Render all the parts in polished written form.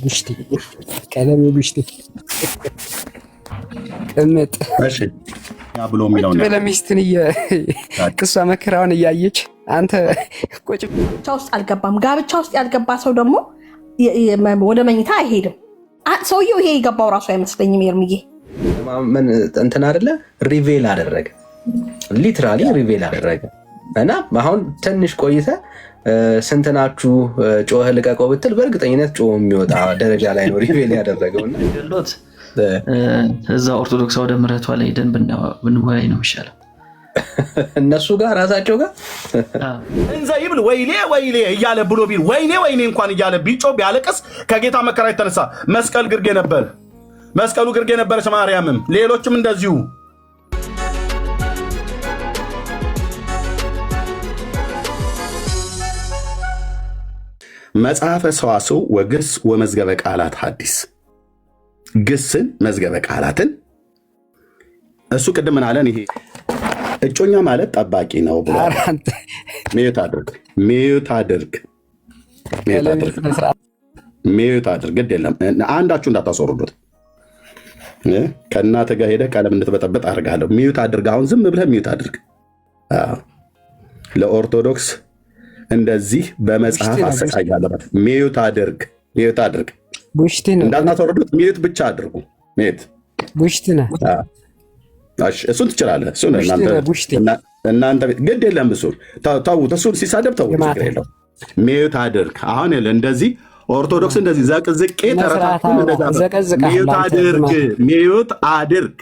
ብሽቲ ቀለም ብሽቲ ቅምጥ እሺ ያ ብሎ የሚለው ነው ለሚስትን ቅሷ መከራውን እያየች አንተ ቁጭ ውስጥ አልገባም። ጋብቻ ውስጥ ያልገባ ሰው ደግሞ ወደ መኝታ አይሄድም። ሰውየው ይሄ የገባው ራሱ አይመስለኝም። ኤርሚዬ ምን እንትን አይደለ ሪቬል አደረገ፣ ሊትራሊ ሪቬል አደረገ። እና አሁን ትንሽ ቆይተ ስንት ናችሁ ጮኸ ልቀቀው ብትል በእርግጠኝነት ጮኸ የሚወጣ ደረጃ ላይ ነው ሪቬል ያደረገውና ገሎት እዛ ኦርቶዶክስ ወደ ምሕረቷ ላይ ሄደን ብንወያይ ነው የሚሻለው። እነሱ ጋር ራሳቸው ጋር እንዘ ይብል ወይኔ ወይኔ እያለ ብሎ ቢል ወይኔ ወይኔ እንኳን እያለ ቢጮህ ቢያለቅስ ከጌታ መከራ የተነሳ መስቀል ግርጌ ነበር፣ መስቀሉ ግርጌ ነበረች ማርያምም ሌሎችም እንደዚሁ። መጽሐፈ ሰዋስው ወግስ ወመዝገበ ቃላት ሐዲስ ግስን መዝገበ ቃላትን እሱ ቅድም ምን አለን? ይሄ እጮኛ ማለት ጠባቂ ነው ብሎ ሚዩት አድርግ ግድ የለም አንዳችሁ እንዳታስወርዱት። ከእናትህ ጋር ሄደህ ቀለም እንድትበጠበጥ አድርጋለሁ። ሚዩት አድርግ። አሁን ዝም ብለህ ሚዩት አድርግ። ለኦርቶዶክስ እንደዚህ በመጽሐፍ አሰቃያለበት። ሚዩት አድርግ እንዳታስወርዱት። ሚዩት ብቻ አድርጉ። ሚዩት ቡሽቲና እሱን ትችላለህ። እሱን እናንተ ግድ የለም። እሱን ተውት። እሱን ሲሳደብ ተውት፣ ችግር የለው። ሚዩት አድርግ። አሁን እንደዚህ ኦርቶዶክስ እንደዚህ ዘቅዝቄ ተረታቱን ሚዩት አድርግ።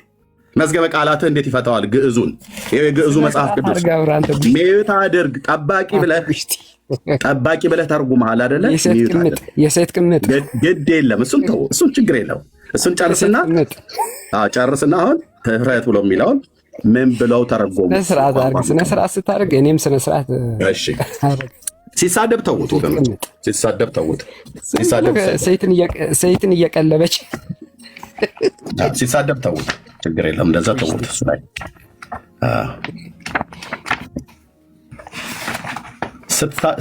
መዝገበ ቃላትህ እንዴት ይፈታዋል? ግዕዙን የግዕዙ መጽሐፍ ቅዱስ ሚዩት አድርግ። ጠባቂ ብለህ ተርጉመሃል አይደለ? የሴት ቅምጥ ግድ የለም። እሱን ተው፣ እሱን ችግር የለው። እሱን ጨርስና አሁን ህፍረት ብሎ የሚለውን ምን ብለው ተረጎሙ? ስነ ስርዓት ስታደርግ እኔም ስነ ስርዓት። እሺ ሲሳደብ ተውት ወገኖች፣ ሲሳደብ ተውት። ሰይትን እየቀለበች ሲሳደብ ተውት፣ ችግር የለም። እንደዛ ተውት። እሱ ላይ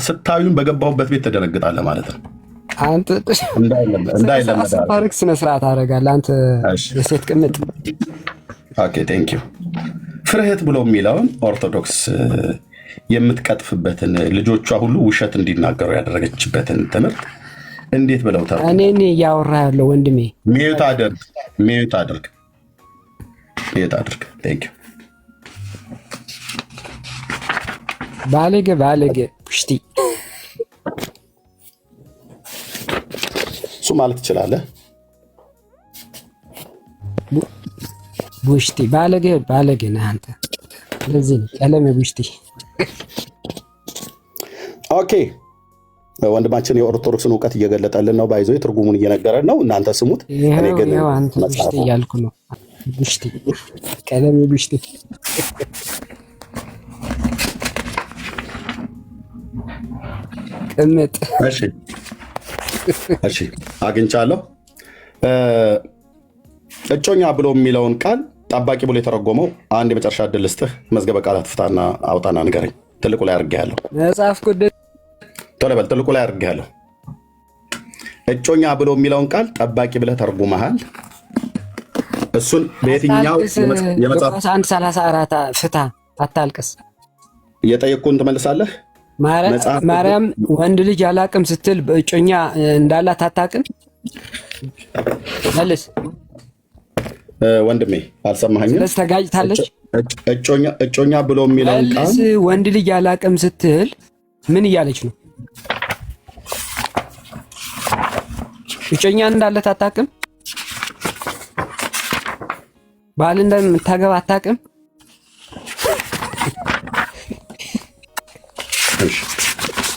ስታዩን በገባሁበት ቤት ተደነግጣለህ ማለት ነው። አንተ እንዳይለመድ ስነ ስርዓት አደርጋለህ አንተ የሴት ቅምጥ። ኦኬ ቴንክ ዩ። ፍርህት ብሎ የሚለውን ኦርቶዶክስ የምትቀጥፍበትን ልጆቿ ሁሉ ውሸት እንዲናገሩ ያደረገችበትን ትምህርት እንዴት ብለው እኔ እያወራ ያለው ወንድሜ ሚዩት አድርግ። ቴንክ ዩ። ባለጌ ቡሽቲ እሱ ማለት ትችላለህ። ቡሽቲ ባለጌ ነህ አንተ። ለዚህ ቀለም ቡሽቲ። ኦኬ ወንድማችን የኦርቶዶክስን እውቀት እየገለጠልን ነው። ባይዞ ትርጉሙን እየነገረን ነው። እናንተ ስሙት። እኔ ግን ቡሽቲ እያልኩ ነው። ቡሽቲ ቀለም ቡሽቲ። ቅምጥ እሺ አግኝቻለሁ። እጮኛ ብሎ የሚለውን ቃል ጠባቂ ብሎ የተረጎመው አንድ የመጨረሻ ዕድል ልስጥህ። መዝገበ ቃላት ፍታና አውጣና ንገረኝ። ትልቁ ላይ አድርጌያለሁ። መጽሐፍ ቅዱስ ቶሎ በል። ትልቁ ላይ አድርጌያለሁ። እጮኛ ብሎ የሚለውን ቃል ጠባቂ ብለህ ተርጉመሃል። እሱን በየትኛው የመጽሐፍ 1:34 ፍታ፣ አታልቅስ። እየጠየቅኩህን ትመልሳለህ። ማርያም ወንድ ልጅ አላቅም ስትል እጮኛ እንዳላት አታቅም? መልስ ወንድሜ፣ አልሰማኸኝም? ስለዚህ ተጋጭታለች። እጮኛ ብሎ የሚለውን ቃል ወንድ ልጅ አላቅም ስትል ምን እያለች ነው? እጮኛ እንዳላት አታቅም? ባል እንደምታገባ አታቅም?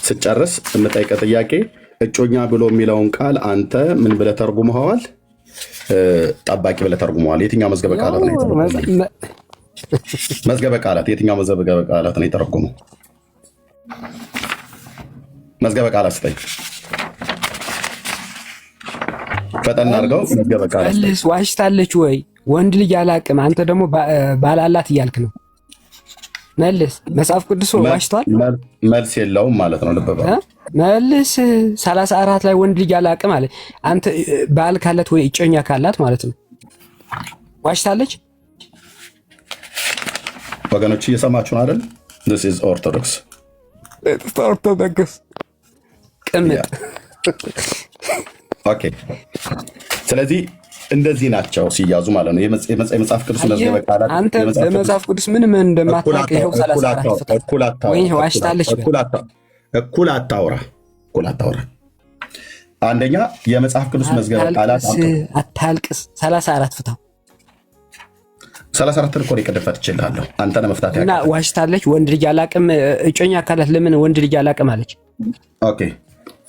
ስጨርስ የምጠይቀህ ጥያቄ እጮኛ ብሎ የሚለውን ቃል አንተ ምን ብለህ ተርጉመኸዋል? ጠባቂ ብለህ ተርጉመዋል። የትኛው መዝገበ ቃላት ነው የተረጎመው? መዝገበ ቃላት የትኛው መዝገበ ቃላት ነው የተረጎመው? መዝገበ ቃላት ስጠኝ። ፈጠን አድርገው። መዝገበ ቃላት ዋሽታለች ወይ? ወንድ ልጅ አላቅም፣ አንተ ደግሞ ባላላት እያልክ ነው። መልስ። መጽሐፍ ቅዱስ ዋሽቷል? መልስ የለውም ማለት ነው። ልብ በል መልስ 34 ላይ ወንድ ልጅ አላቅም አለ። አንተ ባል ካላት ወይ እጮኛ ካላት ማለት ነው። ዋሽታለች። ወገኖች እየሰማችሁ ነው አይደል? this is orthodox ቅምጥ። ኦኬ ስለዚህ እንደዚህ ናቸው ሲያዙ ማለት ነው። የመጽሐፍ ቅዱስ መዝገበ ቃላት አንተ በመጽሐፍ ቅዱስ ምንም እንደማታውቅ ይኸው 34 ወይ ዋሽታለች። እኩል አታውራ። አንደኛ የመጽሐፍ ቅዱስ መዝገበ ቃላት አታልቅስ። 34 ፍታው። 34 እኮ ይቀደፈት ይችላል። አንተ ነው መፍታት እና ዋሽታለች። ወንድ ልጅ አላቅም እጮኛ ካላት ለምን ወንድ ልጅ አላቅም አለች? ኦኬ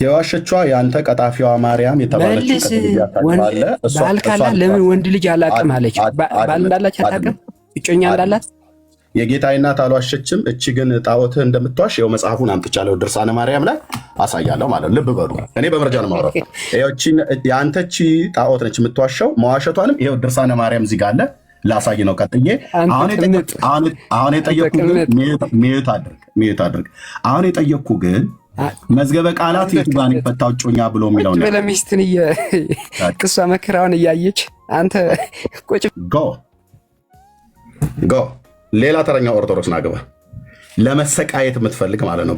የዋሸቿ የአንተ ቀጣፊዋ ማርያም የተባለችው ከተባለ ባል ካላት ለምን ወንድ ልጅ አላቅም አለች? ባል እንዳላት አታውቅም? እጮኛ እንዳላት የጌታ እናት አልዋሸችም። እቺ ግን ጣዖትህ እንደምትዋሽ ይኸው መጽሐፉን አምጥቻለሁ ድርሳነ ማርያም ላይ አሳያለሁ ማለት ነው። ልብ በሉ እኔ በመረጃ ነው የማወራው። የአንተ እቺ ጣዖት ነች የምትዋሸው። መዋሸቷንም ይኸው ድርሳነ ማርያም እዚህ ጋር አለ ላሳይ ነው ቀጥዬ። አሁን የጠየቅኩ ግን ሚዩት አድርግ። አሁን የጠየቅኩ ግን መዝገበ ቃላት የቱ ጋር ነው የፈታው እጮኛ ብሎ የሚለው ነው። ለሚስትን ክሷ መከራውን እያየች አንተ ቁጭ ጎ ሌላ ተረኛ ኦርቶዶክስ ናግባ ለመሰቃየት የምትፈልግ ማለት ነው።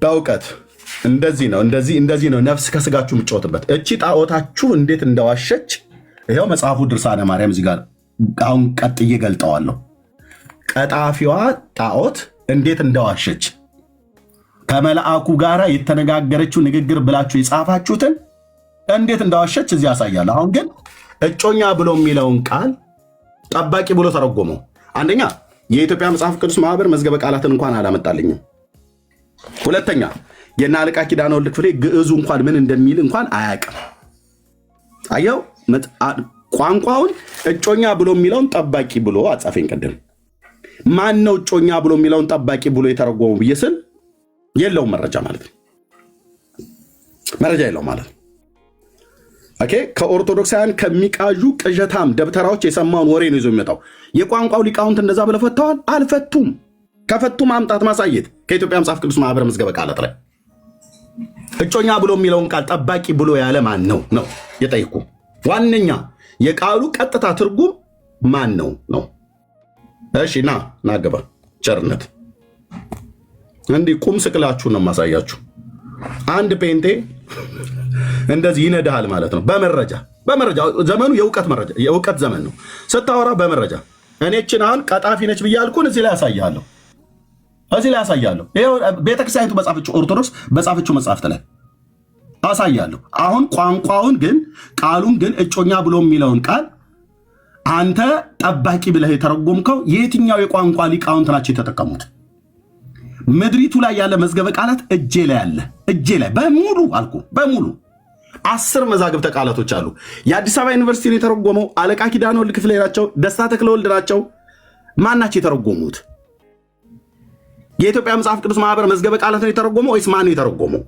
በእውቀት እንደዚህ ነው ነፍስ ከስጋችሁ የምትጫወትበት። እቺ ጣዖታችሁ እንዴት እንደዋሸች ይኸው መጽሐፉ ድርሳነ ማርያም እዚህ ጋር አሁን ቀጥዬ ገልጠዋለሁ። ቀጣፊዋ ጣዖት እንዴት እንደዋሸች ከመልአኩ ጋር የተነጋገረችው ንግግር ብላችሁ የጻፋችሁትን እንዴት እንደዋሸች እዚህ ያሳያል። አሁን ግን እጮኛ ብሎ የሚለውን ቃል ጠባቂ ብሎ ተረጎመው። አንደኛ የኢትዮጵያ መጽሐፍ ቅዱስ ማህበር መዝገበ ቃላትን እንኳን አላመጣልኝም። ሁለተኛ የና አለቃ ኪዳነ ወልድ ክፍሌ ግዕዙ እንኳን ምን እንደሚል እንኳን አያውቅም። አየው ቋንቋውን እጮኛ ብሎ የሚለውን ጠባቂ ብሎ አጻፈኝ። ቀደም ማን ነው እጮኛ ብሎ የሚለውን ጠባቂ ብሎ የተረጎመው ብዬ ስል የለውም መረጃ ማለት ነው። መረጃ የለውም ማለት ነው። ኦኬ ከኦርቶዶክሳውያን ከሚቃዡ ቅዠታም ደብተራዎች የሰማውን ወሬ ነው ይዞ የሚመጣው። የቋንቋው ሊቃውንት እንደዛ ብለው ፈተዋል? አልፈቱም። ከፈቱ ማምጣት ማሳየት ከኢትዮጵያ መጽሐፍ ቅዱስ ማህበር መዝገበ ቃላት ላይ እጮኛ ብሎ የሚለውን ቃል ጠባቂ ብሎ ያለ ማን ነው ነው የጠይቁ። ዋነኛ የቃሉ ቀጥታ ትርጉም ማን ነው ነው። እሺ ናገባ ቸርነት እንዲህ ቁም ስቅላችሁ ነው ማሳያችሁ። አንድ ፔንቴ እንደዚህ ይነዳሃል ማለት ነው። በመረጃ ዘመኑ የእውቀት ዘመን ነው። ስታወራ በመረጃ እኔ እችን አሁን ቀጣፊ ነች ብያልኩን እዚህ ላይ ያሳያለሁ። ይኸው ቤተክርስቲያኒቱ በጻፈችው ኦርቶዶክስ በጻፈችው መጽሐፍት ላይ አሳያለሁ። አሁን ቋንቋውን ግን ቃሉን ግን እጮኛ ብሎ የሚለውን ቃል አንተ ጠባቂ ብለህ የተረጎምከው የትኛው የቋንቋ ሊቃውንት ናቸው የተጠቀሙት? ምድሪቱ ላይ ያለ መዝገበ ቃላት እጄ ላይ አለ። እጄ ላይ በሙሉ አልኩ በሙሉ 10 መዛግብተ ቃላቶች አሉ። የአዲስ አበባ ዩኒቨርሲቲ የተረጎመው አለቃ ኪዳነ ወልድ ክፍሌ ናቸው፣ ደስታ ተክለ ወልድ ናቸው። ማን ናቸው የተረጎሙት? የኢትዮጵያ መጽሐፍ ቅዱስ ማህበር መዝገበ ቃላትን የተረጎመው ወይስ ማን የተረጎመው?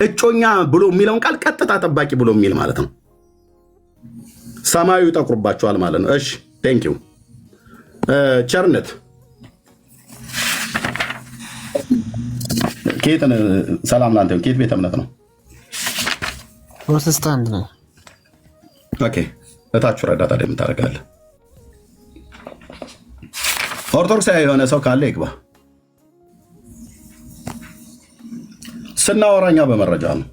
እጮኛ ብሎ የሚለውን ቃል ቀጥታ ጠባቂ ብሎ የሚል ማለት ነው። ሰማዩ ይጠቁርባቸዋል ማለት ነው። እሺ ቴንክ ዩ ቸርነት ኬት ሰላም ላንተ። ኬት ቤተ እምነት ነው? ፕሮቴስታንት ነው። ኦኬ እታችሁ ረዳታ ደም ታደርጋለህ። ኦርቶዶክሳዊ የሆነ ሰው ካለ ይግባ። ስናወራኛ በመረጃ ነው።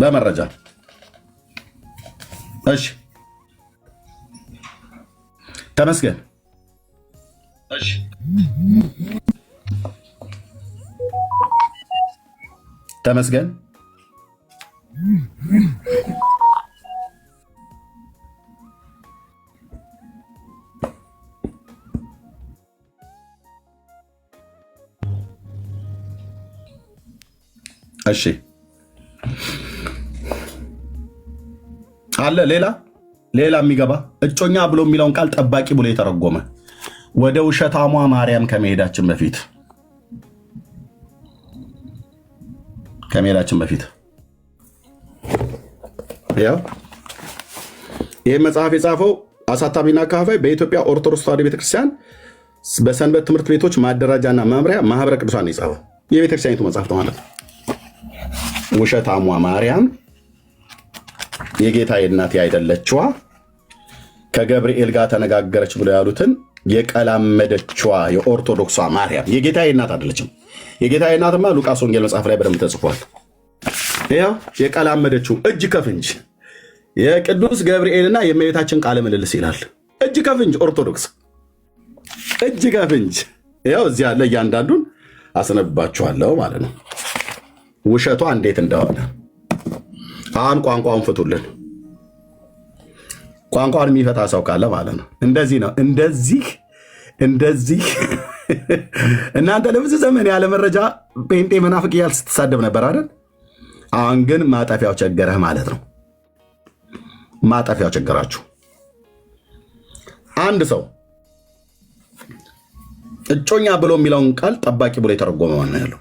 በመረጃ እሺ ተመስገን። እሺ ተመስገን። እሺ አለ ሌላ የሚገባ እጮኛ ብሎ የሚለውን ቃል ጠባቂ ብሎ የተረጎመ ወደ ውሸታሟ ማርያም ከመሄዳችን በፊት ያው ይህ መጽሐፍ የጻፈው አሳታሚና አካፋይ በኢትዮጵያ ኦርቶዶክስ ተዋሕዶ ቤተክርስቲያን በሰንበት ትምህርት ቤቶች ማደራጃና መምሪያ ማህበረ ቅዱሳን የጻፈው የቤተክርስቲያኒቱ መጽሐፍት ማለት ነው። ውሸታሟ ማርያም የጌታዬ እናት አይደለችዋ ከገብርኤል ጋር ተነጋገረች ብሎ ያሉትን የቀላመደችዋ የኦርቶዶክሷ ማርያም የጌታዬ እናት አይደለችም። የጌታዬ እናትማ ሉቃስ ወንጌል መጽሐፍ ላይ በደንብ ተጽፏል። ይኸው የቀላመደችው እጅ ከፍንጅ የቅዱስ ገብርኤልና የእመቤታችን ቃለ ምልልስ ይላል። እጅ ከፍንጅ ኦርቶዶክስ እጅ ከፍንጅ ይኸው እዚህ ያለ እያንዳንዱን አስነብባችኋለሁ ማለት ነው። ውሸቷ እንዴት እንደሆነ አሁን ቋንቋውን ፍቱልን። ቋንቋውን የሚፈታ ሰው ካለ ማለት ነው። እንደዚህ ነው። እንደዚህ እናንተ ለብዙ ዘመን ያለ መረጃ ጴንጤ መናፍቅ እያል ስትሳደብ ነበር አይደል? አሁን ግን ማጠፊያው ቸገረህ ማለት ነው። ማጠፊያው ቸገራችሁ። አንድ ሰው እጮኛ ብሎ የሚለውን ቃል ጠባቂ ብሎ የተረጎመ ማን ያለው?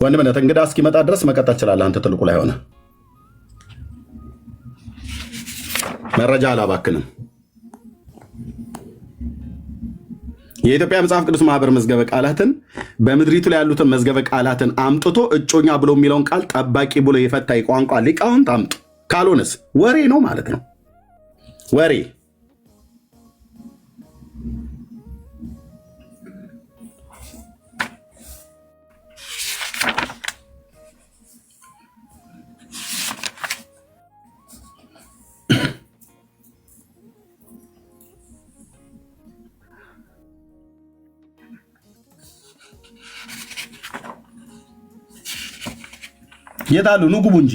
ወንድምነት እንግዳ እስኪመጣ ድረስ መቀጠል ትችላለህ። አንተ ትልቁ ላይ ሆነ መረጃ አላባክንም። የኢትዮጵያ መጽሐፍ ቅዱስ ማህበር መዝገበ ቃላትን በምድሪቱ ላይ ያሉትን መዝገበ ቃላትን አምጥቶ እጮኛ ብሎ የሚለውን ቃል ጠባቂ ብሎ የፈታ የቋንቋ ሊቃውንት አምጡ። ካልሆነስ ወሬ ነው ማለት ነው። ወሬ የታሉ? ኑ ግቡ እንጂ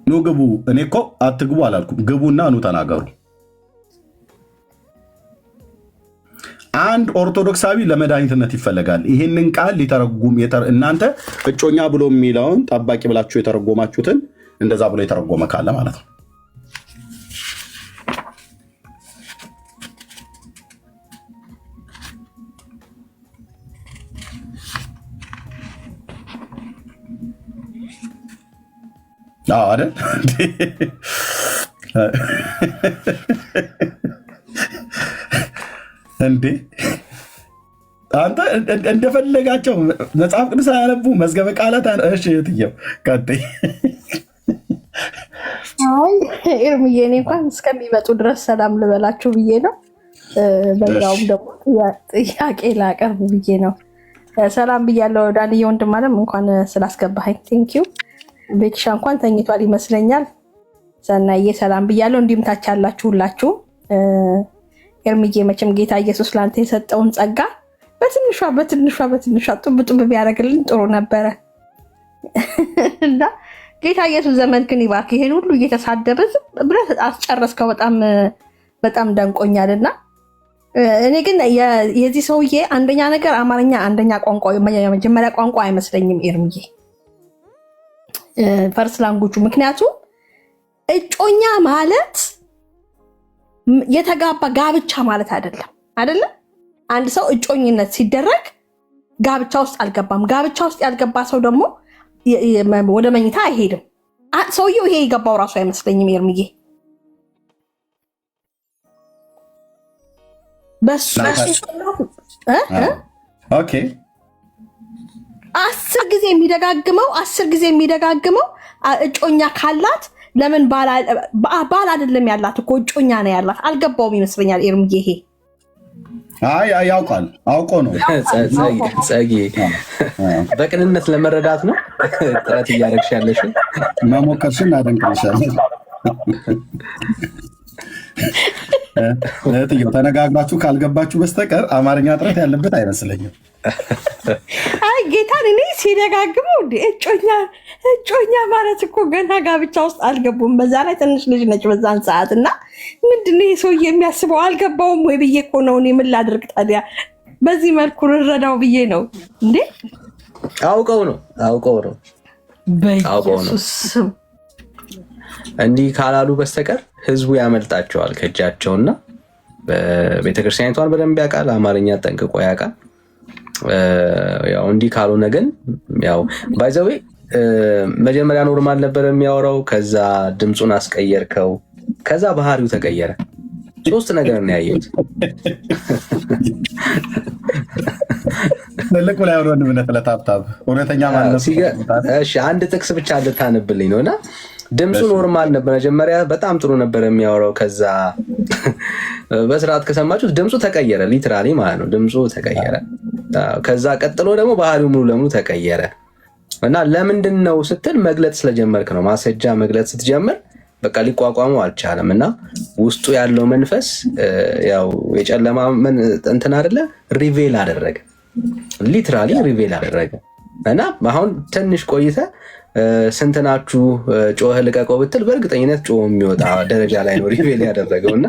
ኑ ግቡ። እኔ እኮ አትግቡ አላልኩም። ግቡና ኑ ተናገሩ። አንድ ኦርቶዶክሳዊ ለመድኃኒትነት ይፈለጋል። ይህንን ቃል ሊተረጉም እናንተ እጮኛ ብሎ የሚለውን ጠባቂ ብላችሁ የተረጎማችሁትን እንደዛ ብሎ የተረጎመ ካለ ማለት ነው። አይደል እንዴ? አንተ እንደፈለጋቸው መጽሐፍ ቅዱስ አያነቡ መዝገበ ቃላት። እሺ የትየው ቀጥይ። ኤርምዬ እኔ እንኳን እስከሚመጡ ድረስ ሰላም ልበላችሁ ብዬ ነው። በዛውም ደግሞ ጥያቄ ላቀርብ ብዬ ነው። ሰላም ብያለሁ ዳንዬ ወንድም አለም፣ እንኳን ስላስገባኸኝ ቴንኪው። ቤክሻ እንኳን ተኝቷል ይመስለኛል። ሰናዬ ሰላም ብያለሁ። እንዲሁም ታች ያላችሁ ሁላችሁ። ኤርምዬ መቼም ጌታ ኢየሱስ ላንተ የሰጠውን ጸጋ በትንሿ ጡብ ቢያደርግልን ጥሩ ነበረ እና ጌታ ኢየሱስ ዘመን ግን ይባርክ። ይሄን ሁሉ እየተሳደበ ብለህ አስጨረስከው። በጣም ደንቆኛል። እና እኔ ግን የዚህ ሰውዬ አንደኛ ነገር አማርኛ አንደኛ ቋንቋ የመጀመሪያ ቋንቋ አይመስለኝም ኤርምዬ ፈርስ ላንጉጁ። ምክንያቱም እጮኛ ማለት የተጋባ ጋብቻ ማለት አይደለም። አንድ ሰው እጮኝነት ሲደረግ ጋብቻ ውስጥ አልገባም። ጋብቻ ውስጥ ያልገባ ሰው ደግሞ ወደ መኝታ አይሄድም። ሰውየው ይሄ የገባው ራሱ አይመስለኝም ኤርምዬ። በሱ ኦኬ 10 ጊዜ የሚደጋግመው እጮኛ ካላት ለምን ባል አይደለም ያላት እኮ እጮኛ ነው ያላት። አልገባውም ይመስለኛል ኤርምዬ። ይሄ ያውቃል፣ አውቆ ነው። ጸጊ በቅንነት ለመረዳት ነው ጥረት እያደረግሽ ያለሽ። መሞከርሽን አደንቅልሻለሁ። ተነጋግራችሁ ካልገባችሁ በስተቀር አማርኛ ጥረት ያለበት አይመስለኝም። አይ ጌታን እኔ ሲደጋግመው እጮኛ ማለት እኮ ገና ጋብቻ ውስጥ አልገቡም። በዛ ላይ ትንሽ ልጅ ነች በዛን ሰዓት። እና ምንድነው ይሄ ሰውዬ የሚያስበው? አልገባውም ወይ ብዬ እኮ ነው እኔ። ምን ላድርግ ታዲያ? በዚህ መልኩ ልረዳው ብዬ ነው እንዴ። አውቀው ነው በኢየሱስ ስም እንዲህ ካላሉ በስተቀር ህዝቡ ያመልጣቸዋል ከእጃቸውና ቤተክርስቲያኒቷን በደንብ ያውቃል፣ አማርኛ ጠንቅቆ ያውቃል። ያው እንዲህ ካልሆነ ግን ያው ባይዘዌ መጀመሪያ ኖርማል ነበር የሚያወራው፣ ከዛ ድምፁን አስቀየርከው፣ ከዛ ባህሪው ተቀየረ። ሶስት ነገር ነው ያየሁት። ትልቁ ላይ ወንድምነት ለታብታብ እውነተኛ ማለት እሺ፣ አንድ ጥቅስ ብቻ ልታነብልኝ ነው እና ድምፁ ኖርማል ነበር። መጀመሪያ በጣም ጥሩ ነበር የሚያወራው። ከዛ በስርዓት ከሰማችሁት ድምፁ ተቀየረ፣ ሊትራሊ ማለት ነው። ድምፁ ተቀየረ። ከዛ ቀጥሎ ደግሞ ባህሪው ሙሉ ለሙሉ ተቀየረ እና ለምንድን ነው ስትል መግለጽ ስለጀመርክ ነው። ማስረጃ መግለጽ ስትጀምር በቃ ሊቋቋሙ አልቻለም እና ውስጡ ያለው መንፈስ ያው የጨለማ እንትን አይደለ ሪቬል አደረገ፣ ሊትራሊ ሪቬል አደረገ እና አሁን ትንሽ ቆይተ ስንት ናችሁ ጮኸ ልቀቀው ብትል በእርግጠኝነት ጮኸ የሚወጣ ደረጃ ላይ ነው ሪቬል ያደረገው እና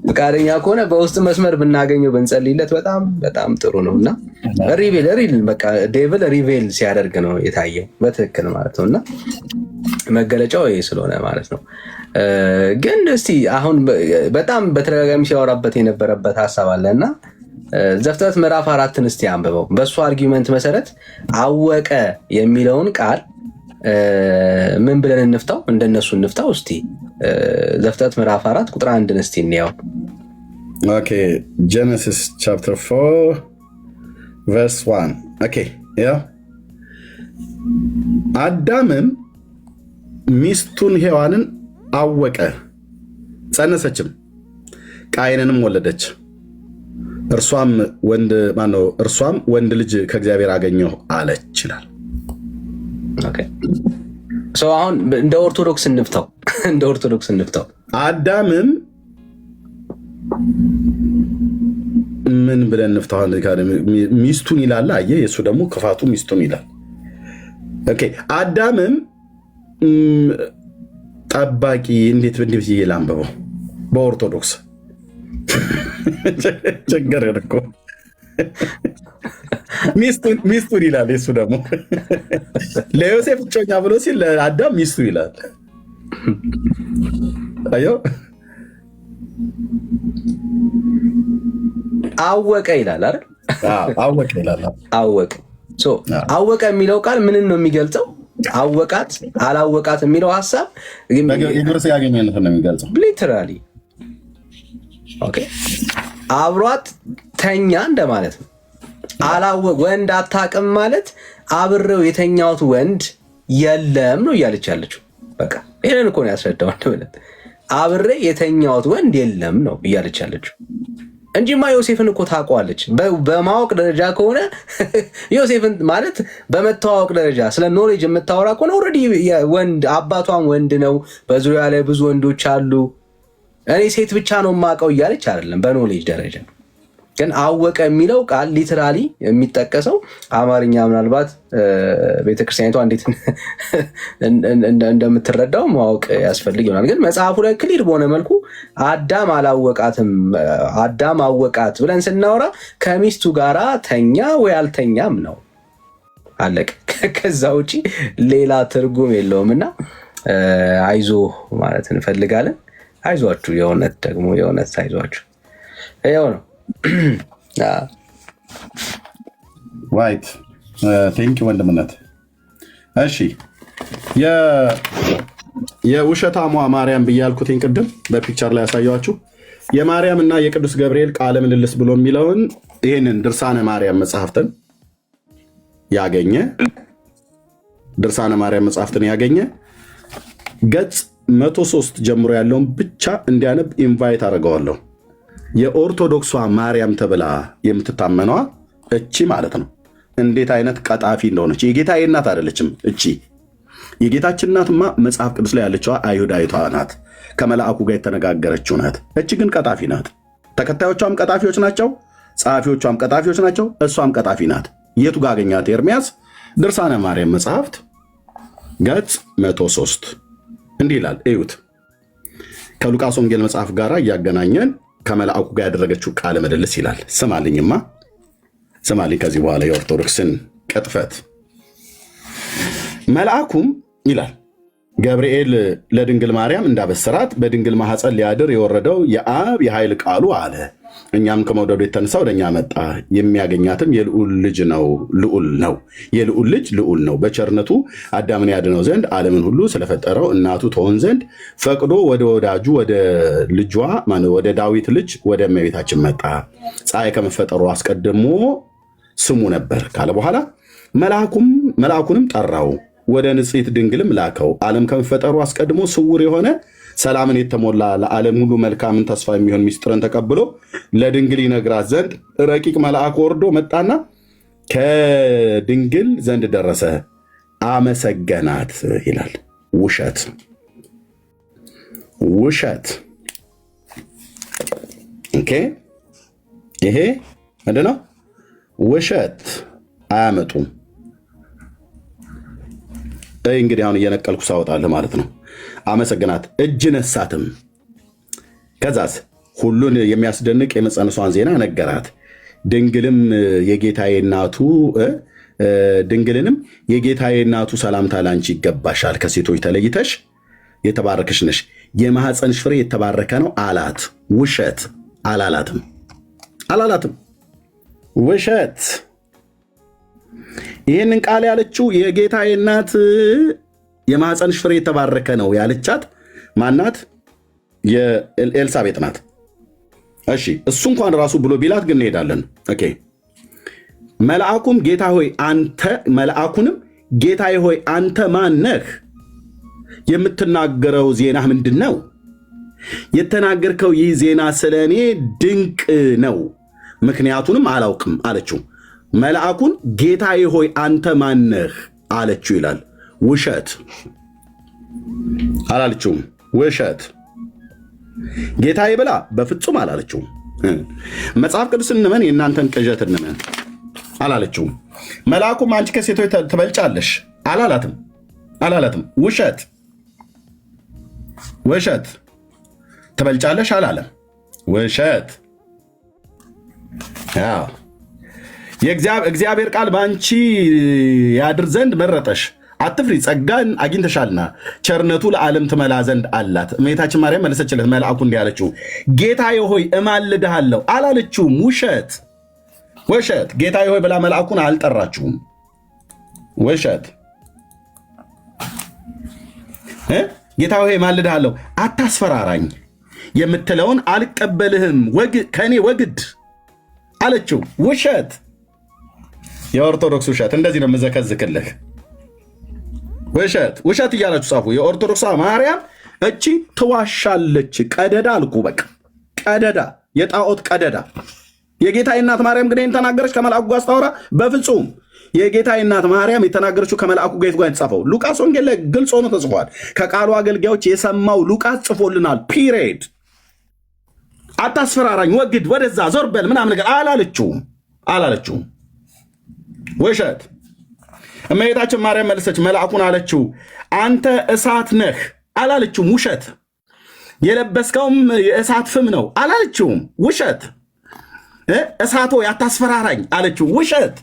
ፈቃደኛ ከሆነ በውስጥ መስመር ብናገኘው ብንጸልይለት በጣም በጣም ጥሩ ነው እና ሪቬል በቃ ዴቪል ሪቬል ሲያደርግ ነው የታየው በትክክል ማለት ነው እና መገለጫው ይሄ ስለሆነ ማለት ነው። ግን እስቲ አሁን በጣም በተደጋጋሚ ሲያወራበት የነበረበት ሀሳብ አለ እና ዘፍጥረት ምዕራፍ 4ን እስቲ አንብበው። በእሱ አርጊመንት መሰረት አወቀ የሚለውን ቃል ምን ብለን እንፍታው? እንደነሱ እንፍታው እስቲ። ዘፍጥረት ምዕራፍ 4 ቁጥር 1 እስቲ እንየው። ኦኬ ጄኔሲስ ቻፕተር 4 ቨርስ 1 ኦኬ ያ አዳምም ሚስቱን ሔዋንን አወቀ፣ ጸነሰችም፣ ቃየንንም ወለደች። እርሷም ወንድ ልጅ ከእግዚአብሔር አገኘሁ አለች ይላል። አሁን እንደ ኦርቶዶክስ እንፍታው። አዳምም ምን ብለን እንፍታው? ሚስቱን ይላል። አየህ፣ የእሱ ደግሞ ክፋቱ ሚስቱን ይላል። አዳምም ጠባቂ እንዴት ይላል አንብበው በኦርቶዶክስ ቸገረን እኮ ሚስቱን ይላል። የሱ ደግሞ ለዮሴፍ እጮኛ ብሎ ሲል ለአዳም ሚስቱ ይላል። አየው አወቀ ይላል አይደል? አወቀ ይላል። አወቀ የሚለው ቃል ምንን ነው የሚገልጸው? አወቃት አላወቃት የሚለው ሀሳብ ግብር ያገኘነት ነው የሚገልጸው ሊተራሊ። አብሯት ተኛ እንደማለት ነው። ወንድ አታውቅም ማለት አብሬው የተኛውት ወንድ የለም ነው እያለች ያለችው። በቃ ይሄንን እኮ ነው ያስረዳው። አብሬ የተኛውት ወንድ የለም ነው እያለች ያለችው እንጂማ ዮሴፍን እኮ ታውቀዋለች። በማወቅ ደረጃ ከሆነ ዮሴፍን ማለት በመተዋወቅ ደረጃ ስለ ኖሌጅ የምታወራ ከሆነ ኦልሬዲ ወንድ አባቷም ወንድ ነው፣ በዙሪያ ላይ ብዙ ወንዶች አሉ፣ እኔ ሴት ብቻ ነው የማውቀው እያለች አይደለም በኖሌጅ ደረጃ። ግን አወቀ የሚለው ቃል ሊትራሊ የሚጠቀሰው አማርኛ ምናልባት ቤተክርስቲያኒቷ እንዴት እንደምትረዳው ማወቅ ያስፈልግ ይሆናል። ግን መጽሐፉ ላይ ክሊር በሆነ መልኩ አዳም አላወቃትም፣ አዳም አወቃት ብለን ስናወራ ከሚስቱ ጋራ ተኛ ወይ አልተኛም ነው፣ አለቅ። ከዛ ውጪ ሌላ ትርጉም የለውም እና አይዞ ማለት እንፈልጋለን። አይዟችሁ፣ የእውነት ደግሞ የእውነት አይዟችሁ። ይኸው ነው። ዋይት ቴንክ ወንድምነት። እሺ የውሸታሟ ማርያም ብያልኩትኝ ቅድም በፒክቸር ላይ ያሳየኋችሁ የማርያም እና የቅዱስ ገብርኤል ቃለ ምልልስ ብሎ የሚለውን ይህንን ድርሳነ ማርያም መጽሐፍትን ያገኘ ገጽ 103 ጀምሮ ያለውን ብቻ እንዲያነብ ኢንቫይት አደርገዋለሁ። የኦርቶዶክሷ ማርያም ተብላ የምትታመነዋ እቺ ማለት ነው። እንዴት አይነት ቀጣፊ እንደሆነች የጌታዬ እናት አይደለችም። እቺ የጌታችን እናትማ መጽሐፍ ቅዱስ ላይ ያለችዋ አይሁዳዊቷ ናት። ከመልአኩ ጋር የተነጋገረችው ናት። እቺ ግን ቀጣፊ ናት። ተከታዮቿም ቀጣፊዎች ናቸው። ጸሐፊዎቿም ቀጣፊዎች ናቸው። እሷም ቀጣፊ ናት። የቱ ጋር አገኛት? ኤርምያስ ድርሳነ ማርያም መጽሐፍት ገጽ 103 እንዲህ ይላል። እዩት። ከሉቃስ ወንጌል መጽሐፍ ጋር እያገናኘን ከመልአኩ ጋር ያደረገችው ቃለ ምልልስ ይላል። ስማልኝማ፣ ስማልኝ ከዚህ በኋላ የኦርቶዶክስን ቅጥፈት። መልአኩም ይላል ገብርኤል ለድንግል ማርያም እንዳበሰራት በድንግል ማኅፀን ሊያድር የወረደው የአብ የኃይል ቃሉ አለ። እኛም ከመውደዱ የተነሳ ወደ እኛ መጣ። የሚያገኛትም የልዑል ልጅ ነው፣ ልዑል ነው። የልዑል ልጅ ልዑል ነው። በቸርነቱ አዳምን ያድነው ዘንድ ዓለምን ሁሉ ስለፈጠረው እናቱ ትሆን ዘንድ ፈቅዶ ወደ ወዳጁ ወደ ልጇ ወደ ዳዊት ልጅ ወደ እመቤታችን መጣ። ፀሐይ ከመፈጠሩ አስቀድሞ ስሙ ነበር ካለ በኋላ መልአኩንም ጠራው፣ ወደ ንጽሕት ድንግልም ላከው። ዓለም ከመፈጠሩ አስቀድሞ ስውር የሆነ ሰላምን የተሞላ ለዓለም ሁሉ መልካምን ተስፋ የሚሆን ሚስጥርን ተቀብሎ ለድንግል ይነግራት ዘንድ ረቂቅ መልአክ ወርዶ መጣና ከድንግል ዘንድ ደረሰ፣ አመሰገናት ይላል። ውሸት ውሸት። ኦኬ፣ ይሄ ምንድን ነው? ውሸት አያመጡም። እንግዲህ አሁን እየነቀልኩ ሳወጣልህ ማለት ነው። አመሰግናት፣ እጅ ነሳትም። ከዛስ ሁሉን የሚያስደንቅ የመጸነሷን ዜና ነገራት። ድንግልንም የጌታዬ እናቱ ሰላምታ ላንቺ ይገባሻል፣ ከሴቶች ተለይተሽ የተባረክሽ ነሽ፣ የማኅፀንሽ ፍሬ የተባረከ ነው አላት። ውሸት አላላትም። ውሸት። ይህንን ቃል ያለችው የጌታዬ እናት የማኅፀንሽ ፍሬ የተባረከ ነው ያለቻት ማናት? የኤልሳቤጥ ናት። እሺ እሱ እንኳን ራሱ ብሎ ቢላት ግን እንሄዳለን። ኦኬ። መልአኩንም ጌታዬ ሆይ አንተ ማን ነህ? የምትናገረው ዜና ምንድን ነው? የተናገርከው ይህ ዜና ስለ እኔ ድንቅ ነው፣ ምክንያቱንም አላውቅም አለችው። መልአኩን ጌታዬ ሆይ አንተ ማን ነህ አለችው ይላል። ውሸት አላለችውም። ውሸት። ጌታዬ ብላ በፍጹም አላለችውም። መጽሐፍ ቅዱስ እንመን፣ የእናንተን ቅዠት እንመን አላለችውም። መልአኩም አንቺ ከሴቶች ትበልጫለሽ አላላትም። ውሸት። ትበልጫለሽ አላለም። ውሸት። የእግዚአብሔር ቃል በአንቺ ያድር ዘንድ መረጠሽ፣ አትፍሪ፣ ጸጋን አግኝተሻልና ቸርነቱ ለዓለም ትመላ ዘንድ አላት። እመቤታችን ማርያም መለሰችለት መልአኩ እንዲህ አለችው፣ ጌታዬ ሆይ እማልድሃለሁ አላለችውም። ውሸት። ጌታዬ ሆይ ብላ መልአኩን አልጠራችውም። ውሸት። ጌታዬ ሆይ እማልድሃለሁ፣ አታስፈራራኝ፣ የምትለውን አልቀበልህም፣ ከእኔ ወግድ አለችው። ውሸት። የኦርቶዶክስ ውሸት። እንደዚህ ነው የምዘከዝክልህ። ውሸት እያላችሁ ጻፉ። የኦርቶዶክሷ ማርያም እቺ ትዋሻለች። ቀደዳ አልኩ። በቃ ቀደዳ፣ የጣዖት ቀደዳ። የጌታዬ እናት ማርያም ግን ተናገረች ከመልአኩ ጋር ስታወራ? በፍጹም። የጌታዬ እናት ማርያም የተናገረችው ከመልአኩ ጋር የተጻፈው ሉቃስ ወንጌል ላይ ግልጽ ሆኖ ተጽፏል። ከቃሉ አገልጋዮች የሰማው ሉቃስ ጽፎልናል። ፒሪየድ። አታስፈራራኝ፣ ወግድ፣ ወደዛ ዞር በል ምናምን ነገር አላለችውም። ውሸት። እመቤታችን ማርያም መለሰች፣ መልአኩን አለችው አንተ እሳት ነህ አላለችውም። ውሸት። የለበስከውም የእሳት ፍም ነው አላለችውም። ውሸት። እሳት ሆይ አታስፈራራኝ አለችው። ውሸት።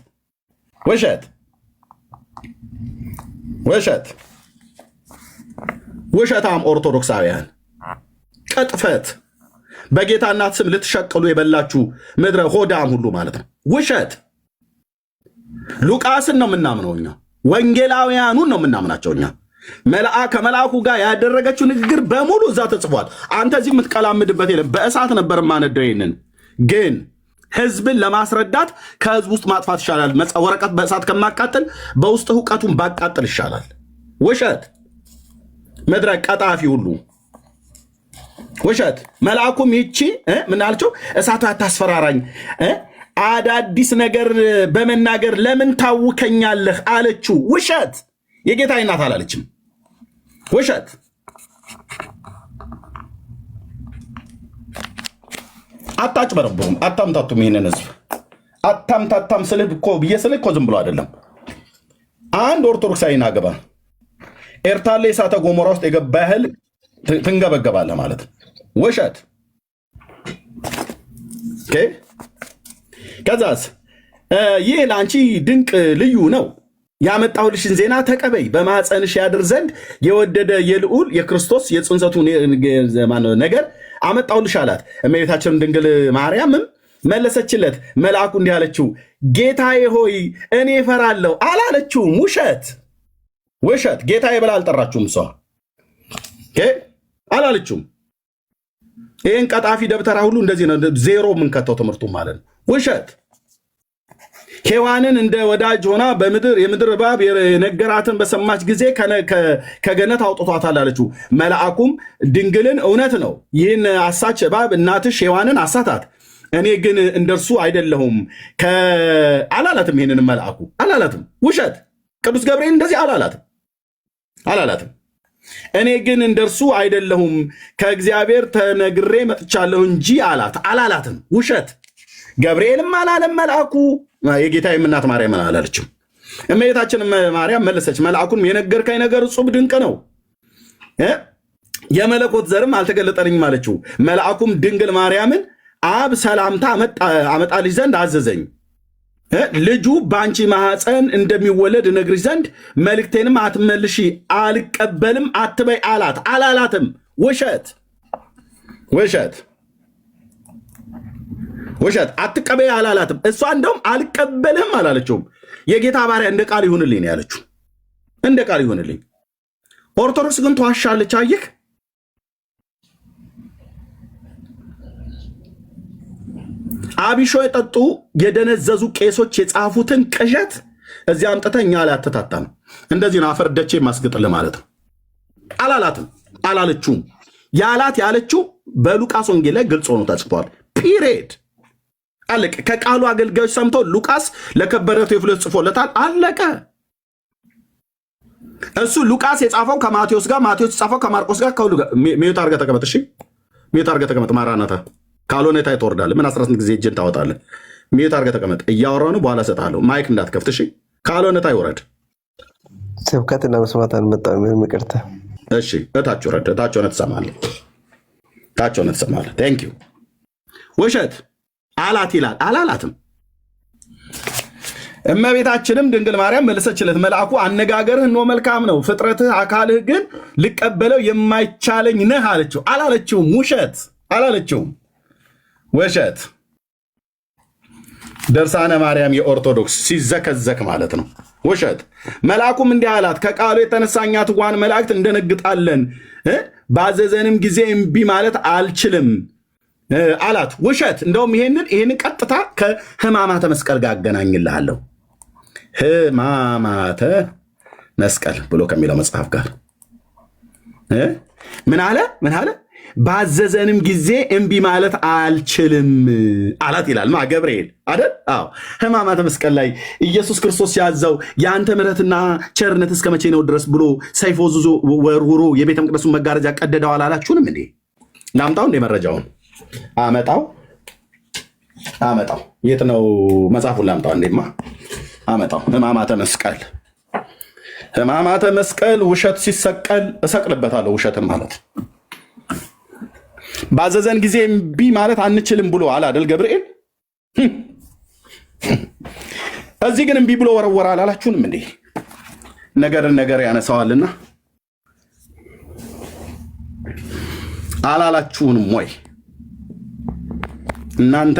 ውሸታም ኦርቶዶክሳውያን፣ ቅጥፈት። በጌታ እናት ስም ልትሸቅሉ የበላችሁ ምድረ ሆዳም ሁሉ ማለት ነው። ውሸት። ሉቃስን ነው የምናምነው እኛ፣ ወንጌላውያኑን ነው የምናምናቸው እኛ። ከመልአኩ ጋር ያደረገችው ንግግር በሙሉ እዛ ተጽፏል። አንተ እዚህ የምትቀላምድበት የለም። በእሳት ነበር ማነደው። ይህንን ግን ህዝብን ለማስረዳት ከህዝብ ውስጥ ማጥፋት ይሻላል። ወረቀት በእሳት ከማቃጠል በውስጥ እውቀቱን ባቃጠል ይሻላል። ውሸት። ምድረ ቀጣፊ ሁሉ ውሸት። መልአኩም ይቺ ምን አለችው? እሳቱ አታስፈራራኝ፣ አዳዲስ ነገር በመናገር ለምን ታውከኛለህ አለችው። ውሸት። የጌታዬ እናት አላለችም። ውሸት። አታጭበረብሩም፣ አታምታቱም። ይህንን ህዝብ አታምታታም ስልህ እኮ ብዬ ስልህ እኮ ዝም ብሎ አይደለም። አንድ ኦርቶዶክሳዊ ናገባ ኤርታሌ እሳተ ገሞራ ውስጥ የገባ ያህል ትንገበገባለህ ማለት ውሸት። ከዛስ ይህ ለአንቺ ድንቅ ልዩ ነው፣ ያመጣሁልሽን ዜና ተቀበይ፣ በማፀንሽ ያድር ዘንድ የወደደ የልዑል የክርስቶስ የጽንሰቱ ነገር አመጣሁልሽ አላት። እመቤታችን ድንግል ማርያምም መለሰችለት። መልአኩ እንዲህ አለችው፣ ጌታዬ ሆይ እኔ እፈራለሁ አላለችውም። ውሸት። ጌታዬ ብላ አልጠራችሁም። እሷ አላለችውም። ይህን ቀጣፊ ደብተራ ሁሉ እንደዚህ ነው ዜሮ የምንከተው ትምህርቱ ማለት ነው። ውሸት። ሔዋንን እንደ ወዳጅ ሆና የምድር እባብ የነገራትን በሰማች ጊዜ ከገነት አውጥቷታል አለችው። መልአኩም ድንግልን እውነት ነው ይህን አሳች እባብ እናትሽ ሔዋንን አሳታት፣ እኔ ግን እንደርሱ አይደለሁም አላላትም። ይህንን መልአኩ አላላትም። ውሸት። ቅዱስ ገብርኤል እንደዚህ አላላትም። እኔ ግን እንደርሱ አይደለሁም ከእግዚአብሔር ተነግሬ መጥቻለሁ እንጂ አላላትም። ውሸት። ገብርኤልም አላለም መልአኩ። የጌታዬ እናት ማርያም አላለችም። እመቤታችን ማርያም መለሰች፣ መልአኩን የነገርከኝ ነገር እጹብ ድንቅ ነው፣ የመለኮት ዘርም አልተገለጠልኝም አለችው። መልአኩም ድንግል ማርያምን አብ ሰላምታ አመጣልሽ ዘንድ አዘዘኝ፣ ልጁ በአንቺ ማኅፀን እንደሚወለድ እነግርሽ ዘንድ መልእክቴንም አትመልሺ፣ አልቀበልም አትበይ አላት። አላላትም። ውሸት። አትቀበይ አላላትም። እሷ እንደውም አልቀበልህም አላለችውም። የጌታ ባሪያ እንደ ቃል ይሁንልኝ ነው ያለችው። እንደ ቃል ይሁንልኝ። ኦርቶዶክስ ግን ተዋሻለች። አየህ፣ አቢሾ የጠጡ የደነዘዙ ቄሶች የጻፉትን ቅዠት እዚህ አምጥተህ እኛ ላይ አትታታም። እንደዚህ ነው አፈርደቼ የማስገጥልህ ማለት ነው። አላላትም፣ አላለችውም። ያለችው በሉቃስ ወንጌል ላይ ግልጽ ሆኖ ተጽፏል። ፒሪየድ። አለቀ። ከቃሉ አገልጋዮች ሰምተው ሉቃስ ለከበረ ቴዎፍሎስ ጽፎለታል። አለቀ። እሱ ሉቃስ የጻፈው ከማቴዎስ ጋር፣ ማቴዎስ የጻፈው ከማርቆስ ጋር። ከሁሉ ጋር ሚዩት አድርገህ ተቀመጥ። እሺ ሚዩት አድርገህ ተቀመጥ። ማራናታ ካልሆነ ታይ ትወርዳለህ። ምን 18 ጊዜ እጅን ታወጣለህ? ሚዩት አድርገህ ተቀመጥ። እያወራሁ ነው፣ በኋላ እሰጥሃለሁ። ማይክ እንዳትከፍት እሺ። ካልሆነ ታይ ውረድ። ስብከት ለመስማት አልመጣም። ምንም ይቅርታ። እሺ እታች ውረድ። እታች ሆነህ ትሰማለህ። ቴንክ ዩ። ውሸት አላት ይላል። አላላትም። እመቤታችንም ድንግል ማርያም መለሰችለት፣ መልአኩ አነጋገርህ እነሆ መልካም ነው፣ ፍጥረትህ አካልህ ግን ልቀበለው የማይቻለኝ ነህ አለችው። አላለችውም። ውሸት። አላለችውም። ውሸት። ድርሳነ ማርያም የኦርቶዶክስ ሲዘከዘክ ማለት ነው። ውሸት። መልአኩም እንዲህ አላት፣ ከቃሉ የተነሳ እኛ ትጉሃን መላእክት እንደነግጣለን፣ ባዘዘንም ጊዜ እምቢ ማለት አልችልም አላት። ውሸት። እንደውም ይሄንን ቀጥታ ከሕማማተ መስቀል ጋር አገናኝልሃለሁ። ሕማማተ መስቀል ብሎ ከሚለው መጽሐፍ ጋር ምን አለ? ባዘዘንም ጊዜ እምቢ ማለት አልችልም አላት ይላል። ገብርኤል አይደል? አዎ። ሕማማተ መስቀል ላይ ኢየሱስ ክርስቶስ ያዘው የአንተ ምሕረትና ቸርነት እስከ መቼ ነው ድረስ ብሎ ሰይፍ ወዝዞ ወርውሮ የቤተ መቅደሱን መጋረጃ ቀደደው አላላችሁንም እንዴ? ላምጣው እንዴ መረጃውን አመጣው። የት ነው መጽሐፉን ላምጣው እንዴማ? አመጣው። ሕማማተ መስቀል ውሸት ሲሰቀል እሰቅልበታለሁ። ውሸትን ማለት ባዘዘን ጊዜ እምቢ ማለት አንችልም ብሎ አላደል ገብርኤል? እዚህ ግን እምቢ ብሎ ወረወራ አላላችሁንም እንዴ? ነገር ያነሳዋልና አላላችሁንም ወይ? እናንተ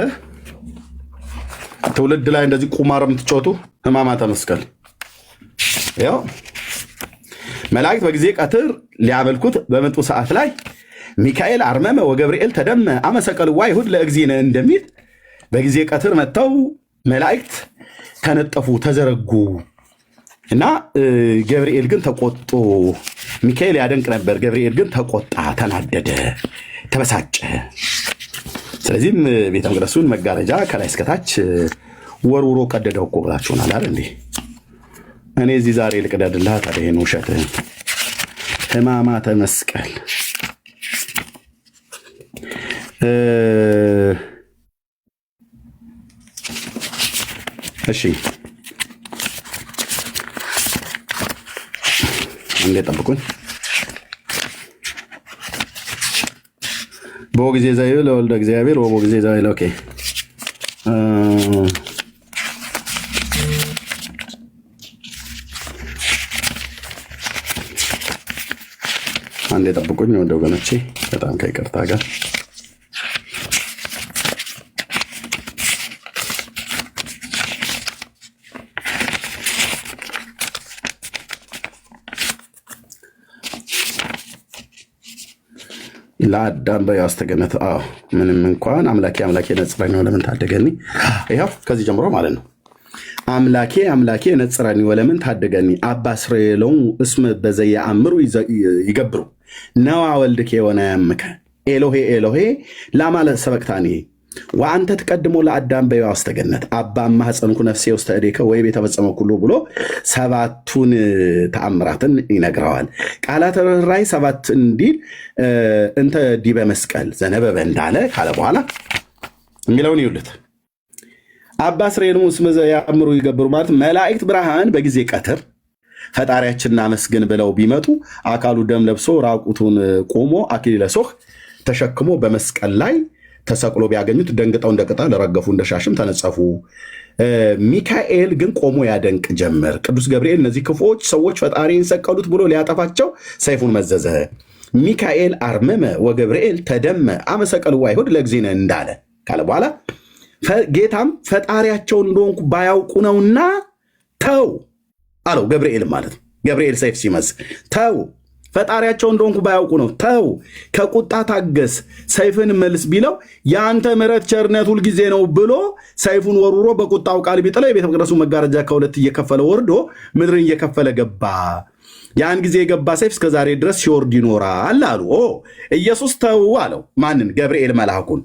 ትውልድ ላይ እንደዚህ ቁማር የምትጫወቱ ሕማማተ መስቀል ያው መላእክት በጊዜ ቀትር ሊያመልኩት በመጡ ሰዓት ላይ ሚካኤል አርመመ ወገብርኤል ተደመ አመሰቀልዋ ይሁድ ለእግዚእነ እንደሚል በጊዜ ቀትር መጥተው መላእክት ተነጠፉ፣ ተዘረጉ እና ገብርኤል ግን ተቆጦ። ሚካኤል ያደንቅ ነበር፣ ገብርኤል ግን ተቆጣ፣ ተናደደ፣ ተበሳጨ። ስለዚህም ቤተ መቅደሱን መጋረጃ ከላይ እስከታች ወርውሮ ቀደደው እኮ ብላችሁናል አይደል እንዴ? እኔ እዚህ ዛሬ ልቅደድልህ ታዲያ ይሄን ውሸትህን። ሕማማተ መስቀል እሺ፣ እንዴ ጠብቁኝ። በጊዜ ዘይብ ለወልደ እግዚአብሔር ወበጊዜ ዘይብ ኦኬ። አንዴ ጠብቁኝ ወደ ወገኖቼ፣ በጣም ከይቅርታ ጋር ለአዳም በያስተገነት ምንም እንኳን አምላኬ አምላኬ ነጽረኝ ወለምን ታደገኒ። ይኸው ከዚህ ጀምሮ ማለት ነው። አምላኬ አምላኬ ነጽረኝ ወለምን ታደገኒ አባ እስራኤሎሙ እስመ በዘየ አምሩ ይገብሩ ነዋ ወልድኬ የሆነ ያምከ ኤሎሄ ኤሎሄ ላማለ ሰበቅታኒ ወአንተ ተቀድሞ ለአዳም በያስተገነት አባ ማህፀንኩ ነፍሴ ውስጥ እዴከ ወይ ቤተፈጸመ ሁሉ ብሎ ሰባቱን ተአምራትን ይነግረዋል። ቃላተ ራእይ ሰባት እንዲል እንተ ዲበ መስቀል ዘነበበ እንዳለ ካለ በኋላ የሚለውን ይውልት አባ እስራኤል ሙስመዘ ያምሩ ይገብሩ ማለት መላእክት ብርሃን በጊዜ ቀትር ፈጣሪያችንና መስገን ብለው ቢመጡ አካሉ ደም ለብሶ ራቁቱን ቆሞ አክሊለ ሦክ ተሸክሞ በመስቀል ላይ ተሰቅሎ ቢያገኙት ደንግጠው እንደ ቅጠል ረገፉ፣ እንደ ሻሽም ተነጸፉ። ሚካኤል ግን ቆሞ ያደንቅ ጀመር። ቅዱስ ገብርኤል እነዚህ ክፉዎች ሰዎች ፈጣሪን ሰቀሉት ብሎ ሊያጠፋቸው ሰይፉን መዘዘ። ሚካኤል አርመመ ወገብርኤል ተደመ አመሰቀሉ አይሁድ ለግዚነ እንዳለ ካለ በኋላ ጌታም ፈጣሪያቸው እንደሆንኩ ባያውቁ ነውና ተው አለው። ገብርኤል ማለት ነው። ገብርኤል ሰይፍ ሲመዝ ተው ፈጣሪያቸው እንደሆንኩ ባያውቁ ነው። ተው ከቁጣ ታገስ፣ ሰይፍን መልስ ቢለው የአንተ ምሕረት ቸርነት ሁልጊዜ ነው ብሎ ሰይፉን ወርውሮ በቁጣው ቃል ቢጥለው የቤተ መቅደሱ መጋረጃ ከሁለት እየከፈለ ወርዶ ምድርን እየከፈለ ገባ። ያን ጊዜ የገባ ሰይፍ እስከ ዛሬ ድረስ ሲወርድ ይኖራል አሉ። ኢየሱስ ተው አለው። ማንን? ገብርኤል መልአኩን።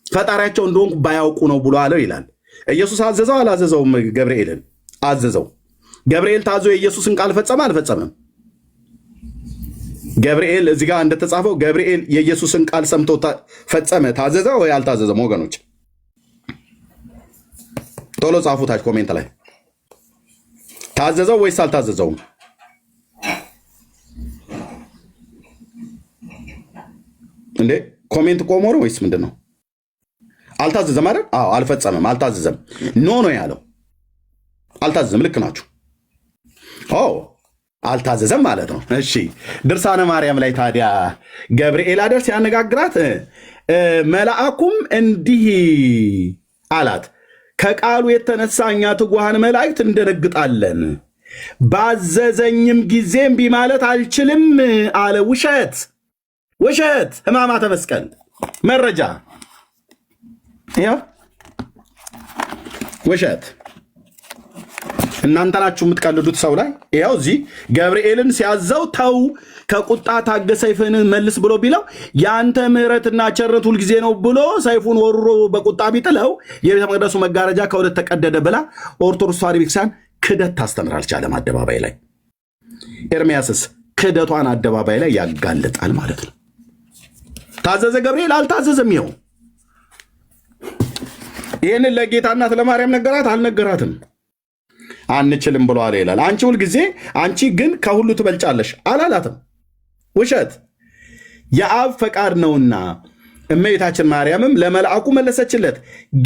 ፈጣሪያቸው እንደሆንኩ ባያውቁ ነው ብሎ አለው ይላል። ኢየሱስ አዘዘው አላዘዘውም? ገብርኤልን አዘዘው። ገብርኤል ታዞ የኢየሱስን ቃል ፈጸመ አልፈጸመም? ገብርኤል እዚህ ጋር እንደተጻፈው ገብርኤል የኢየሱስን ቃል ሰምቶ ፈጸመ፣ ታዘዘ ወይ አልታዘዘም? ወገኖች ቶሎ ጻፉ ታች ኮሜንት ላይ ታዘዘው ወይስ አልታዘዘውም? እንዴ ኮሜንት ቆሞ ነው ወይስ ምንድን ነው? አልታዘዘም አይደል? አዎ አልፈጸመም፣ አልታዘዘም። ኖ ነው ያለው። አልታዘዘም። ልክ ናችሁ። አልታዘዘም ማለት ነው። እሺ ድርሳነ ማርያም ላይ ታዲያ ገብርኤል አደር ሲያነጋግራት መልአኩም እንዲህ አላት፣ ከቃሉ የተነሳ እኛ ትጉሃን መላእክት እንደነግጣለን፣ ባዘዘኝም ጊዜ እምቢ ማለት አልችልም አለ። ውሸት ውሸት። ሕማማተ መስቀል መረጃ ውሸት። እናንተ ናችሁ የምትቀልዱት ሰው ላይ። ይኸው እዚህ ገብርኤልን ሲያዘው ተው ከቁጣ ታገስ ሰይፍን መልስ ብሎ ቢለው የአንተ ምሕረትና ቸርነት ሁልጊዜ ነው ብሎ ሰይፉን ወርሮ በቁጣ ቢጥለው የቤተ መቅደሱ መጋረጃ ከሁለት ተቀደደ ብላ ኦርቶዶክስ ተዋሕዶ ቤተክርስቲያን ክደት ታስተምር አልቻለም አደባባይ ላይ። ኤርምያስስ ክደቷን አደባባይ ላይ ያጋልጣል ማለት ነው። ታዘዘ ገብርኤል አልታዘዘም? ይኸው ይህንን ለጌታ እናት ለማርያም ነገራት አልነገራትም? አንችልም ብሏል ይላል። አንቺ ሁልጊዜ አንቺ ግን ከሁሉ ትበልጫለሽ አላላትም? ውሸት። የአብ ፈቃድ ነውና እመቤታችን ማርያምም ለመልአኩ መለሰችለት፣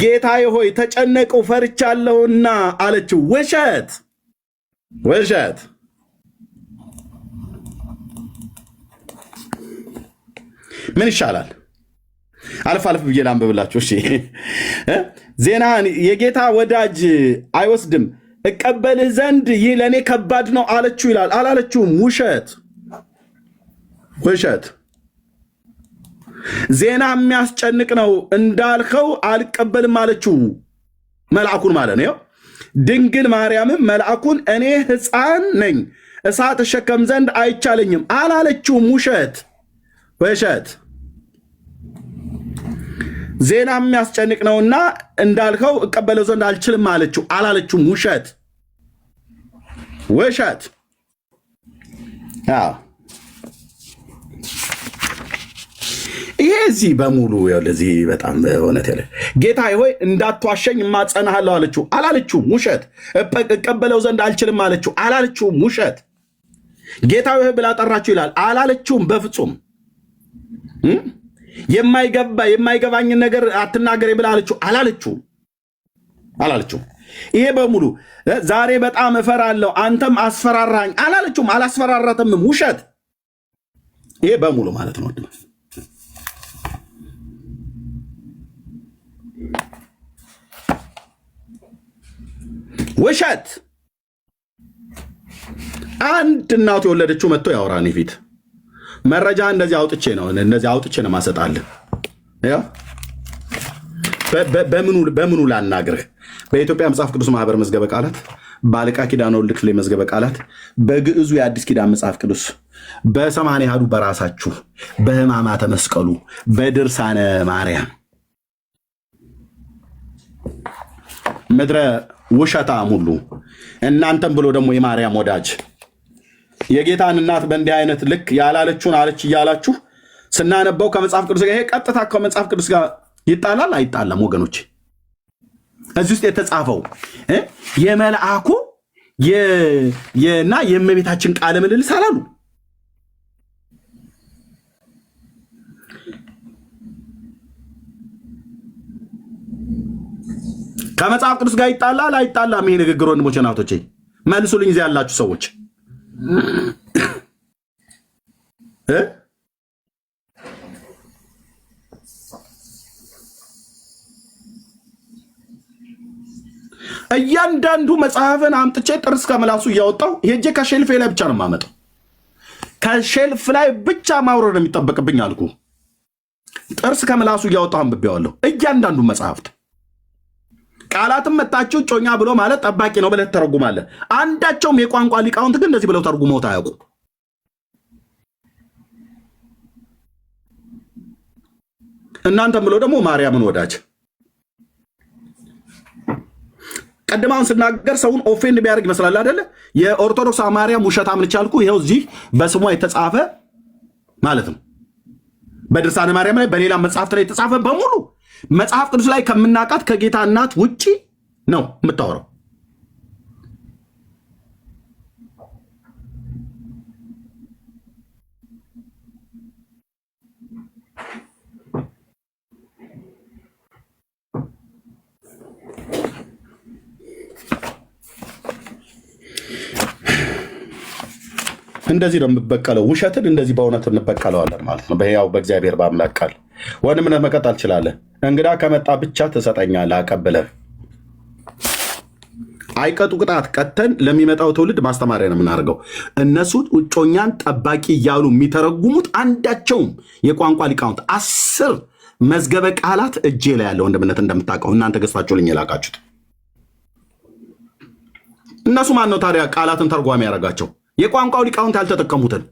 ጌታዬ ሆይ ተጨነቅሁ ፈርቻለሁና አለችው። ውሸት ውሸት። ምን ይሻላል? አልፍ አልፍ ብዬ ላንብብላችሁ። እሺ ዜናህን የጌታ ወዳጅ አይወስድም እቀበልህ ዘንድ ይህ ለእኔ ከባድ ነው አለችው ይላል። አላለችውም? ውሸት ውሸት። ዜና የሚያስጨንቅ ነው እንዳልከው አልቀበልም አለችው፣ መልአኩን ማለት ነው። ድንግል ማርያምም መልአኩን እኔ ሕፃን ነኝ እሳት እሸከም ዘንድ አይቻለኝም አላለችውም? ውሸት ውሸት። ዜና የሚያስጨንቅ ነውና እንዳልከው እቀበለው ዘንድ አልችልም አለችው፣ አላለችውም? ውሸት ውሸት። ይሄ እዚህ በሙሉ ለዚህ በጣም እውነት ያለ ጌታ ሆይ እንዳትዋሸኝ እማጸናሃለሁ አለችው፣ አላለችውም? ውሸት። እቀበለው ዘንድ አልችልም አለችው፣ አላለችውም? ውሸት። ጌታ ሆይ ብላ ጠራችው ይላል፣ አላለችውም? በፍጹም የማይገባኝን ነገር አትናገር ብላ አለችው፣ አላለችውም? ይሄ በሙሉ ዛሬ በጣም እፈራለሁ አንተም አስፈራራኝ አላለችውም? አላስፈራራትም? ውሸት። ይሄ በሙሉ ማለት ነው። ውሸት። አንድ እናቱ የወለደችው መጥቶ ያወራን ፊት መረጃ እንደዚህ አውጥቼ ነው ማሰጣልህ። ያ በምኑ ላናግርህ? በኢትዮጵያ መጽሐፍ ቅዱስ ማህበር መዝገበ ቃላት፣ በአለቃ ኪዳነ ወልድ ክፍሌ መዝገበ ቃላት፣ በግዕዙ የአዲስ ኪዳን መጽሐፍ ቅዱስ፣ በሰማንያ አሐዱ በራሳችሁ፣ በሕማማተ መስቀሉ፣ በድርሳነ ማርያም ምድረ ውሸታም ሁሉ እናንተም ብሎ ደግሞ የማርያም ወዳጅ የጌታን እናት በእንዲህ አይነት ልክ ያላለችውን አለች እያላችሁ ስናነበው ከመጽሐፍ ቅዱስ ጋር ይሄ ቀጥታ ከመጽሐፍ ቅዱስ ጋር ይጣላል አይጣላም? ወገኖች እዚህ ውስጥ የተጻፈው የመልአኩ እና የእመቤታችን ቃለ ምልልስ አላሉ? ከመጽሐፍ ቅዱስ ጋር ይጣላል አይጣላም? ይሄ ንግግር ወንድሞቼ እናቶቼ መልሱልኝ። እዚህ ያላችሁ ሰዎች እያንዳንዱ መጽሐፍን አምጥቼ ጥርስ ከምላሱ እያወጣው ሄጄ ከሼልፌ ላይ ብቻ ነው የማመጣው። ከሼልፍ ላይ ብቻ ማውረድ የሚጠበቅብኝ አልኩ። ጥርስ ከምላሱ እያወጣው አንብቤዋለሁ። እያንዳንዱ መጽሐፍት ቃላትም መጣችሁ ጮኛ ብሎ ማለት ጠባቂ ነው ብለህ ተረጉማለህ። አንዳቸውም የቋንቋ ሊቃውንት ግን እንደዚህ ብለው ተርጉመውት አያውቁ። እናንተም ብሎ ደግሞ ማርያምን ወዳጅ ቀድማውን ስናገር ሰውን ኦፌንድ ቢያደርግ ይመስላል አይደለ? የኦርቶዶክስ ማርያም ውሸታም ነች አልኩ። ይኸው እዚህ በስሟ የተጻፈ ማለት ነው። በድርሳነ ማርያም ላይ በሌላ መጽሐፍት ላይ የተጻፈ በሙሉ መጽሐፍ ቅዱስ ላይ ከምናውቃት ከጌታ እናት ውጪ ነው የምታወራው። እንደዚህ ነው የምበቀለው። ውሸትን እንደዚህ በእውነት እንበቀለዋለን ማለት ነው። በሕያው በእግዚአብሔር በአምላክ ቃል ወንድምነት መቀጠል ትችላለህ። እንግዳ ከመጣ ብቻ ትሰጠኛለህ አቀብለህ። አይቀጡ ቅጣት ቀተን ለሚመጣው ትውልድ ማስተማሪያ ነው የምናደርገው። እነሱ እጮኛን ጠባቂ እያሉ የሚተረጉሙት አንዳቸውም የቋንቋ ሊቃውንት 10 መዝገበ ቃላት እጄ ላይ ያለ ወንድምነት እንደምታውቀው እናንተ ገዝታችሁልኝ የላካችሁት እነሱ ማን ነው ታዲያ ቃላትን ተርጓሚ ያደረጋቸው? የቋንቋው ሊቃውንት ያልተጠቀሙትን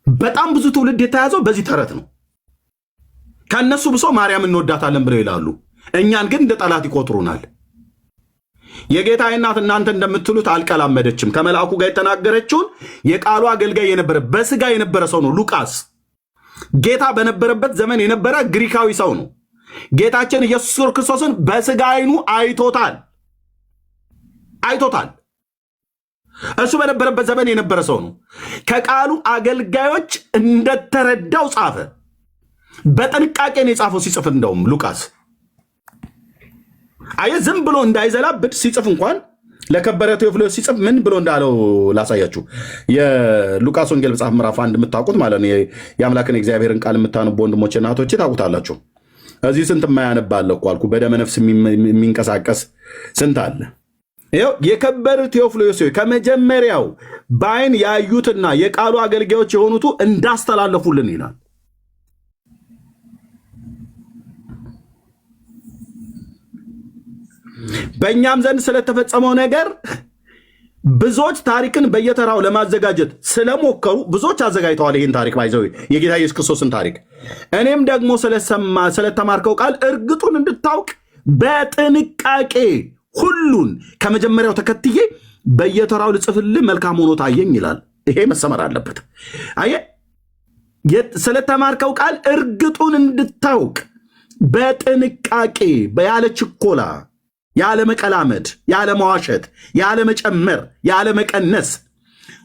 በጣም ብዙ ትውልድ የተያዘው በዚህ ተረት ነው። ከነሱ ብሶ ማርያም እንወዳታለን ብለው ይላሉ። እኛን ግን እንደ ጠላት ይቆጥሩናል። የጌታ እናት እናንተ እንደምትሉት አልቀላመደችም። ከመልአኩ ጋር የተናገረችውን የቃሉ አገልጋይ የነበረ በስጋ የነበረ ሰው ነው ሉቃስ። ጌታ በነበረበት ዘመን የነበረ ግሪካዊ ሰው ነው። ጌታችን ኢየሱስ ክርስቶስን በስጋ አይኑ አይቶታል። እሱ በነበረበት ዘመን የነበረ ሰው ነው። ከቃሉ አገልጋዮች እንደተረዳው ጻፈ። በጥንቃቄ ነው የጻፈው ሲጽፍ። እንደውም ሉቃስ ዝም ብሎ እንዳይዘላብድ ሲጽፍ እንኳን ለከበረ ቴዎፍሎስ ሲጽፍ ምን ብሎ እንዳለው ላሳያችሁ። የሉቃስ ወንጌል መጽሐፍ ምዕራፍ 1 የምታውቁት ማለት ነው። የአምላክን የእግዚአብሔርን ቃል የምታነቡ ወንድሞቼ እናቶቼ ታውቁታላችሁ። እዚህ ስንት የማያነብ አለ እኮ አልኩ። በደመ ነፍስ የሚንቀሳቀስ ስንት አለ። ይኸው የከበረ ቴዎፍሎስ ከመጀመሪያው በአይን ያዩትና የቃሉ አገልጋዮች የሆኑቱ እንዳስተላለፉልን ይላል። በእኛም ዘንድ ስለተፈጸመው ነገር ብዙዎች ታሪክን በየተራው ለማዘጋጀት ስለሞከሩ ብዙዎች አዘጋጅተዋል። ይህን ታሪክ ባይዘው የጌታ ኢየሱስ ክርስቶስን ታሪክ እኔም ደግሞ ስለተማርከው ቃል እርግጡን እንድታውቅ በጥንቃቄ ሁሉን ከመጀመሪያው ተከትዬ በየተራው ልጽፍልህ መልካም ሆኖ ታየኝ ይላል። ይሄ መሰመር አለበት። ስለተማርከው ቃል እርግጡን እንድታውቅ በጥንቃቄ ያለ ችኮላ፣ ያለ መቀላመድ፣ ያለ መዋሸት፣ ያለ መጨመር፣ ያለ መቀነስ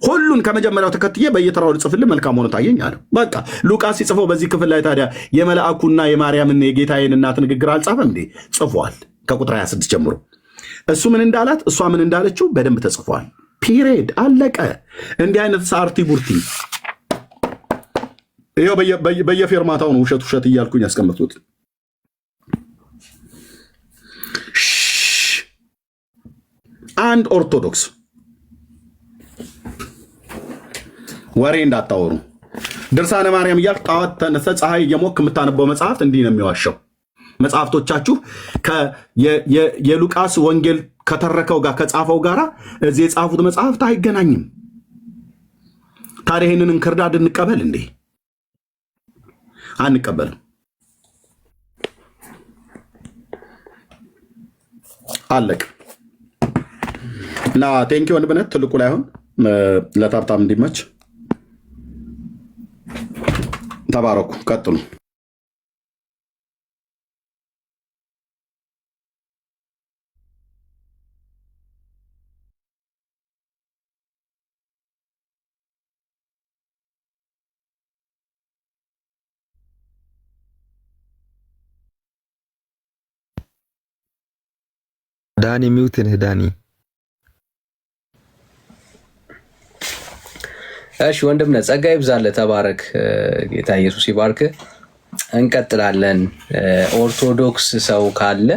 ሁሉን ከመጀመሪያው ተከትዬ በየተራው ልጽፍልህ መልካም ሆኖ ታየኝ አለ። በቃ ሉቃስ ሲጽፈው በዚህ ክፍል ላይ ታዲያ የመልአኩና የማርያምን የጌታዬን እናት ንግግር አልጻፈም እንዴ? ጽፏል። ከቁጥር 26 ጀምሮ እሱ ምን እንዳላት እሷ ምን እንዳለችው በደንብ ተጽፏል። ፒሬድ አለቀ። እንዲህ አይነት ሳርቲ ቡርቲ ይኸው በየፌርማታው ነው ውሸት ውሸት እያልኩኝ ያስቀመጡት። አንድ ኦርቶዶክስ ወሬ እንዳታወሩ። ድርሳነ ማርያም እያልክ ጣዖት ተነስተህ ፀሐይ እየሞክ የምታነበው መጽሐፍት እንዲህ ነው የሚዋሸው። መጽሐፍቶቻችሁ የሉቃስ ወንጌል ከተረከው ጋር ከጻፈው ጋር እዚህ የጻፉት መጽሐፍት አይገናኝም። ታዲያ ይህንን እንክርዳድ እንቀበል እንዴ? አንቀበልም። አለቅ እና ቴንኪ ወንድምነት ትልቁ ላይ አሁን ለታርታም እንዲመች ተባረኩ። ቀጥሉ። ዳኒ ሚውት ነህ ዳኒ። እሺ ወንድምነ ጸጋ ይብዛልህ፣ ተባረክ። ጌታ ኢየሱስ ይባርክ። እንቀጥላለን። ኦርቶዶክስ ሰው ካለ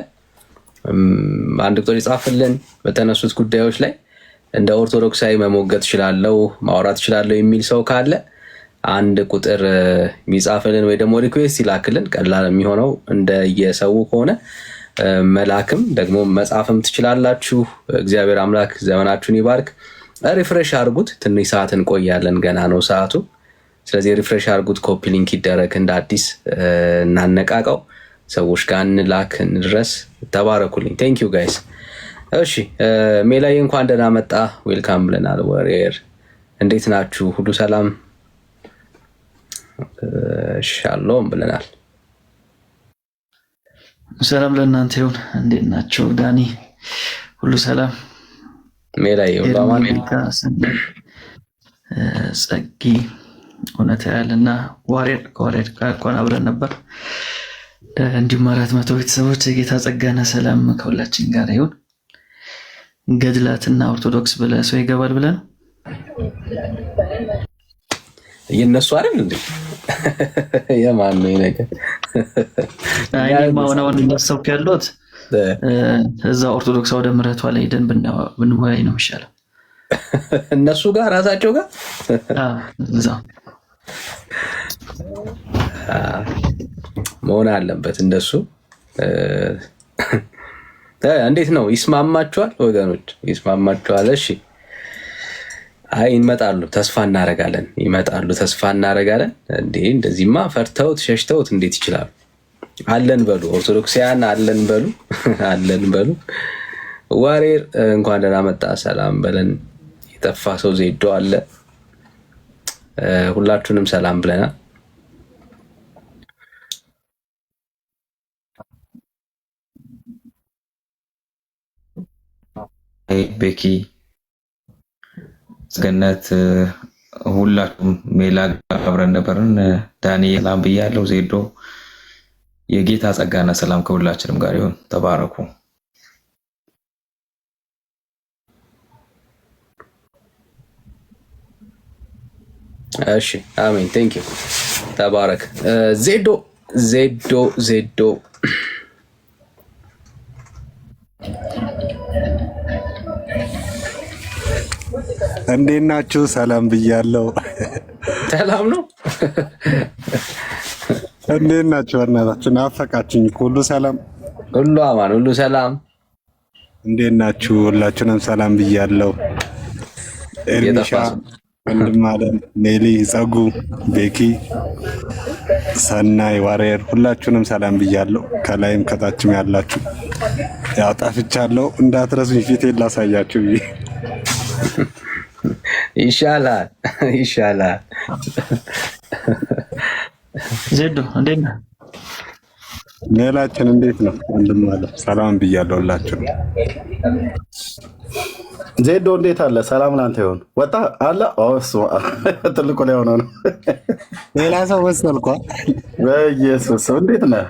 አንድ ቁጥር ይጻፍልን። በተነሱት ጉዳዮች ላይ እንደ ኦርቶዶክሳዊ መሞገት እችላለሁ፣ ማውራት እችላለሁ የሚል ሰው ካለ አንድ ቁጥር የሚጻፍልን ወይ ደግሞ ሪኩዌስት ይላክልን። ቀላል የሚሆነው እንደየሰው ከሆነ መላክም ደግሞ መጻፍም ትችላላችሁ። እግዚአብሔር አምላክ ዘመናችሁን ይባርክ። ሪፍሬሽ አድርጉት። ትንሽ ሰዓት እንቆያለን፣ ገና ነው ሰዓቱ። ስለዚህ ሪፍሬሽ አድርጉት፣ ኮፒ ሊንክ ይደረግ፣ እንደ አዲስ እናነቃቀው፣ ሰዎች ጋር እንላክ፣ እንድረስ። ተባረኩልኝ። ቴንክ ዩ ጋይስ። እሺ ሜላይ እንኳን ደህና መጣ፣ ዌልካም ብለናል። ወሬር እንዴት ናችሁ? ሁሉ ሰላም? ሻሎም ብለናል። ሰላም ለእናንተ ይሁን። እንዴት ናቸው? ዳኒ ሁሉ ሰላም? ሜላይ ጸጊ እውነት ያልና ዋሬር ከዋሬር ጋር እንኳን አብረን ነበር። እንዲሁም 400 ቤተሰቦች የጌታ ጸጋና ሰላም ከሁላችን ጋር ይሁን። ገድላትና ኦርቶዶክስ ብለህ ሰው ይገባል ብለን የነሱ አይደል እንዴ? የማን ነው ነገር? አይ ማውናውን እንደሰው ያሉት እዛ ኦርቶዶክስ ወደ ምሕረቷ ላይ ሄደን ብንወያይ ነው የሚሻለው። እነሱ ጋር ራሳቸው ጋር እዛ መሆን አለበት እንደሱ። እንዴት ነው? ይስማማችኋል ወገኖች? ይስማማችኋል? እሺ አይ ይመጣሉ፣ ተስፋ እናረጋለን። ይመጣሉ፣ ተስፋ እናረጋለን። እንዴ እንደዚህማ ፈርተውት ሸሽተውት እንዴት ይችላሉ? አለን በሉ ኦርቶዶክሳውያን፣ አለን በሉ፣ አለን በሉ። ዋሬር እንኳን ደህና መጣ፣ ሰላም በለን። የጠፋ ሰው ዜዶ አለ። ሁላችሁንም ሰላም ብለናል። ቤኪ ገነት ሁላችሁም ሜላ አብረን ነበርን። ዳኒ ሰላም ብያለሁ። ዜዶ የጌታ ጸጋና ሰላም ከሁላችንም ጋር ይሁን። ተባረኩ። እሺ አሜን። ቴንክ ዩ ተባረክ። ዜዶ ዜዶ ዜዶ እንዴት ናችሁ? ሰላም ብያለሁ። ሰላም ነው። እንዴት ናችሁ? እናታችሁ ናፈቃችኝ። ሁሉ ሰላም፣ ሁሉ አማን፣ ሁሉ ሰላም። እንዴት ናችሁ? ሁላችሁንም ሰላም ብያለሁ። ኤርሚሻ፣ ወንድም አለም፣ ሜሊ፣ ጸጉ፣ ቤኪ፣ ሰናይ፣ ዋሬር ሁላችሁንም ሰላም ብያለሁ። ከላይም ከታችም ያላችሁ ያው ጠፍቻለሁ፣ እንዳትረሱኝ ፊቴን ላሳያችሁ ብዬ ይሻላል ይሻላል። ዜዶ እንዴት ነህ? ሜላችን እንዴት ነው? ወንድም አለ ሰላም ብያለሁ ሁላችሁ። ዜዶ እንዴት አለ? ሰላም ላንተ ይሁን። ወጣ አለ ትልቁ ላይ ሆኖ ነው። ሌላ ሰው መሰልኳ። በኢየሱስ እንዴት ነህ?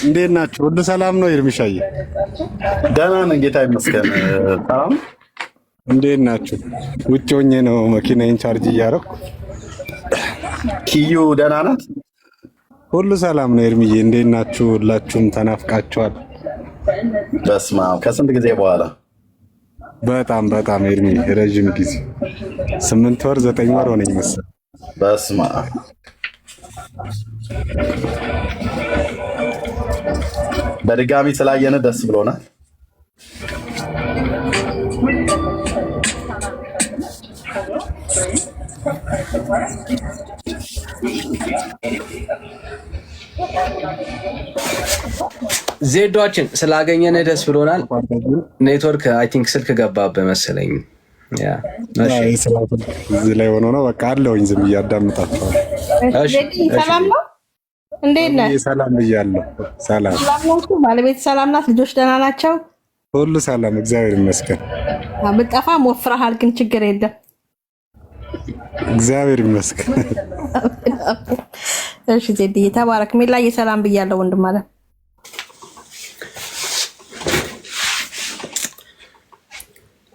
እንዴት ናችሁ? ሁሉ ሰላም ነው? ኤርሚሻዬ ደህና ነን፣ ጌታ ይመስገን። ሰላም እንዴት ናችሁ? ውጭ ሆኜ ነው መኪናዬን ቻርጅ እያደረኩ። ኪዩ ደህና ናት? ሁሉ ሰላም ነው። ኤርሚዬ እንዴት ናችሁ? ሁላችሁም ተናፍቃችኋል። በስመ አብ ከስንት ጊዜ በኋላ በጣም በጣም ኤርሚ ረዥም ጊዜ 8 ወር 9 ወር ሆነኝ መሰለኝ። በስመ አብ በድጋሚ ስላየን ደስ ብሎናል። ዜዶችን ስላገኘን ደስ ብሎናል። ኔትወርክ አይ ቲንክ ስልክ ገባብህ መሰለኝ። ያ እዚህ ላይ ሆኖ ነው በቃ አለውኝ ዝም እያዳምጣቸዋል። ሰላም ነው? እንዴት ነህ? ሰላም ብያለሁ። ሰላም ባለቤት ሰላም ናት? ልጆች ደህና ናቸው? ሁሉ ሰላም እግዚአብሔር ይመስገን። ብጠፋም ወፍረሃል፣ ግን ችግር የለም እግዚአብሔር ይመስገን። እሺ ዜድዬ ተባረክ። ሜላዬ ሰላም ብያለሁ ወንድም አለ።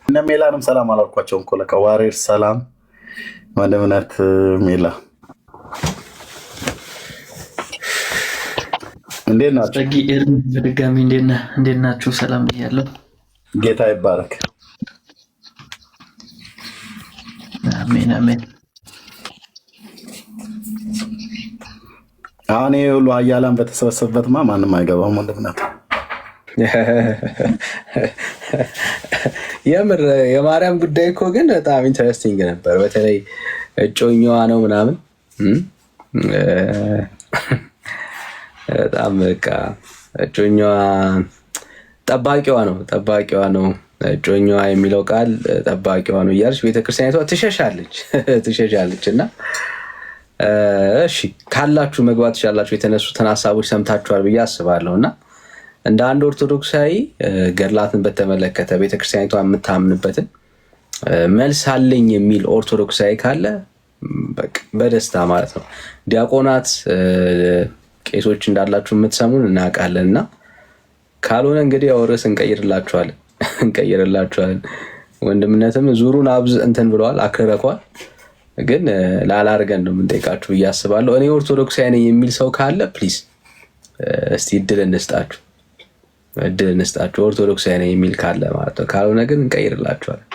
እነ ሜላንም ሰላም አላልኳቸውም እኮ ለካ። ዋሬር ሰላም ወንድምነት ሜላ እንዴት ናችሁ? ጸጊ ኤርሚ በድጋሚ እንዴት ናችሁ? ሰላም ብያለሁ። ጌታ ይባረክ። አሜን አሜን። አሁን ይሄ ሁሉ ኃያላን በተሰበሰበበትማ ማንም አይገባም ወንድምነት። የምር የማርያም ጉዳይ እኮ ግን በጣም ኢንተረስቲንግ ነበር። በተለይ እጮኛዋ ነው ምናምን በጣም በቃ እጮኛዋ ጠባቂዋ ነው እጮኛዋ የሚለው ቃል ጠባቂዋ ነው እያለች ቤተክርስቲያኒቷ ትሸሻለች እና እሺ ካላችሁ መግባት ትችላላችሁ። የተነሱትን ሀሳቦች ሰምታችኋል ብዬ አስባለሁ እና እንደ አንድ ኦርቶዶክሳዊ ገድላትን በተመለከተ ቤተክርስቲያኒቷ የምታምንበትን መልስ አለኝ የሚል ኦርቶዶክሳዊ ካለ በቃ በደስታ ማለት ነው። ዲያቆናት ቄሶች እንዳላችሁ የምትሰሙን እናውቃለን እና ካልሆነ እንግዲህ ያው ርዕስ እንቀይርላችኋለን። ወንድምነትም ዙሩን እንትን ብለዋል አክረረኳል። ግን ላላርገን ነው የምንጠይቃችሁ ብዬ አስባለሁ። እኔ ኦርቶዶክሳዊ ነኝ የሚል ሰው ካለ ፕሊዝ እስቲ እድል እንስጣችሁ ኦርቶዶክሳዊ ነኝ የሚል ካለ ማለት ነው። ካልሆነ ግን እንቀይርላችኋለን።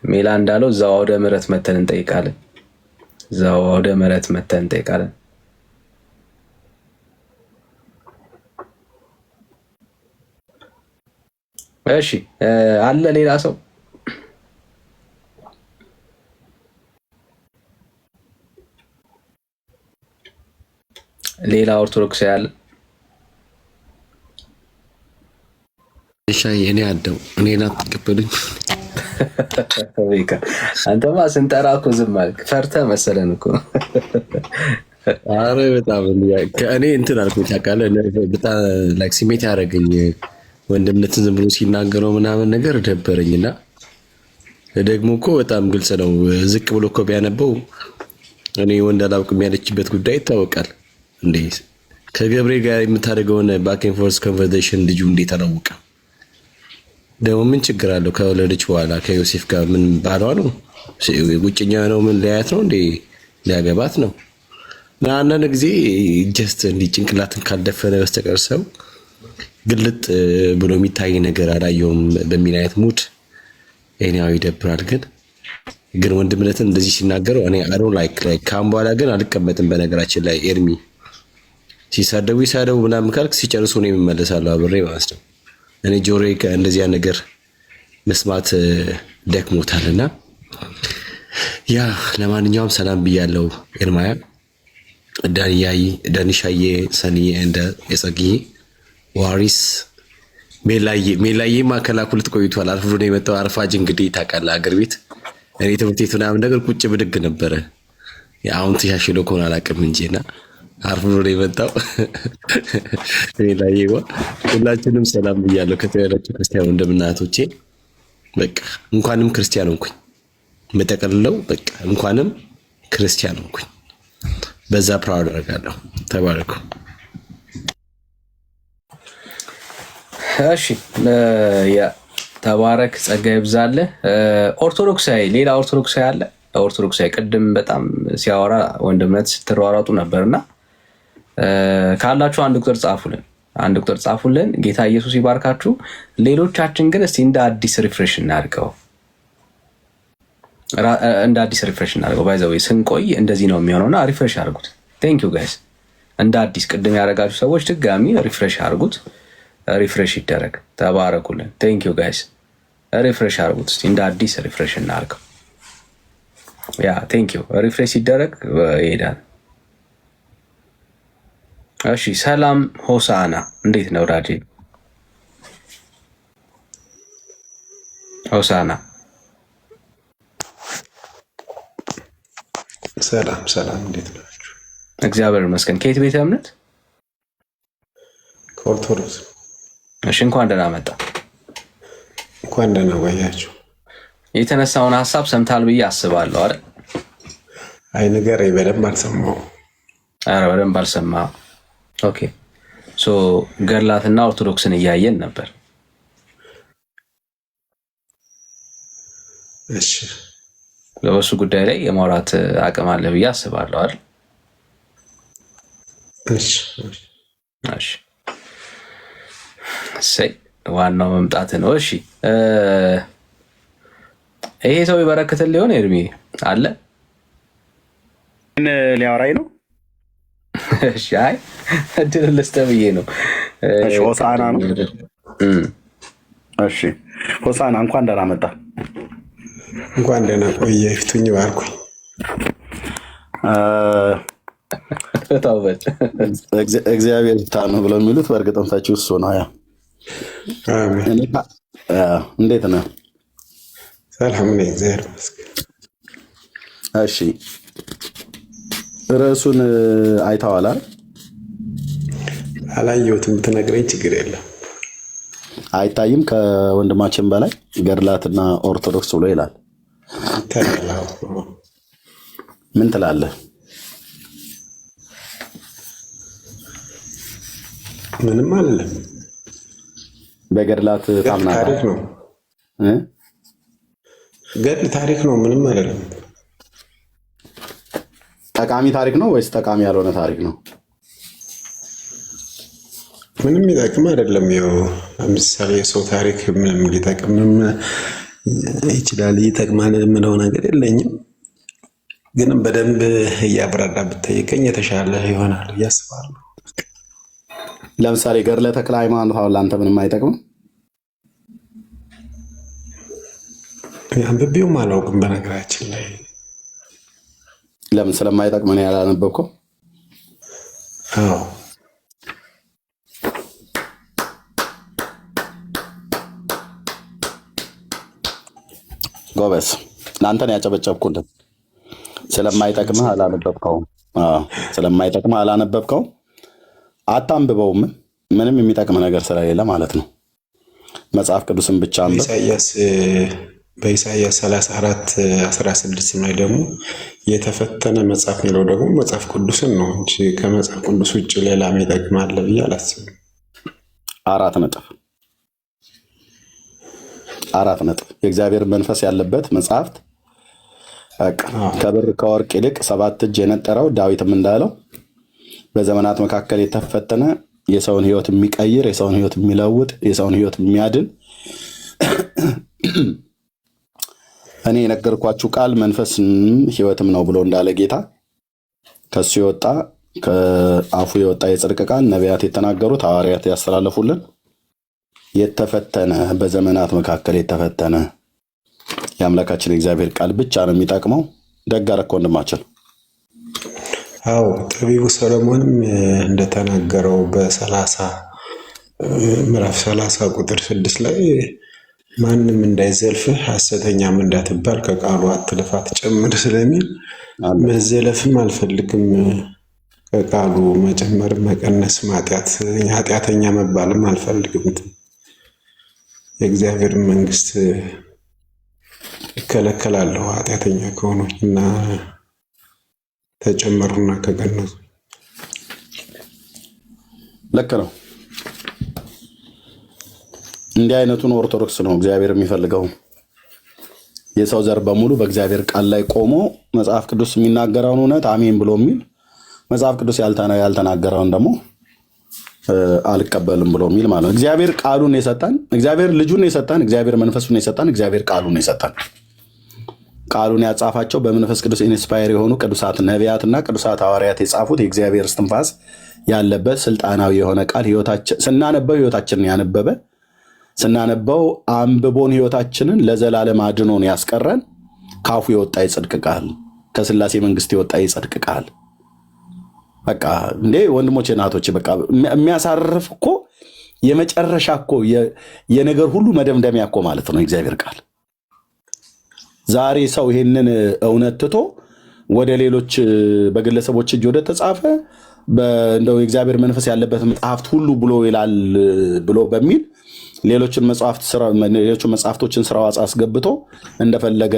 ሜላ እንዳለው እዛው አውደ ምሕረት መተን እንጠይቃለን። እሺ አለ ሌላ ሰው? ሌላ ኦርቶዶክስ ያለ ሻይ እኔ አደው እኔን አትቀበሉኝ። አንተማ ስንጠራ እኮ ዝም አልክ። ፈርተህ መሰለን እኮ። አረ በጣም ከእኔ እንትን አልኩኝ ታውቃለህ። በጣም ላይክ ስሜት ያደረገኝ ወንድምነትን ዝም ብሎ ሲናገረው ምናምን ነገር ደበረኝና ደግሞ እኮ በጣም ግልጽ ነው። ዝቅ ብሎ እኮ ቢያነበው እኔ ወንድ አላውቅም ያለችበት ጉዳይ ይታወቃል። እንዴ ከገብርኤል ጋር የምታደርገውን ባክ ኤንድ ፎርስ ኮንቨርሴሽን ልጁ እንዴት አላወቀ? ደግሞ ምን ችግር አለው? ከወለደች በኋላ ከዮሴፍ ጋር ምን ባሏ ነው? ውጭኛ ነው? ምን ሊያያት ነው እንዴ? ሊያገባት ነው? እና አንዳንድ ጊዜ ጀስት እንዲህ ጭንቅላትን ካልደፈነ በስተቀር ሰው ግልጥ ብሎ የሚታይ ነገር አላየውም በሚል አይነት ሙድ እኔው ይደብራል። ግን ወንድምነትን እንደዚህ ሲናገረው እኔ አይ ዶንት ላይክ ካም በኋላ ግን አልቀመጥም። በነገራችን ላይ ኤርሚ ሲሳደቡ ምናምን ካልክ ሲጨርሱ ነው የምመለሳለሁ አብሬ ማለት ነው። እኔ ጆሮዬ እንደዚያ ነገር መስማት ደክሞታልና ያ ለማንኛውም ሰላም ብያለሁ። ኤርማያ ዳንሻዬ ሰኒዬ እንደ የጸግዬ ዋሪስ ሜላዬ ማከላኩልት ቆይቷል። አርፍዶ ነው የመጣው። አርፋጅ እንግዲህ ታውቃለህ አገር ቤት እኔ ትምህርት ቤት ምናምን ነገር ቁጭ ብድግ ነበረ። አሁን ተሻሽሎ ከሆነ አላውቅም እንጂና አርፍዶ ነው የመጣው። ሜላዬ ሁላችንም ሰላም ብያለሁ። ከተወለዳችሁ ክርስቲያን ወንድምናቶቼ በቃ እንኳንም ክርስቲያን ሆንኩኝ። መጠቀልለው በቃ እንኳንም ክርስቲያን ሆንኩኝ። በዛ ፕራውድ አደርጋለሁ። ተባረኩ። እሺ ተባረክ፣ ጸጋ ይብዛልህ። ኦርቶዶክሳዊ ሌላ ኦርቶዶክሳዊ አለ? ኦርቶዶክሳዊ ቅድም በጣም ሲያወራ ወንድምነት ስትሯሯጡ ነበርና ካላችሁ አንድ ቁጥር ጻፉልን። አንድ ቁጥር ጻፉልን። ጌታ ኢየሱስ ይባርካችሁ። ሌሎቻችን ግን እስቲ እንደ አዲስ ሪፍሬሽ እናድርገው። ባይ ዘ ዌይ ስንቆይ እንደዚህ ነው የሚሆነውና ሪፍሬሽ አድርጉት። ቴንክ ዩ ጋይስ። እንደ አዲስ ቅድም ያደረጋችሁ ሰዎች ድጋሚ ሪፍሬሽ አድርጉት። ሪፍሬሽ ይደረግ። ተባረኩልን። ቴንክ ዩ ጋይስ። ሪፍሬሽ አድርጉት እስቲ እንደ አዲስ ሪፍሬሽ እናድርገው። ያ ቴንክ ዩ። ሪፍሬሽ ሲደረግ ይሄዳል። እሺ ሰላም ሆሳና፣ እንዴት ነው ዳጄ? ሆሳና ሰላም፣ እንዴት ናችሁ? እግዚአብሔር ይመስገን። ከየት ቤተ እምነት? ከኦርቶዶክስ። እሺ እንኳን ደህና መጣ። እንኳን ደህና ቆያችሁ። የተነሳውን ሀሳብ ሰምታል ብዬ አስባለሁ አይደል? አይ ንገረኝ፣ በደንብ አልሰማሁም። ኧረ በደንብ አልሰማሁም። ኦኬ ሶ ገድላትና ኦርቶዶክስን እያየን ነበር። እሺ በሱ ጉዳይ ላይ የማውራት አቅም አለ ብዬ አስባለሁ አይደል? እሺ እሰይ፣ ዋናው መምጣት ነው። እሺ ይሄ ሰው ይበረክትል ሊሆን ኤርሚ አለ ሊያወራኝ ነው። እሺ አይ እድል ልስጥህ ብዬ ነው። እሺ ሆሳና ነው። እሺ ሆሳና እንኳን ደህና መጣ። እንኳን ደህና ቆየ። ፊቱኝ ባርኩኝ። ታውበት እግዚአብሔር ይታኑ ብለው የሚሉት በእርግጥም ታችሁ እሱ ነው። ያ አሜን። እንዴት ነህ? ሰላም ነኝ፣ እግዚአብሔር ይመስገን። እሺ ርዕሱን አይተዋል? አላየሁትም፣ ብትነግረኝ ችግር የለም። አይታይም? ከወንድማችን በላይ ገድላትና ኦርቶዶክስ ብሎ ይላል። ምን ትላለህ? ምንም አይደለም። በገድላት ታምናለህ? ታሪክ ነው፣ ገድል ታሪክ ነው። ምንም አይደለም። ጠቃሚ ታሪክ ነው ወይስ ጠቃሚ ያልሆነ ታሪክ ነው? ምንም ይጠቅም አይደለም። ያው ለምሳሌ የሰው ታሪክ ምንም ሊጠቅምም ይችላል። ይጠቅማል የምለው ነገር የለኝም፣ ግን በደንብ እያብራራ ብትጠይቀኝ የተሻለ ይሆናል እያስባለሁ። ለምሳሌ ገድለ ተክለ ሃይማኖት አሁን ለአንተ ምንም አይጠቅምም? አንብቤውም አላውቅም በነገራችን ላይ። ለምን ስለማይጠቅም ነው ያላነበብከው? አዎ ጎበዝ፣ ለአንተን ያጨበጨብኩልን። ስለማይጠቅምህ አላነበብከውም። ስለማይጠቅምህ አላነበብከውም፣ አታንብበውም። ምንም የሚጠቅም ነገር ስለሌለ ማለት ነው። መጽሐፍ ቅዱስን ብቻ አንብብ። በኢሳይያስ 34:16 ላይ ደግሞ የተፈተነ መጽሐፍ የሚለው ደግሞ መጽሐፍ ቅዱስን ነው እንጂ ከመጽሐፍ ቅዱስ ውጭ ሌላ የሚጠቅም አለ ብዬ አላስብም። 4 ነጥብ የእግዚአብሔር መንፈስ ያለበት መጽሐፍት ከብር ከወርቅ ይልቅ 7 እጅ የነጠረው ዳዊትም እንዳለው በዘመናት መካከል የተፈተነ የሰውን ሕይወት የሚቀይር የሰውን ሕይወት የሚለውጥ የሰውን ሕይወት የሚያድን እኔ የነገርኳችሁ ቃል መንፈስም ሕይወትም ነው ብሎ እንዳለ ጌታ ከሱ የወጣ ከአፉ የወጣ የጽድቅ ቃል ነቢያት የተናገሩት ሐዋርያት ያስተላለፉልን የተፈተነ በዘመናት መካከል የተፈተነ የአምላካችን እግዚአብሔር ቃል ብቻ ነው የሚጠቅመው። ደግ አደረክ ወንድማችን። አዎ ጠቢቡ ሰለሞንም እንደተናገረው ምዕራፍ 30 ቁጥር 6 ላይ ማንም እንዳይዘልፍህ ሐሰተኛም እንዳትባል ከቃሉ አትልፋት ጨምር ስለሚል መዘለፍም አልፈልግም፣ ከቃሉ መጨመር መቀነስ ኃጢአተኛ መባልም አልፈልግም። የእግዚአብሔር መንግስት እከለከላለሁ ኃጢአተኛ ከሆኑኝ እና ተጨመሩና ከቀነሱ። ልክ ነው። እንዲህ አይነቱን ኦርቶዶክስ ነው እግዚአብሔር የሚፈልገው። የሰው ዘር በሙሉ በእግዚአብሔር ቃል ላይ ቆሞ መጽሐፍ ቅዱስ የሚናገረውን እውነት አሜን ብሎ የሚል መጽሐፍ ቅዱስ ያልተናገረውን ደግሞ አልቀበልም ብሎ የሚል ማለት ነው። እግዚአብሔር ቃሉን የሰጠን፣ እግዚአብሔር ልጁን የሰጠን፣ እግዚአብሔር መንፈሱን የሰጠን፣ እግዚአብሔር ቃሉን የሰጠን። ቃሉን ያጻፋቸው በመንፈስ ቅዱስ ኢንስፓየር የሆኑ ቅዱሳት ነቢያትና ቅዱሳት ሐዋርያት የጻፉት የእግዚአብሔር እስትንፋስ ያለበት ስልጣናዊ የሆነ ቃል ስናነበው ህይወታችንን ያነበበ ስናነበው አንብቦን ህይወታችንን ለዘላለም አድኖን ያስቀረን ካፉ የወጣ የጽድቅ ቃል ከስላሴ መንግስት የወጣ የጽድቅ ቃል። በቃ እንዴ ወንድሞቼ እናቶቼ፣ በቃ የሚያሳርፍ እኮ የመጨረሻ እኮ የነገር ሁሉ መደምደሚያ እኮ ማለት ነው የእግዚአብሔር ቃል። ዛሬ ሰው ይሄንን እውነት ትቶ ወደ ሌሎች በግለሰቦች እጅ ወደ ተጻፈ እንደው የእግዚአብሔር መንፈስ ያለበት መጽሐፍት ሁሉ ብሎ ይላል ብሎ በሚል ሌሎችን መጽሐፍቶችን ስራው አስገብቶ እንደፈለገ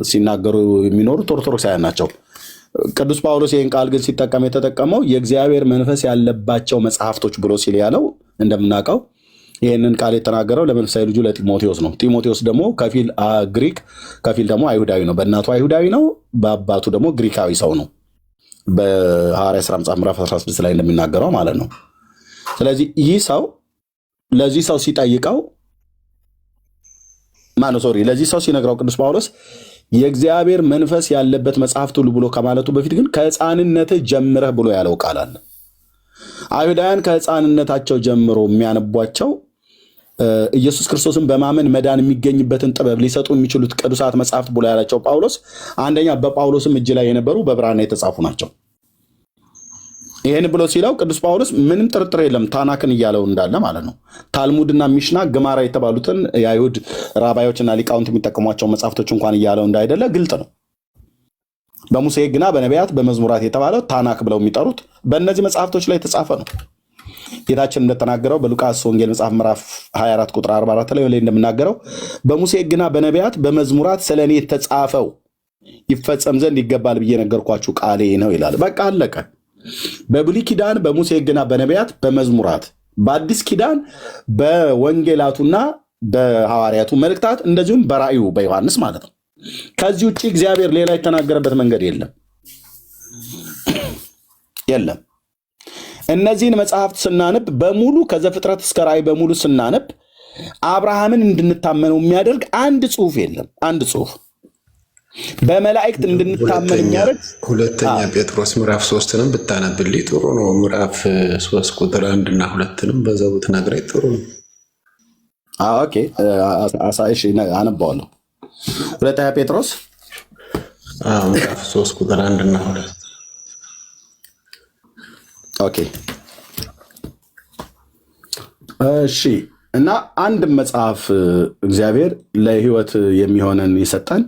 ሲናገሩ የሚኖሩት ኦርቶዶክሳውያን ናቸው። ቅዱስ ጳውሎስ ይህን ቃል ግን ሲጠቀም የተጠቀመው የእግዚአብሔር መንፈስ ያለባቸው መጽሐፍቶች ብሎ ሲል ያለው እንደምናውቀው ይህንን ቃል የተናገረው ለመንፈሳዊ ልጁ ለጢሞቴዎስ ነው። ጢሞቴዎስ ደግሞ ከፊል ግሪክ ከፊል ደግሞ አይሁዳዊ ነው። በእናቱ አይሁዳዊ ነው፣ በአባቱ ደግሞ ግሪካዊ ሰው ነው። በሐዋርያት ሥራ መጽሐፍ ምዕራፍ 16 ላይ እንደሚናገረው ማለት ነው። ስለዚህ ይህ ሰው ለዚህ ሰው ሲጠይቀው ለዚህ ሰው ሲነግረው ቅዱስ ጳውሎስ የእግዚአብሔር መንፈስ ያለበት መጽሐፍት ሁሉ ብሎ ከማለቱ በፊት ግን ከሕፃንነትህ ጀምረህ ብሎ ያለው ቃል አለ። አይሁዳውያን ከሕፃንነታቸው ጀምሮ የሚያነቧቸው ኢየሱስ ክርስቶስን በማመን መዳን የሚገኝበትን ጥበብ ሊሰጡ የሚችሉት ቅዱሳት መጽሐፍት ብሎ ያላቸው ጳውሎስ አንደኛ በጳውሎስም እጅ ላይ የነበሩ በብራና የተጻፉ ናቸው። ይህን ብሎ ሲለው ቅዱስ ጳውሎስ ምንም ጥርጥር የለም ታናክን እያለው እንዳለ ማለት ነው። ታልሙድና ሚሽና ግማራ የተባሉትን የአይሁድ ራባዮችና ሊቃውንት የሚጠቀሟቸው መጽሐፍቶች እንኳን እያለው እንዳይደለ ግልጥ ነው። በሙሴ ሕግና በነቢያት በመዝሙራት የተባለው ታናክ ብለው የሚጠሩት በእነዚህ መጽሐፍቶች ላይ የተጻፈ ነው። ጌታችን እንደተናገረው በሉቃስ ወንጌል መጽሐፍ ምዕራፍ 24 ቁጥር 44 ላይ እንደምናገረው በሙሴ ሕግና በነቢያት በመዝሙራት ስለ እኔ የተጻፈው ይፈጸም ዘንድ ይገባል ብዬ ነገርኳችሁ ቃሌ ነው ይላል። በቃ አለቀ። በብሉይ ኪዳን በሙሴ ሕግና በነቢያት በመዝሙራት፣ በአዲስ ኪዳን በወንጌላቱና በሐዋርያቱ መልእክታት እንደዚሁም በራእዩ በዮሐንስ ማለት ነው። ከዚህ ውጭ እግዚአብሔር ሌላ የተናገረበት መንገድ የለም። እነዚህን መጽሐፍት ስናነብ በሙሉ ከዘፍጥረት እስከ ራእይ በሙሉ ስናነብ አብርሃምን እንድንታመነው የሚያደርግ አንድ ጽሑፍ የለም። አንድ ጽሑፍ በመላእክት እንድንታመን የሚያደርግ ሁለተኛ ጴጥሮስ ምዕራፍ 3ንም ብታነብልኝ ጥሩ ነው። ምዕራፍ 3 ቁጥር 1 እና 2ንም በዛው ብትነግረኝ ጥሩ ነው። ኦኬ አሳይሽ አነባዋለሁ። ሁለተኛ ጴጥሮስ ምዕራፍ 3 ቁጥር 1 እና 2። ኦኬ እሺ። እና አንድ መጽሐፍ እግዚአብሔር ለሕይወት የሚሆነን የሰጠን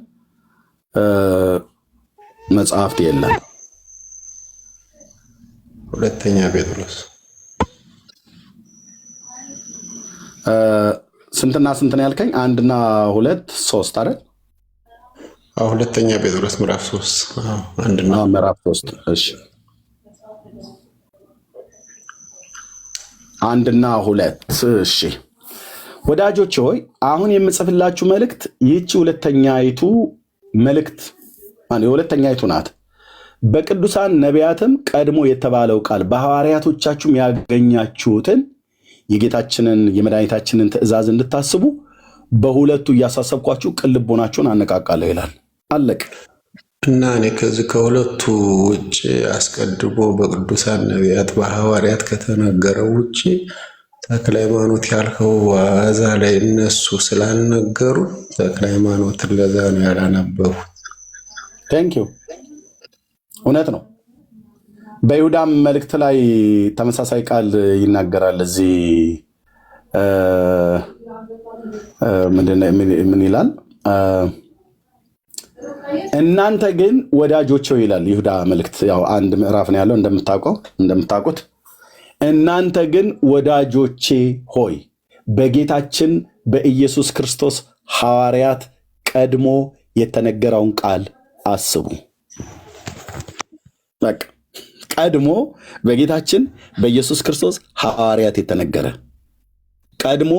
መጽሐፍት የለም። ሁለተኛ ጴጥሮስ ስንትና ስንት ነው ያልከኝ? 1 እና 2 3 አይደል? ሁለተኛ ጴጥሮስ ምዕራፍ 3 1 እና ምዕራፍ 3 እሺ 1 እና 2 እሺ። ወዳጆች ሆይ አሁን የምጽፍላችሁ መልእክት ይህቺ ሁለተኛይቱ መልእክት የሁለተኛይቱ ናት። በቅዱሳን ነቢያትም ቀድሞ የተባለው ቃል በሐዋርያቶቻችሁም ያገኛችሁትን የጌታችንን የመድኃኒታችንን ትእዛዝ እንድታስቡ በሁለቱ እያሳሰብኳችሁ ቅን ልቦናችሁን አነቃቃለሁ ይላል። አለቅ እና እኔ ከዚህ ከሁለቱ ውጭ አስቀድሞ በቅዱሳን ነቢያት በሐዋርያት ከተነገረው ውጭ ተክለ ሃይማኖት ያልከው ዋዛ ላይ እነሱ ስላልነገሩ ተክለ ሃይማኖትን ለዛ ነው ያላነበቡት። ቴንኪው። እውነት ነው። በይሁዳም መልእክት ላይ ተመሳሳይ ቃል ይናገራል። እዚህ ምን ይላል? እናንተ ግን ወዳጆቼ ይላል ይሁዳ መልእክት። ያው አንድ ምዕራፍ ነው ያለው እንደምታውቁት። እናንተ ግን ወዳጆቼ ሆይ በጌታችን በኢየሱስ ክርስቶስ ሐዋርያት ቀድሞ የተነገረውን ቃል አስቡ። በቃ ቀድሞ በጌታችን በኢየሱስ ክርስቶስ ሐዋርያት የተነገረ ቀድሞ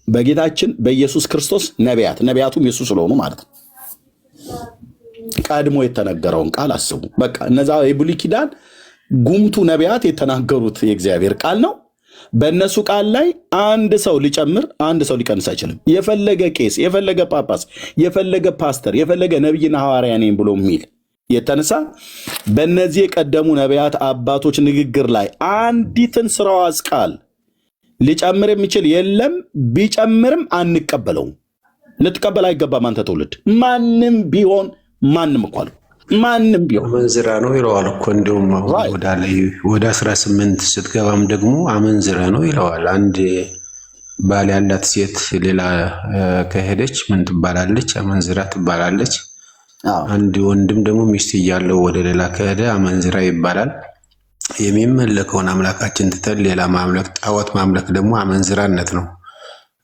በጌታችን በኢየሱስ ክርስቶስ ነቢያቱም የሱ ስለሆኑ ማለት ነው። ቀድሞ የተነገረውን ቃል አስቡ። በቃ እነዛ የብሉይ ኪዳን ጉምቱ ነቢያት የተናገሩት የእግዚአብሔር ቃል ነው። በእነሱ ቃል ላይ አንድ ሰው ሊጨምር አንድ ሰው ሊቀንስ አይችልም። የፈለገ ቄስ፣ የፈለገ ጳጳስ፣ የፈለገ ፓስተር፣ የፈለገ ነቢይና ሐዋርያ ነኝ ብሎ የሚል የተነሳ በእነዚህ የቀደሙ ነቢያት አባቶች ንግግር ላይ አንዲትን ስርዓት ቃል ሊጨምር የሚችል የለም። ቢጨምርም አንቀበለውም። ልትቀበል አይገባም። አንተ ትውልድ ማንም ቢሆን ማንም እኮ አለ ማንም ቢሆን አመንዝራ ነው ይለዋል እኮ። እንዲሁም ወደ 18 ስትገባም ደግሞ አመንዝራ ነው ይለዋል። አንድ ባል ያላት ሴት ሌላ ከሄደች ምን ትባላለች? አመንዝራ ትባላለች። አንድ ወንድም ደግሞ ሚስት እያለው ወደ ሌላ ከሄደ አመንዝራ ይባላል። የሚመለከውን አምላካችን ትተን ሌላ ማምለክ፣ ጣዖት ማምለክ ደግሞ አመንዝራነት ነው።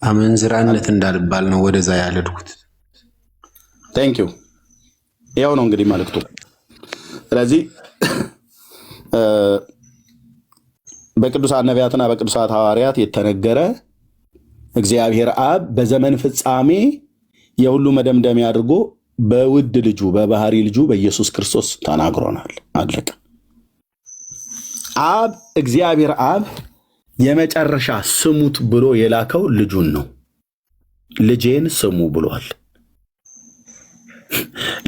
አመንዝራነት እንዳልባል ነው ወደዛ ያለድኩት። ቴንክ ዩ። ያው ነው እንግዲህ መልእክቱ። ስለዚህ በቅዱሳን ነቢያትና በቅዱሳት ሐዋርያት የተነገረ እግዚአብሔር አብ በዘመን ፍጻሜ የሁሉ መደምደሚያ አድርጎ በውድ ልጁ በባህሪ ልጁ በኢየሱስ ክርስቶስ ተናግሮናል። አለቀ። አብ እግዚአብሔር አብ የመጨረሻ ስሙት ብሎ የላከው ልጁን ነው። ልጄን ስሙ ብሏል።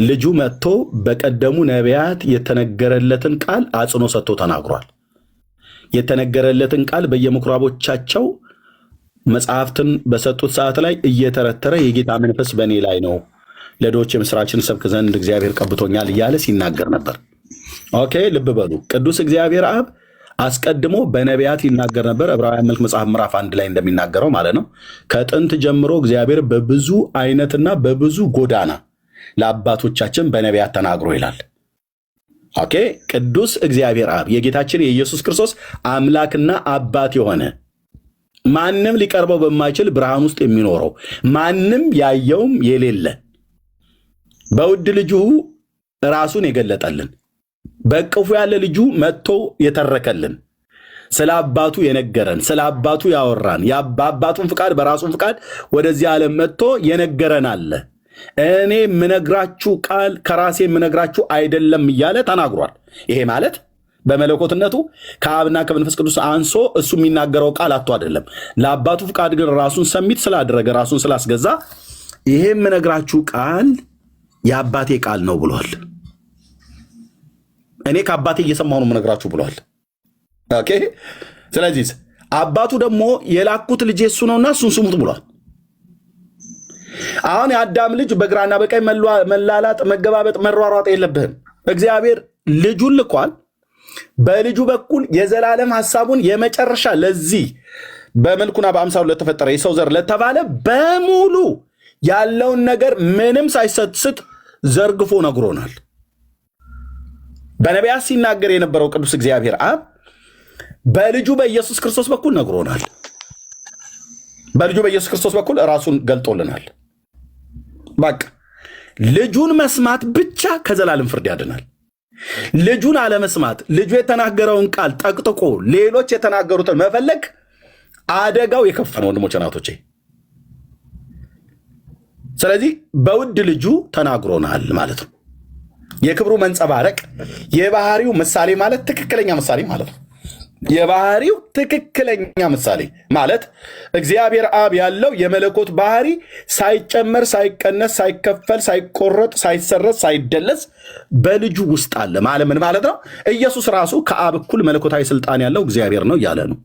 ልጁ መጥቶ በቀደሙ ነቢያት የተነገረለትን ቃል አጽኖ ሰጥቶ ተናግሯል። የተነገረለትን ቃል በየምኩራቦቻቸው መጽሐፍትን በሰጡት ሰዓት ላይ እየተረተረ የጌታ መንፈስ በእኔ ላይ ነው፣ ለድሆች የምስራችን ሰብክ ዘንድ እግዚአብሔር ቀብቶኛል እያለ ሲናገር ነበር። ኦኬ፣ ልብ በሉ። ቅዱስ እግዚአብሔር አብ አስቀድሞ በነቢያት ይናገር ነበር። ዕብራውያን መልክ መጽሐፍ ምዕራፍ 1 ላይ እንደሚናገረው ማለት ነው። ከጥንት ጀምሮ እግዚአብሔር በብዙ አይነትና በብዙ ጎዳና ለአባቶቻችን በነቢያት ተናግሮ ይላል። ኦኬ፣ ቅዱስ እግዚአብሔር አብ የጌታችን የኢየሱስ ክርስቶስ አምላክና አባት የሆነ ማንም ሊቀርበው በማይችል ብርሃን ውስጥ የሚኖረው ማንም ያየውም የሌለ በውድ ልጁ ራሱን የገለጠልን በእቅፉ ያለ ልጁ መጥቶ የተረከልን ስለ አባቱ የነገረን ስለ አባቱ ያወራን የአባቱን ፍቃድ በራሱን ፍቃድ ወደዚህ ዓለም መጥቶ የነገረን አለ። እኔ የምነግራችሁ ቃል ከራሴ የምነግራችሁ አይደለም እያለ ተናግሯል። ይሄ ማለት በመለኮትነቱ ከአብና ከመንፈስ ቅዱስ አንሶ እሱ የሚናገረው ቃል አጥቶ አይደለም። ለአባቱ ፍቃድ ግን ራሱን ሰሚት ስላደረገ ራሱን ስላስገዛ ይሄ የምነግራችሁ ቃል የአባቴ ቃል ነው ብሏል። እኔ ከአባቴ እየሰማሁ ነው የምነግራችሁ ብሏል። ኦኬ፣ ስለዚህ አባቱ ደግሞ የላኩት ልጄ እሱ ነውና እሱን ስሙት ብሏል። አሁን የአዳም ልጅ በግራና በቀኝ መላላጥ፣ መገባበጥ፣ መሯሯጥ የለብህም። እግዚአብሔር ልጁን ልኳል። በልጁ በኩል የዘላለም ሐሳቡን የመጨረሻ ለዚህ በመልኩና በአምሳሉ ለተፈጠረ የሰው ዘር ለተባለ በሙሉ ያለውን ነገር ምንም ሳይሰስት ዘርግፎ ነግሮናል። በነቢያት ሲናገር የነበረው ቅዱስ እግዚአብሔር አብ በልጁ በኢየሱስ ክርስቶስ በኩል ነግሮናል። በልጁ በኢየሱስ ክርስቶስ በኩል ራሱን ገልጦልናል። በቃ ልጁን መስማት ብቻ ከዘላለም ፍርድ ያድናል። ልጁን አለመስማት፣ ልጁ የተናገረውን ቃል ጠቅጥቆ ሌሎች የተናገሩትን መፈለግ አደጋው የከፋ ነው ወንድሞቼ እናቶቼ። ስለዚህ በውድ ልጁ ተናግሮናል ማለት ነው። የክብሩ መንጸባረቅ፣ የባህሪው ምሳሌ ማለት ትክክለኛ ምሳሌ ማለት ነው። የባህሪው ትክክለኛ ምሳሌ ማለት እግዚአብሔር አብ ያለው የመለኮት ባህሪ ሳይጨመር፣ ሳይቀነስ፣ ሳይከፈል፣ ሳይቆረጥ፣ ሳይሰረዝ፣ ሳይደለስ በልጁ ውስጥ አለ ማለት ምን ማለት ነው? ኢየሱስ ራሱ ከአብ እኩል መለኮታዊ ስልጣን ያለው እግዚአብሔር ነው እያለ ነው።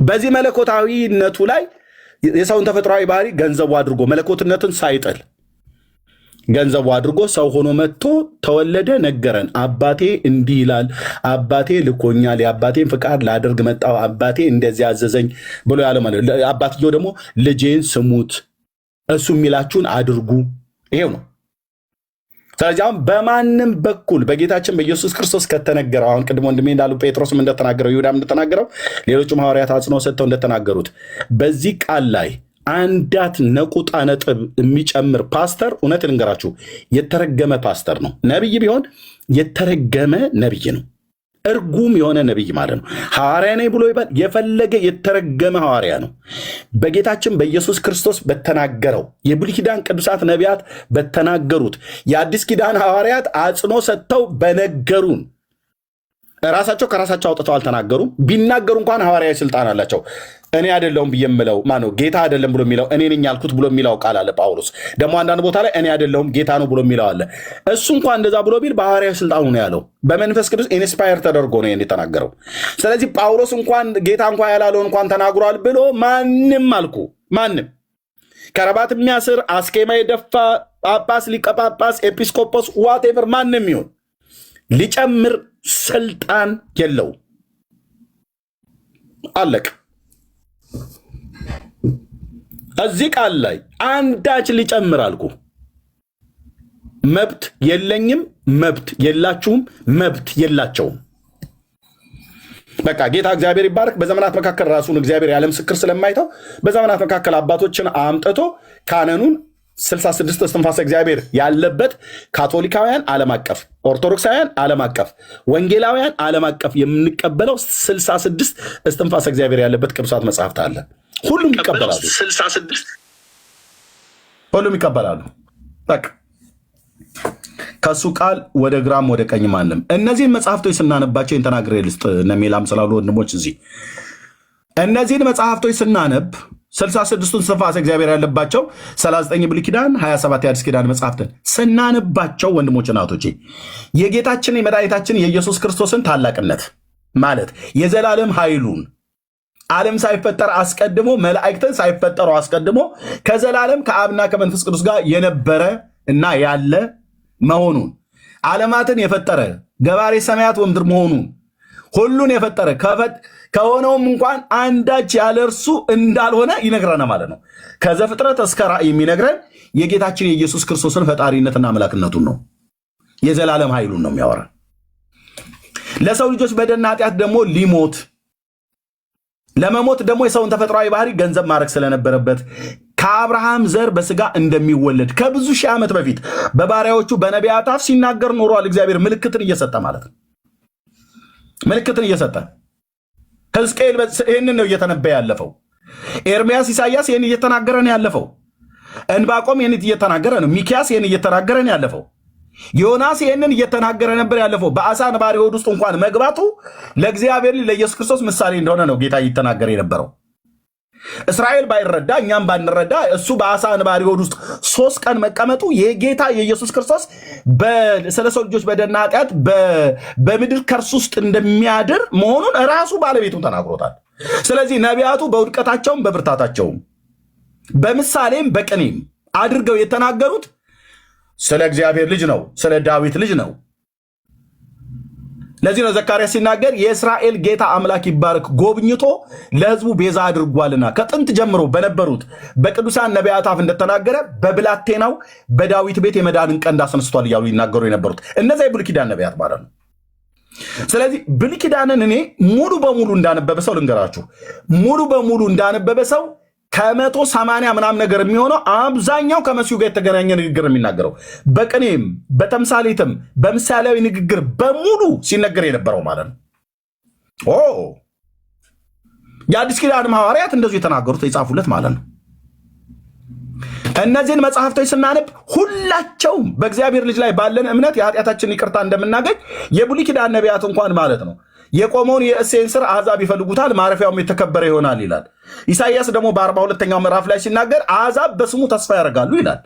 በዚህ መለኮታዊነቱ ላይ የሰውን ተፈጥሯዊ ባህሪ ገንዘቡ አድርጎ መለኮትነትን ሳይጥል ገንዘቡ አድርጎ ሰው ሆኖ መጥቶ ተወለደ፣ ነገረን። አባቴ እንዲህ ይላል፣ አባቴ ልኮኛል፣ የአባቴን ፍቃድ ላደርግ መጣሁ፣ አባቴ እንደዚህ አዘዘኝ ብሎ ያለ ማለት። አባትየው ደግሞ ልጄን ስሙት፣ እሱ የሚላችሁን አድርጉ። ይሄው ነው። ስለዚህ አሁን በማንም በኩል በጌታችን በኢየሱስ ክርስቶስ ከተነገረው አሁን ቅድሞ ወንድሜ እንዳሉ ጴጥሮስም እንደተናገረው ይሁዳም እንደተናገረው ሌሎችም ሐዋርያት አጽንኦት ሰጥተው እንደተናገሩት በዚህ ቃል ላይ አንዳት ነቁጣ ነጥብ የሚጨምር ፓስተር እውነት ልንገራችሁ የተረገመ ፓስተር ነው። ነቢይ ቢሆን የተረገመ ነቢይ ነው። እርጉም የሆነ ነቢይ ማለት ነው። ሐዋርያ ነኝ ብሎ ይባል የፈለገ የተረገመ ሐዋርያ ነው። በጌታችን በኢየሱስ ክርስቶስ በተናገረው የብሉይ ኪዳን ቅዱሳት ነቢያት በተናገሩት የአዲስ ኪዳን ሐዋርያት አጽንኦት ሰጥተው በነገሩን ራሳቸው ከራሳቸው አውጥተው አልተናገሩም። ቢናገሩ እንኳን ሐዋርያዊ ስልጣን አላቸው። እኔ አይደለሁም ብዬ የምለው ማነው? ጌታ አይደለም ብሎ የሚለው እኔ ነኝ ያልኩት ብሎ የሚለው ቃል አለ ጳውሎስ። ደግሞ አንዳንድ ቦታ ላይ እኔ አይደለሁም ጌታ ነው ብሎ የሚለው አለ። እሱ እንኳን እንደዛ ብሎ ቢል በሐዋርያዊ ስልጣኑ ነው ያለው። በመንፈስ ቅዱስ ኢንስፓየር ተደርጎ ነው የተናገረው። ስለዚህ ጳውሎስ እንኳን ጌታ እንኳን ያላለው እንኳን ተናግሯል ብሎ ማንም ከረባት የሚያስር አስኬማ የደፋ ጳጳስ፣ ሊቀ ጳጳስ፣ ኤጲስቆጶስ ዋቴቨር ማንም ይሁን ሊጨምር ስልጣን የለው። አለቅ እዚህ ቃል ላይ አንዳች ሊጨምር አልኩ። መብት የለኝም፣ መብት የላችሁም፣ መብት የላቸውም። በቃ ጌታ እግዚአብሔር ይባረክ። በዘመናት መካከል ራሱን እግዚአብሔር ያለ ምስክር ስለማይተው በዘመናት መካከል አባቶችን አምጥቶ ካህኑን 66 እስትንፋሰ እግዚአብሔር ያለበት ካቶሊካውያን ዓለም አቀፍ፣ ኦርቶዶክሳውያን ዓለም አቀፍ፣ ወንጌላውያን ዓለም አቀፍ የምንቀበለው 66 እስትንፋሰ እግዚአብሔር ያለበት ቅዱሳት መጽሐፍት አለ። ሁሉም ይቀበላሉ። 66 ሁሉም ይቀበላሉ። በቃ ከሱ ቃል ወደ ግራም ወደ ቀኝ ማንም። እነዚህን መጽሐፍቶች ስናነባቸው ተናግሬ ልስጥ ነሜላም ስላሉ ወንድሞች እዚህ እነዚህን መጽሐፍቶች ስናነብ 66ቱን እስትንፋሰ እግዚአብሔር ያለባቸው 39 ብሉይ ኪዳን 27 የአዲስ ኪዳን መጽሐፍትን ስናነባቸው ወንድሞች እናቶቼ የጌታችን የመድኃኒታችን የኢየሱስ ክርስቶስን ታላቅነት ማለት የዘላለም ኃይሉን ዓለም ሳይፈጠር አስቀድሞ መላእክትን ሳይፈጠሩ አስቀድሞ ከዘላለም ከአብና ከመንፈስ ቅዱስ ጋር የነበረ እና ያለ መሆኑን ዓለማትን የፈጠረ ገባሬ ሰማያት ወምድር መሆኑን ሁሉን የፈጠረ ከሆነውም እንኳን አንዳች ያለ እርሱ እንዳልሆነ ይነግረናል ማለት ነው። ከዘፍጥረት እስከ ራእይ የሚነግረን የጌታችን የኢየሱስ ክርስቶስን ፈጣሪነትና አምላክነቱን ነው። የዘላለም ኃይሉን ነው የሚያወራ። ለሰው ልጆች በደልና ኃጢአት ደግሞ ለመሞት ደግሞ የሰውን ተፈጥሯዊ ባህሪ ገንዘብ ማድረግ ስለነበረበት ከአብርሃም ዘር በስጋ እንደሚወለድ ከብዙ ሺህ ዓመት በፊት በባሪያዎቹ በነቢያት አፍ ሲናገር ኖሯል። እግዚአብሔር ምልክትን እየሰጠ ማለት ነው። ምልክትን እየሰጠ ሕዝቅኤል ይህንን ነው እየተነበየ ያለፈው። ኤርምያስ፣ ኢሳያስ ይህን እየተናገረ ነው ያለፈው። እንባቆም ይህን እየተናገረ ነው። ሚኪያስ ይህን እየተናገረ ነው ያለፈው። ዮናስ ይህንን እየተናገረ ነበር ያለፈው። በአሳ ነባሪ ሆድ ውስጥ እንኳን መግባቱ ለእግዚአብሔር ለኢየሱስ ክርስቶስ ምሳሌ እንደሆነ ነው ጌታ እየተናገረ የነበረው። እስራኤል ባይረዳ እኛም ባንረዳ እሱ በአሳ ነባሪ ሆድ ውስጥ 3 ቀን መቀመጡ የጌታ የኢየሱስ ክርስቶስ ስለ ሰው ልጆች በደልና ኃጢአት በምድር ከርስ ውስጥ እንደሚያድር መሆኑን ራሱ ባለቤቱን ተናግሮታል። ስለዚህ ነቢያቱ በውድቀታቸውም በብርታታቸውም በምሳሌም በቅኔም አድርገው የተናገሩት ስለ እግዚአብሔር ልጅ ነው፣ ስለ ዳዊት ልጅ ነው። ለዚህ ነው ዘካርያስ ሲናገር የእስራኤል ጌታ አምላክ ይባረክ ጎብኝቶ ለሕዝቡ ቤዛ አድርጓልና ከጥንት ጀምሮ በነበሩት በቅዱሳን ነቢያት አፍ እንደተናገረ በብላቴናው በዳዊት ቤት የመዳንን ቀንድ አስነስቷል እያሉ ይናገሩ የነበሩት እነዚያ የብሉይ ኪዳን ነቢያት ማለት ነው። ስለዚህ ብሉይ ኪዳንን እኔ ሙሉ በሙሉ እንዳነበበ ሰው ልንገራችሁ፣ ሙሉ በሙሉ እንዳነበበ ሰው 180 ምናምን ነገር የሚሆነው አብዛኛው ከመሲሁ ጋር የተገናኘ ንግግር የሚናገረው በቅኔም በተምሳሌትም በምሳሌያዊ ንግግር በሙሉ ሲነገር የነበረው ማለት ነው። የአዲስ ኪዳን ሐዋርያት እንደዚሁ የተናገሩት የጻፉለት ማለት ነው። እነዚህን መጽሐፍቶች ስናነብ ሁላቸውም በእግዚአብሔር ልጅ ላይ ባለን እምነት የኃጢአታችን ይቅርታ እንደምናገኝ የብሉይ ኪዳን ነቢያት እንኳን ማለት ነው የቆመውን የእሴይን ሥር አሕዛብ ይፈልጉታል፣ ማረፊያውም የተከበረ ይሆናል ይላል። ኢሳይያስ ደግሞ በ42ኛው ምዕራፍ ላይ ሲናገር አሕዛብ በስሙ ተስፋ ያደርጋሉ ይላል።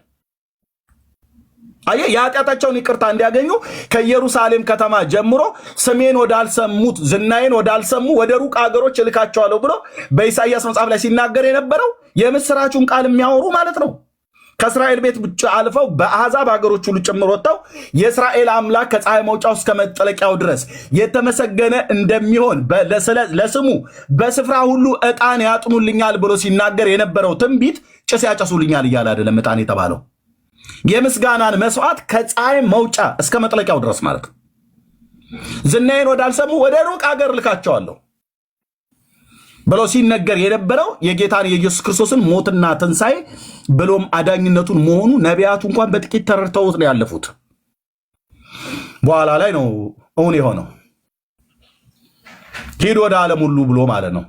አየህ፣ የኃጢአታቸውን ይቅርታ እንዲያገኙ ከኢየሩሳሌም ከተማ ጀምሮ ስሜን ወዳልሰሙት ዝናዬን ወዳልሰሙ ወደ ሩቅ አገሮች እልካቸዋለሁ ብሎ በኢሳይያስ መጽሐፍ ላይ ሲናገር የነበረው የምስራቹን ቃል የሚያወሩ ማለት ነው። ከእስራኤል ቤት ብቻ አልፈው በአሕዛብ ሀገሮች ሁሉ ጭምር ወጥተው የእስራኤል አምላክ ከፀሐይ መውጫው እስከ መጠለቂያው ድረስ የተመሰገነ እንደሚሆን ለስሙ በስፍራ ሁሉ ዕጣን ያጥኑልኛል ብሎ ሲናገር የነበረው ትንቢት ጭስ ያጨሱልኛል እያለ አይደለም ዕጣን የተባለው የምስጋናን መስዋዕት ከፀሐይ መውጫ እስከ መጥለቂያው ድረስ ማለት ነው። ዝናዬን ወዳልሰሙ ወደ ሩቅ አገር ልካቸዋለሁ ብሎ ሲነገር የነበረው የጌታን የኢየሱስ ክርስቶስን ሞትና ትንሣኤ ብሎም አዳኝነቱን መሆኑ ነቢያቱ እንኳን በጥቂት ተረድተውት ነው ያለፉት። በኋላ ላይ ነው እውን የሆነው። ሂድ ወደ ዓለም ሁሉ ብሎ ማለት ነው።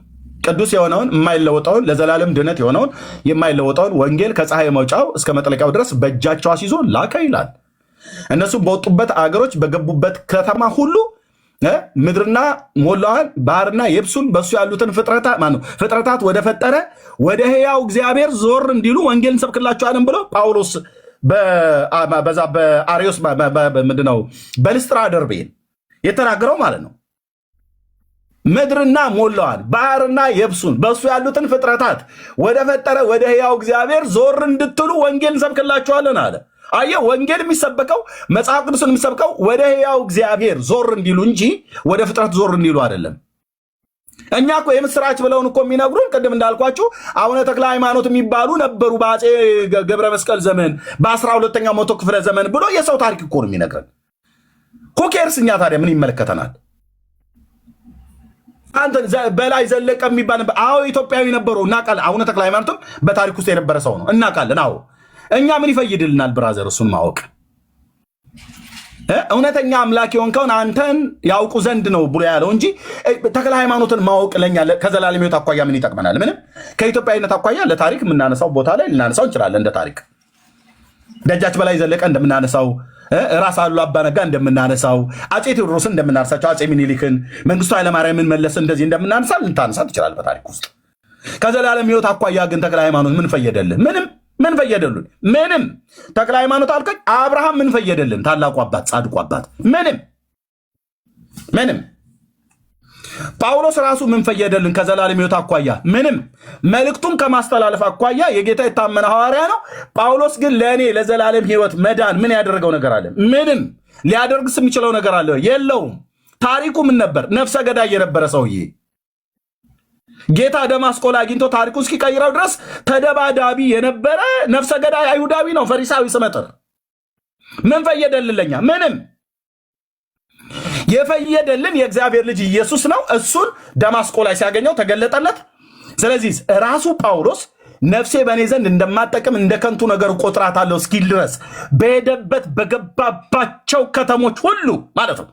ቅዱስ የሆነውን የማይለወጠውን ለዘላለም ድነት የሆነውን የማይለወጠውን ወንጌል ከፀሐይ መውጫው እስከ መጥለቂያው ድረስ በእጃቸው አስይዞ ላከ ይላል። እነሱም በወጡበት አገሮች በገቡበት ከተማ ሁሉ ምድርና ሞላዋን ባህርና የብሱን በሱ ያሉትን ፍጥረታት ወደ ፈጠረ ወደ ሕያው እግዚአብሔር ዞር እንዲሉ ወንጌል እንሰብክላችኋለን ብሎ ጳውሎስ በዛ በአርዮስ ምንድነው በልስጥራ ደርቤ የተናገረው ማለት ነው። ምድርና ሞላዋን ባህርና የብሱን በሱ ያሉትን ፍጥረታት ወደ ፈጠረ ወደ ሕያው እግዚአብሔር ዞር እንድትሉ ወንጌል እንሰብክላችኋለን አለ። አየህ፣ ወንጌል የሚሰበከው መጽሐፍ ቅዱስን የሚሰብከው ወደ ሕያው እግዚአብሔር ዞር እንዲሉ እንጂ ወደ ፍጥረት ዞር እንዲሉ አይደለም። እኛ እኮ የምስራች ብለውን እኮ የሚነግሩን ቅድም እንዳልኳችሁ አቡነ ተክለ ሃይማኖት የሚባሉ ነበሩ በአፄ ገብረ መስቀል ዘመን በ12ኛው መቶ ክፍለ ዘመን ብሎ የሰው ታሪክ እኮ ነው የሚነግረን። ሁኬርስ እኛ ታዲያ ምን ይመለከተናል? አንተ በላይ ዘለቀ የሚባል አዎ ኢትዮጵያዊ ነበሩ እናውቃለን። አቡነ ተክለ ሃይማኖትም በታሪክ ውስጥ የነበረ ሰው ነው እናውቃለን። አዎ እኛ ምን ይፈይድልናል ብራዘር? እሱን ማወቅ እውነተኛ አምላክ የሆንከውን አንተን ያውቁ ዘንድ ነው ብሎ ያለው እንጂ ተክለ ሃይማኖትን ማወቅ ለኛ ከዘላለም ሕይወት አኳያ ምን ይጠቅመናል? ምንም። ከኢትዮጵያዊነት አኳያ ለታሪክ የምናነሳው ቦታ ላይ ልናነሳው እንችላለን። እንደ ታሪክ ደጃች በላይ ዘለቀ እንደምናነሳው፣ ራስ አሉላ አባነጋ እንደምናነሳው፣ አፄ ቴዎድሮስን እንደምናነሳቸው፣ አፄ ሚኒሊክን፣ መንግስቱ ኃይለማርያምን መለስ እንደዚህ እንደምናነሳ ልታነሳ ትችላል በታሪክ ውስጥ። ከዘላለም ሕይወት አኳያ ግን ተክለ ሃይማኖት ምን ፈየደልን? ምንም። ምን ፈየደልን? ምንም። ተክለ ሃይማኖት አልከኝ አብርሃም ምን ፈየደልን? ታላቁ አባት ጻድቁ አባት ምንም። ጳውሎስ ራሱ ምን ፈየደልን? ከዘላለም ሕይወት አኳያ ምንም። መልእክቱን ከማስተላለፍ አኳያ የጌታ የታመነ ሐዋርያ ነው። ጳውሎስ ግን ለእኔ ለዘላለም ሕይወት መዳን ምን ያደረገው ነገር አለ? ምንም። ሊያደርግስ የሚችለው ነገር አለ? የለውም። ታሪኩ ምን ነበር? ነፍሰ ገዳይ የነበረ ሰውዬ ጌታ ደማስቆ ላይ አግኝቶ ታሪኩ እስኪቀይረው ድረስ ተደባዳቢ የነበረ ነፍሰ ገዳይ አይሁዳዊ ነው፣ ፈሪሳዊ ስመጥር። ምን ፈየደልን? ለኛ ምንም። የፈየደልን የእግዚአብሔር ልጅ ኢየሱስ ነው። እሱን ደማስቆ ላይ ሲያገኘው ተገለጠለት። ስለዚህ ራሱ ጳውሎስ ነፍሴ በእኔ ዘንድ እንደማጠቅም እንደ ከንቱ ነገር ቆጥራታለሁ እስኪል ድረስ በሄደበት በገባባቸው ከተሞች ሁሉ ማለት ነው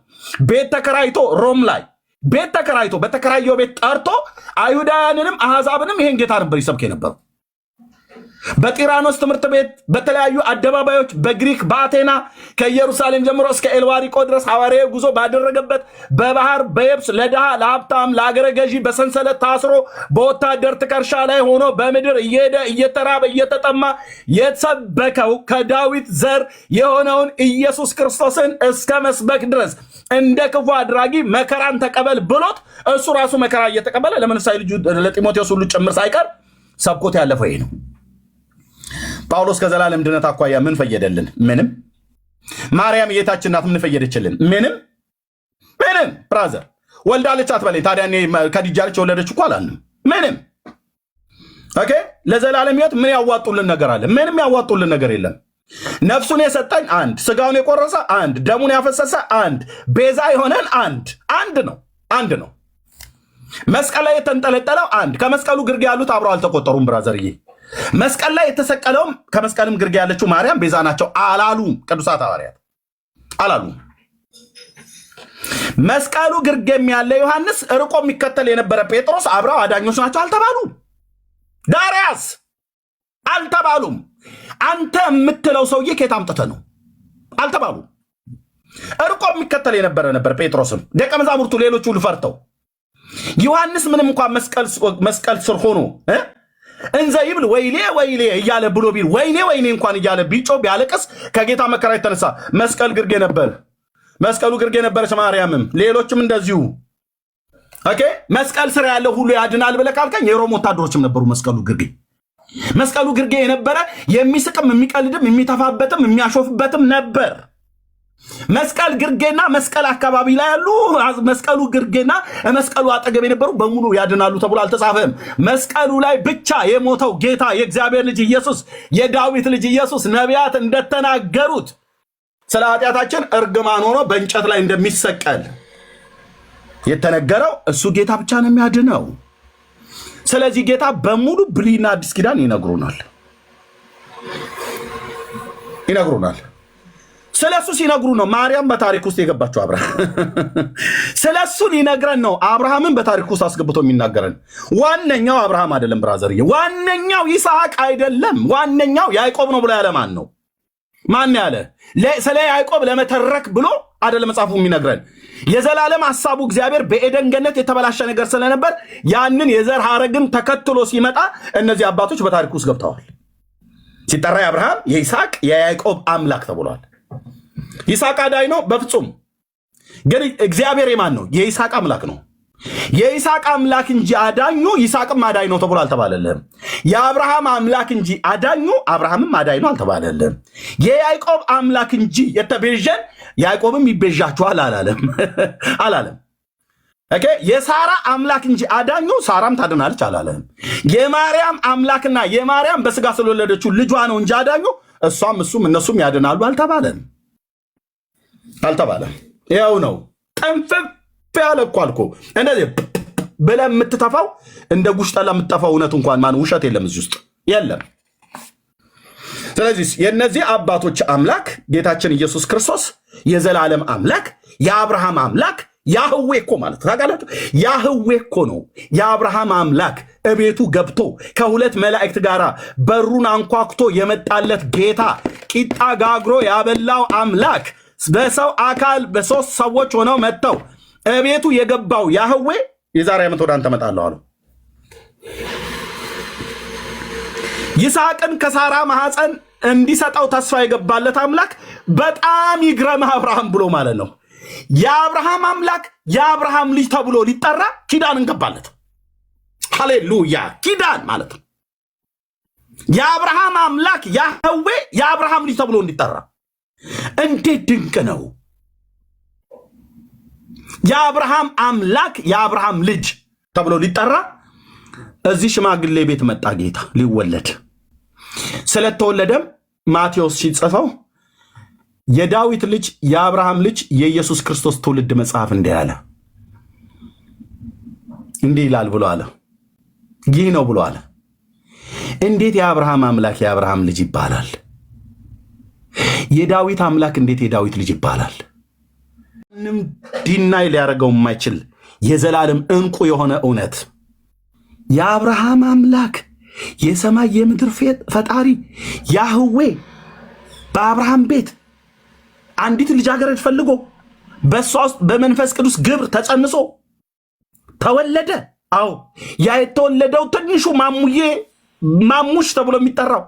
ቤት ተከራይቶ ሮም ላይ ቤት ተከራይቶ በተከራየው ቤት ጠርቶ አይሁዳውያንንም አሕዛብንም ይሄን ጌታ ነበር ይሰብክ የነበረው። በጢራኖስ ትምህርት ቤት፣ በተለያዩ አደባባዮች፣ በግሪክ በአቴና ከኢየሩሳሌም ጀምሮ እስከ ኤልዋሪቆ ድረስ ሐዋርያዊ ጉዞ ባደረገበት በባህር በየብስ ለድሃ ለሀብታም ለአገረ ገዢ በሰንሰለት ታስሮ በወታደር ትከሻ ላይ ሆኖ በምድር እየሄደ እየተራበ እየተጠማ የተሰበከው ከዳዊት ዘር የሆነውን ኢየሱስ ክርስቶስን እስከ መስበክ ድረስ እንደ ክፉ አድራጊ መከራን ተቀበል ብሎት እሱ ራሱ መከራ እየተቀበለ ለመንፈሳዊ ልጁ ለጢሞቴዎስ ሁሉ ጭምር ሳይቀር ሰብኮት ያለፈው ይሄ ነው። ጳውሎስ ከዘላለም ድነት አኳያ ምን ፈየደልን? ምንም። ማርያም ጌታችን ናት፣ ምን ፈየደችልን? ምንም። ብራዘር ወልዳለች አትበለኝ ታዲያ። እኔ ከዲጃለች የወለደች እኮ አላልንም። ምንም። ኦኬ። ለዘላለም ሕይወት ምን ያዋጡልን ነገር አለ? ምንም ያዋጡልን ነገር የለም። ነፍሱን የሰጠኝ አንድ፣ ስጋውን የቆረሰ አንድ፣ ደሙን ያፈሰሰ አንድ፣ ቤዛ የሆነን አንድ ነው። መስቀል ላይ የተንጠለጠለው አንድ። ከመስቀሉ ግርጌ ያሉት አብረው አልተቆጠሩም ብራዘርዬ። መስቀል ላይ የተሰቀለውም ከመስቀልም ግርጌ ያለችው ማርያም ቤዛ ናቸው አላሉም። ቅዱሳት ሐዋርያት አላሉም። መስቀሉ ግርጌም ያለ ዮሐንስ ርቆ የሚከተል የነበረ ጴጥሮስ አብረው አዳኞች ናቸው አልተባሉም። ዳርያስ አልተባሉም። አንተ የምትለው ሰውዬ ከየት አምጥተህ ነው? አልተባሉም። ርቆ የሚከተል የነበረ ነበር ጴጥሮስም ደቀ መዛሙርቱ ሌሎቹ ሁሉ ፈርተው። ዮሐንስ ምንም እንኳን መስቀል ስር ሆኖ እንዘ ይብል ወይሌ እያለ ብሎ ቢል ወይኔ እንኳን እያለ ቢጮ ቢያለቅስ ከጌታ መከራ የተነሳ መስቀል ግርጌ ነበር። መስቀሉ ግርጌ ነበረች ማርያምም ሌሎችም እንደዚሁ። ኦኬ። መስቀል ስር ያለው ሁሉ ያድናል ብለህ ካልከኝ የሮም ወታደሮችም ነበሩ መስቀሉ ግርጌ። መስቀሉ ግርጌ የነበረ የሚስቅም የሚቀልድም የሚተፋበትም የሚያሾፍበትም ነበር። መስቀል ግርጌና መስቀል አካባቢ ላይ ያሉ መስቀሉ ግርጌና መስቀሉ አጠገብ የነበሩ በሙሉ ያድናሉ ተብሎ አልተጻፈም። መስቀሉ ላይ ብቻ የሞተው ጌታ የእግዚአብሔር ልጅ ኢየሱስ የዳዊት ልጅ ኢየሱስ ነቢያት እንደተናገሩት ስለ ኃጢአታችን እርግማን ሆኖ በእንጨት ላይ እንደሚሰቀል የተነገረው እሱ ጌታ ብቻ ነው የሚያድነው። ስለዚህ ጌታ በሙሉ ብሉይና አዲስ ኪዳን ይነግሩናል። ስለሱ ሲነግሩ ነው ማርያም በታሪክ ውስጥ የገባችው። አብርሃም ስለሱ ሊነግረን ነው። አብርሃምን በታሪክ ውስጥ አስገብቶ የሚናገረን ዋነኛው አብርሃም አይደለም ብራዘር፣ ዋነኛው ይስሐቅ አይደለም፣ ዋነኛው ያዕቆብ ነው ብሎ ያለ ማን ነው? ማን ያለ? ስለ ያዕቆብ ለመተረክ ብሎ አይደለም መጽሐፉ የሚነግረን። የዘላለም ሐሳቡ እግዚአብሔር በኤደን ገነት የተበላሸ ነገር ስለነበር ያንን የዘር ሐረግን ተከትሎ ሲመጣ እነዚህ አባቶች በታሪክ ውስጥ ገብተዋል። ሲጠራ የአብርሃም የይስሐቅ የያዕቆብ አምላክ ተብሏል። ይስሐቅ አዳኝ ነው በፍጹም። ግን እግዚአብሔር የማን ነው? የይስሐቅ አምላክ ነው። የይስሐቅ አምላክ እንጂ አዳኙ ይስሐቅም አዳኝ ነው ተብሎ አልተባለልህም። የአብርሃም አምላክ እንጂ አዳኙ አብርሃምም አዳኝ ነው አልተባለልህም። የያዕቆብ አምላክ እንጂ የተቤዠን ያዕቆብም ይቤዣችኋል አላለም። ኦኬ። የሳራ አምላክ እንጂ አዳኙ ሳራም ታድናለች አላለም። የማርያም አምላክና የማርያም በስጋ ስለወለደችው ልጇ ነው እንጂ አዳኙ እሷም እሱም እነሱም ያድናሉ አልተባለም። ያው ነው ጠንፈፍ ያለ እኮ አልኩ። እንደዚህ ብለህ የምትተፋው እንደ ጉሽ ጠላ የምትተፋው እውነት እንኳን ማን ውሸት የለም እዚህ ውስጥ የለም። ስለዚህ የነዚህ አባቶች አምላክ ጌታችን ኢየሱስ ክርስቶስ የዘላለም አምላክ የአብርሃም አምላክ ያህዌ እኮ ማለት ታውቃላችሁ፣ ያህዌ እኮ ነው። የአብርሃም አምላክ እቤቱ ገብቶ ከሁለት መላእክት ጋር በሩን አንኳኩቶ የመጣለት ጌታ ቂጣ ጋግሮ ያበላው አምላክ በሰው አካል በሶስት ሰዎች ሆነው መጥተው እቤቱ የገባው ያህዌ የዛሬ ዓመት ወደ አንተ መጣለሁ አለው። ይስሐቅን ከሳራ ማህፀን እንዲሰጠው ተስፋ የገባለት አምላክ በጣም ይግረምህ አብርሃም ብሎ ማለት ነው። የአብርሃም አምላክ የአብርሃም ልጅ ተብሎ ሊጠራ ኪዳን እንገባለት። ሃሌሉያ! ኪዳን ማለት ነው። የአብርሃም አምላክ ያህዌ የአብርሃም ልጅ ተብሎ እንዲጠራ እንዴት ድንቅ ነው! የአብርሃም አምላክ የአብርሃም ልጅ ተብሎ ሊጠራ እዚህ ሽማግሌ ቤት መጣ ጌታ ሊወለድ። ስለተወለደም ማቴዎስ ሲጽፈው የዳዊት ልጅ የአብርሃም ልጅ የኢየሱስ ክርስቶስ ትውልድ መጽሐፍ እንዲህ ይላል ብሎ አለ። ይህ ነው ብሎ አለ። እንዴት የአብርሃም አምላክ የአብርሃም ልጅ ይባላል? የዳዊት አምላክ እንዴት የዳዊት ልጅ ይባላል? ምንም ዲናይ ሊያደርገው የማይችል የዘላለም እንቁ የሆነ እውነት የአብርሃም አምላክ የሰማይ የምድር ፈጣሪ ያህዌ በአብርሃም ቤት አንዲት ልጃገረድ ፈልጎ በሷ ውስጥ በመንፈስ ቅዱስ ግብር ተጸንሶ ተወለደ። አዎ ያ የተወለደው ትንሹ ማሙሽ ተብሎ የሚጠራው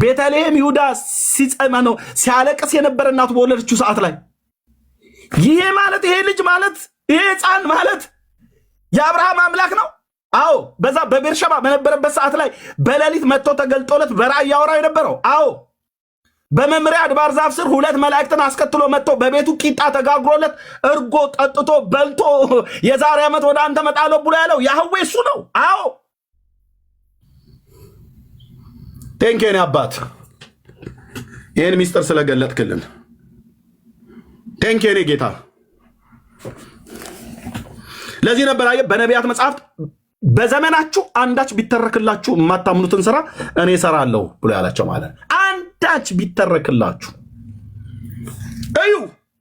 ቤተልሔም ይሁዳ ሲጸማ ነው ሲያለቅስ የነበረ እናቱ በወለደችው ሰዓት ላይ ይሄ ማለት ይሄ ልጅ ማለት ይሄ ሕፃን ማለት የአብርሃም አምላክ ነው። አዎ በዛ በቤርሸባ በነበረበት ሰዓት ላይ በሌሊት መጥቶ ተገልጦለት በራእይ ያወራው የነበረው። አዎ በመምሪያ አድባር ዛፍ ስር ሁለት መላእክትን አስከትሎ መጥቶ በቤቱ ቂጣ ተጋግሮለት እርጎ ጠጥቶ በልቶ የዛሬ ዓመት ወደ አንተ መጣለሁ ብሎ ያለው ያህዌ እሱ ነው። አዎ ቴንኬን አባት ይህን ሚስጥር ስለገለጥክልን ቴንኬኔ ጌታ። ለዚህ ነበር በነቢያት መጽሐፍት በዘመናችሁ አንዳች ቢተረክላችሁ የማታምኑትን ስራ እኔ እሰራለሁ ብሎ ያላቸው ማለት አንዳች ቢተረክላችሁ እዩ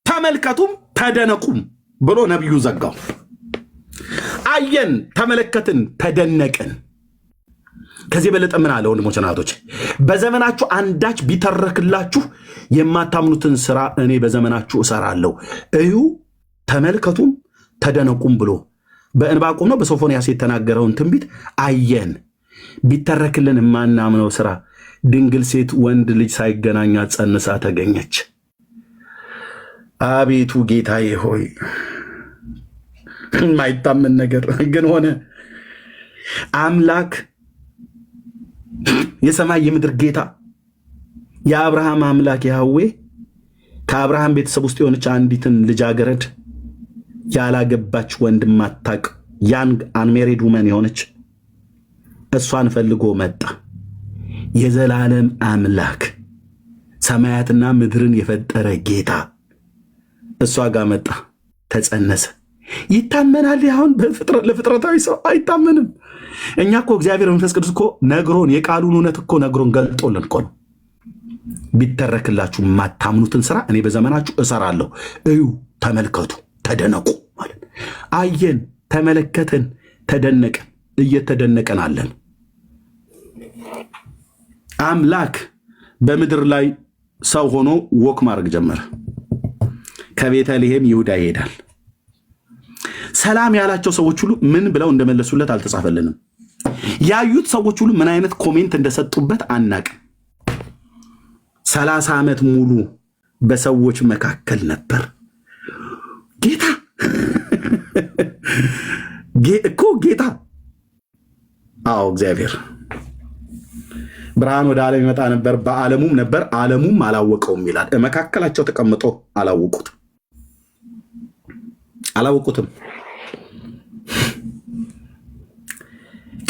ተመልከቱም ተደነቁም ብሎ ነቢዩ ዘጋው። አየን፣ ተመለከትን፣ ተደነቅን። ከዚህ በለጠ ምን አለ? ወንድሞች እናቶች፣ በዘመናችሁ አንዳች ቢተረክላችሁ የማታምኑትን ስራ እኔ በዘመናችሁ እሰራለሁ። እዩ ተመልከቱም ተደነቁም ብሎ በዕንባቆም ነው በሶፎንያስ የተናገረውን ትንቢት አየን። ቢተረክልን የማናምነው ስራ ድንግል ሴት ወንድ ልጅ ሳይገናኛት ጸንሳ ተገኘች። አቤቱ ጌታዬ ሆይ የማይታመን ነገር ግን ሆነ። አምላክ የሰማይ የምድር ጌታ የአብርሃም አምላክ ያህዌ ከአብርሃም ቤተሰብ ውስጥ የሆነች አንዲትን ልጃገረድ ያላገባች ወንድ ማታቅ ያንግ አንሜሪድ ውመን የሆነች እሷን ፈልጎ መጣ። የዘላለም አምላክ ሰማያትና ምድርን የፈጠረ ጌታ እሷ ጋር መጣ፣ ተጸነሰ። ይታመናል? አሁን ለፍጥረታዊ ሰው አይታመንም። እኛ እኮ እግዚአብሔር መንፈስ ቅዱስ እኮ ነግሮን የቃሉን እውነት እኮ ነግሮን ገልጦልን እኮ ነው። ቢተረክላችሁ የማታምኑትን ስራ እኔ በዘመናችሁ እሰራለሁ። እዩ ተመልከቱ ተደነቁ ማለት አየን፣ ተመለከትን፣ ተደነቀን፣ እየተደነቀን አለን። አምላክ በምድር ላይ ሰው ሆኖ ወክ ማድረግ ጀመረ። ከቤተልሔም ይሁዳ ይሄዳል። ሰላም ያላቸው ሰዎች ሁሉ ምን ብለው እንደመለሱለት አልተጻፈልንም። ያዩት ሰዎች ሁሉ ምን አይነት ኮሜንት እንደሰጡበት አናቅም። 30 ዓመት ሙሉ በሰዎች መካከል ነበር። ጌታ እኮ ጌታ አዎ እግዚአብሔር ብርሃን ወደ ዓለም ይመጣ ነበር፣ በዓለሙም ነበር፣ ዓለሙም አላወቀውም ይላል። መካከላቸው ተቀምጦ አላወቁትም።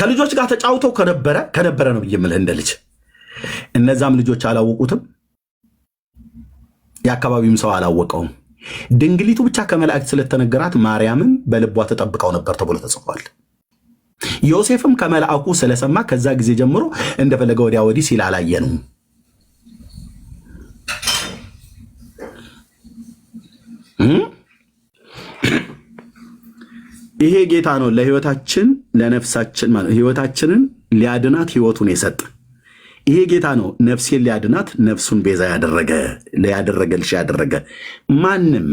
ከልጆች ጋር ተጫውተው ከነበረ ነው ብዬ የምልህ እንደ ልጅ። እነዛም ልጆች አላወቁትም፣ የአካባቢውም ሰው አላወቀውም። ድንግሊቱ ብቻ ከመላእክት ስለተነገራት ማርያምን በልቧ ተጠብቀው ነበር ተብሎ ተጽፏል። ዮሴፍም ከመልአኩ ስለሰማ ከዛ ጊዜ ጀምሮ እንደፈለገ ወዲያ ወዲህ ሲል አላየነውም። ይሄ ጌታ ነው ለህይወታችን ለነፍሳችን ማለት ህይወታችንን ሊያድናት ህይወቱን የሰጠ ይሄ ጌታ ነው። ነፍሴን ሊያድናት ነፍሱን ቤዛ ያደረገልሽ ያደረገ ማንም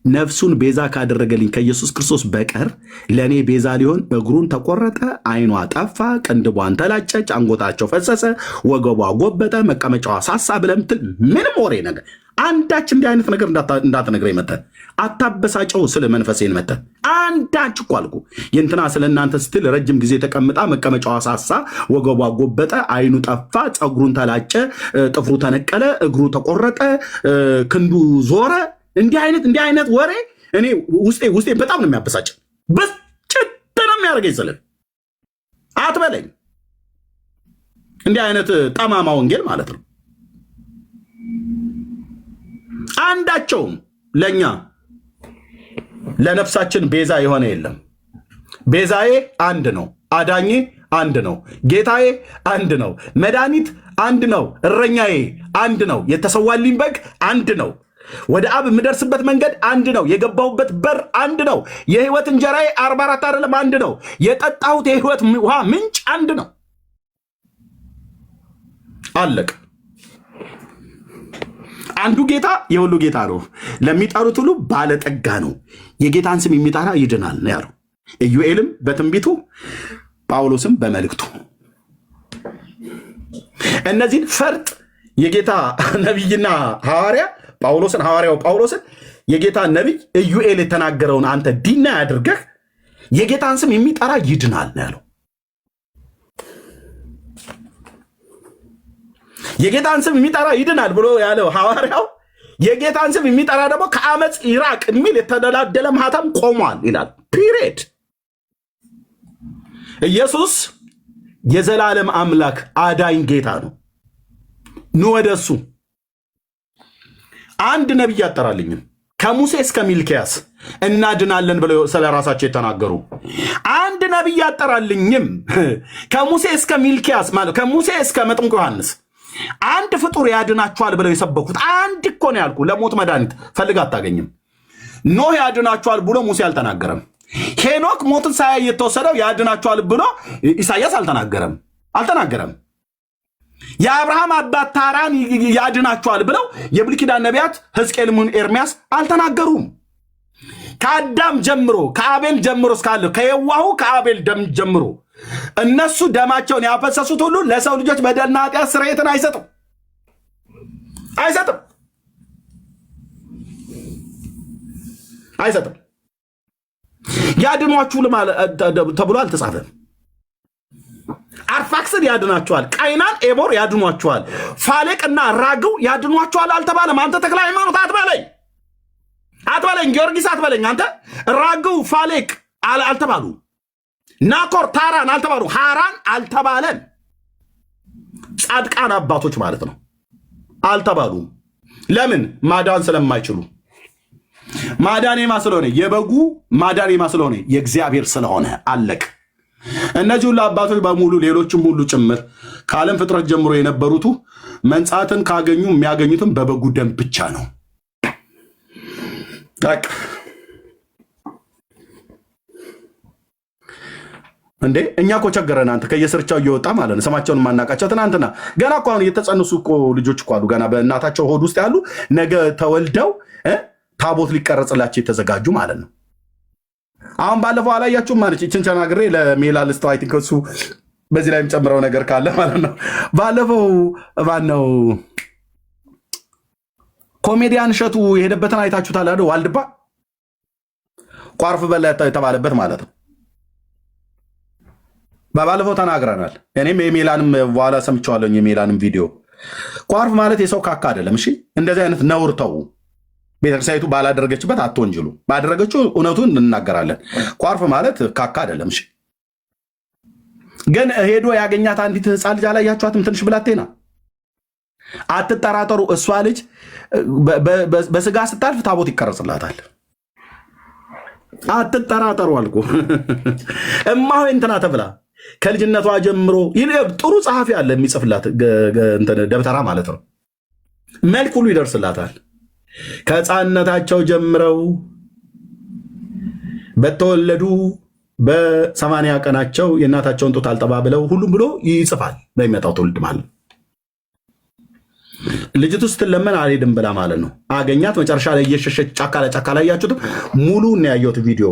ነፍሱን ቤዛ ካደረገልኝ ከኢየሱስ ክርስቶስ በቀር ለእኔ ቤዛ ሊሆን እግሩን ተቆረጠ፣ አይኗ ጠፋ፣ ቅንድቧን ተላጨች፣ አንጎታቸው ፈሰሰ፣ ወገቧ ጎበጠ፣ መቀመጫዋ ሳሳ ብለህ ምትል ምንም ወሬ ነገር አንዳች እንዲህ አይነት ነገር እንዳትነግረኝ መተህ አታበሳጨው። ስለ መንፈሴን መተህ አንዳች እኮ አልኩ የእንትና ስለ እናንተ ስትል ረጅም ጊዜ ተቀምጣ መቀመጫዋ ሳሳ፣ ወገቧ ጎበጠ፣ አይኑ ጠፋ፣ ፀጉሩን ተላጨ፣ ጥፍሩ ተነቀለ፣ እግሩ ተቆረጠ፣ ክንዱ ዞረ። እንዲህ አይነት ወሬ እኔ ውስጤ በጣም ነው የሚያበሳጭ፣ ብስጭት ነው የሚያደርገኝ። ስለ አትበለኝ። እንዲህ አይነት ጠማማ ወንጌል ማለት ነው። አንዳቸውም ለኛ ለነፍሳችን ቤዛ የሆነ የለም። ቤዛዬ አንድ ነው፣ አዳኜ አንድ ነው፣ ጌታዬ አንድ ነው፣ መድኃኒት አንድ ነው፣ እረኛዬ አንድ ነው፣ የተሰዋልኝ በግ አንድ ነው፣ ወደ አብ የምደርስበት መንገድ አንድ ነው፣ የገባሁበት በር አንድ ነው፣ የህይወት እንጀራዬ 44 አይደለም አንድ ነው፣ የጠጣሁት የህይወት ውሃ ምንጭ አንድ ነው። አለቅ። አንዱ ጌታ የሁሉ ጌታ ነው፣ ለሚጠሩት ሁሉ ባለጠጋ ነው፣ የጌታን ስም የሚጠራ ይድናል ነው ያለው። ኢዩኤልም በትንቢቱ ጳውሎስም በመልእክቱ እነዚህን ፈርጥ የጌታ ነቢይና ሐዋርያ ሐዋርያው ጳውሎስን የጌታ ነቢይ ኢዩኤል የተናገረውን አንተ ዲና ያድርገህ የጌታን ስም የሚጠራ ይድናል ነው ያለው። የጌታን ስም የሚጠራ ይድናል ብሎ ያለው ሐዋርያው የጌታን ስም የሚጠራ ደግሞ ከአመፅ ይራቅ የሚል የተደላደለ ማህተም ቆሟል ይላል። ፒሪየድ። ኢየሱስ የዘላለም አምላክ አዳኝ ጌታ ነው። ኑ ወደሱ። አንድ ነቢይ አጠራልኝም ከሙሴ እስከ ሚልኪያስ እናድናለን ብለው ስለ ራሳቸው የተናገሩ አንድ ነቢይ አጠራልኝም ከሙሴ እስከ ሚልኪያስ ማለት ከሙሴ እስከ መጥምቁ ዮሐንስ አንድ ፍጡር ያድናቸዋል ብለው የሰበኩት አንድ እኮ ነው ያልኩ። ለሞት መድኃኒት ፈልግ አታገኝም። ኖህ ያድናቸዋል ብሎ ሙሴ አልተናገረም። ሄኖክ ሞትን ሳያይ የተወሰደው ያድናቸዋል ብሎ ኢሳያስ አልተናገረም። የአብርሃም አባት ታራን ያድናቸዋል ብለው የብሉይ ኪዳን ነቢያት ሕዝቅኤልም ኤርምያስ አልተናገሩም። ከአዳም ጀምሮ ከአቤል ጀምሮ እስካለ ከየዋሁ ከአቤል ደም ጀምሮ እነሱ ደማቸውን ያፈሰሱት ሁሉ ለሰው ልጆች በደልና ኃጢአት ስርየትን አይሰጥም። ያድኗችሁ ተብሎ አልተጻፈም። አርፋክስድ ያድናችኋል፣ ቃይናን ኤቦር ያድኗችኋል፣ ፋሌቅና ራግው ያድኗችኋል አልተባለም። አንተ ተክለ ሃይማኖት አትበለኝ፣ ጊዮርጊስ አትበለኝ። አንተ ራግው ፋሌቅ አልተባሉ፣ ናኮር ታራን አልተባሉ፣ ሃራን አልተባለም። ጻድቃን አባቶች ማለት ነው አልተባሉም። ለምን? ማዳን ስለማይችሉ። ማዳኔማ ስለሆነ የበጉ ማዳኔማ ስለሆነ የእግዚአብሔር ስለሆነ አለቅ። እነዚህ ሁሉ አባቶች በሙሉ ሌሎችም ሁሉ ጭምር ከዓለም ፍጥረት ጀምሮ የነበሩቱ መንጻትን ካገኙ የሚያገኙትም በበጉ ደም ብቻ ነው። እንዴ እኛ እኮ ቸገረን። አንተ ከየስርቻው እየወጣ ማለት ነው ስማቸውን ማናቃቸው ትናንትና ገና እኮ አሁን እየተጸነሱ እኮ ልጆች እኮ አሉ ገና በእናታቸው ሆድ ውስጥ ያሉ ነገ ተወልደው ታቦት ሊቀረጽላቸው የተዘጋጁ ማለት ነው። አሁን ባለፈው አላያችሁም ማለት ይችን ተናግሬ ለሜላ ልስተው አይ ቲንክ እሱ በዚህ ላይ የሚጨምረው ነገር ካለ ማለት ነው። ባለፈው ማነው ኮሜዲያን እሸቱ የሄደበትን አይታችሁታል አይደል? ዋልድባ ቋርፍ በላ የተባለበት ማለት ነው። ባለፈው ተናግረናል። እኔም የሜላንም በኋላ ሰምቼዋለሁ የሜላንም ቪዲዮ። ቋርፍ ማለት የሰው ካካ አይደለም። እሺ እንደዚህ አይነት ነውር ተው። ቤተክርስቲያኒቱ ባላደረገችበት አትወንጅሉ። ባደረገችው እውነቱን እንናገራለን። ቋርፍ ማለት ካካ አይደለም። እሺ ግን ሄዶ ያገኛት አንዲት ህፃን ልጅ አላያችኋትም? ትንሽ ብላቴና አትጠራጠሩ። እሷ ልጅ በስጋ ስታልፍ ታቦት ይቀረጽላታል። አትጠራጠሩ አልኩ። እማሆይ እንትና ተብላ ከልጅነቷ ጀምሮ ጥሩ ጸሐፊ አለ የሚጽፍላት ደብተራ ማለት ነው። መልክ ሁሉ ይደርስላታል። ከህፃንነታቸው ጀምረው በተወለዱ በ80 ቀናቸው የእናታቸውን ጡት አልጠባ ብለው ሁሉም ብሎ ይጽፋል። በሚመጣው ትውልድ ማለት ነው። ልጅቱ ስትለመን አልሄድም ብላ ማለት ነው። አገኛት። መጨረሻ ላይ እየሸሸች ጫካ ላይ ያያችሁትም ሙሉን ነው ያየሁት። ቪዲዮ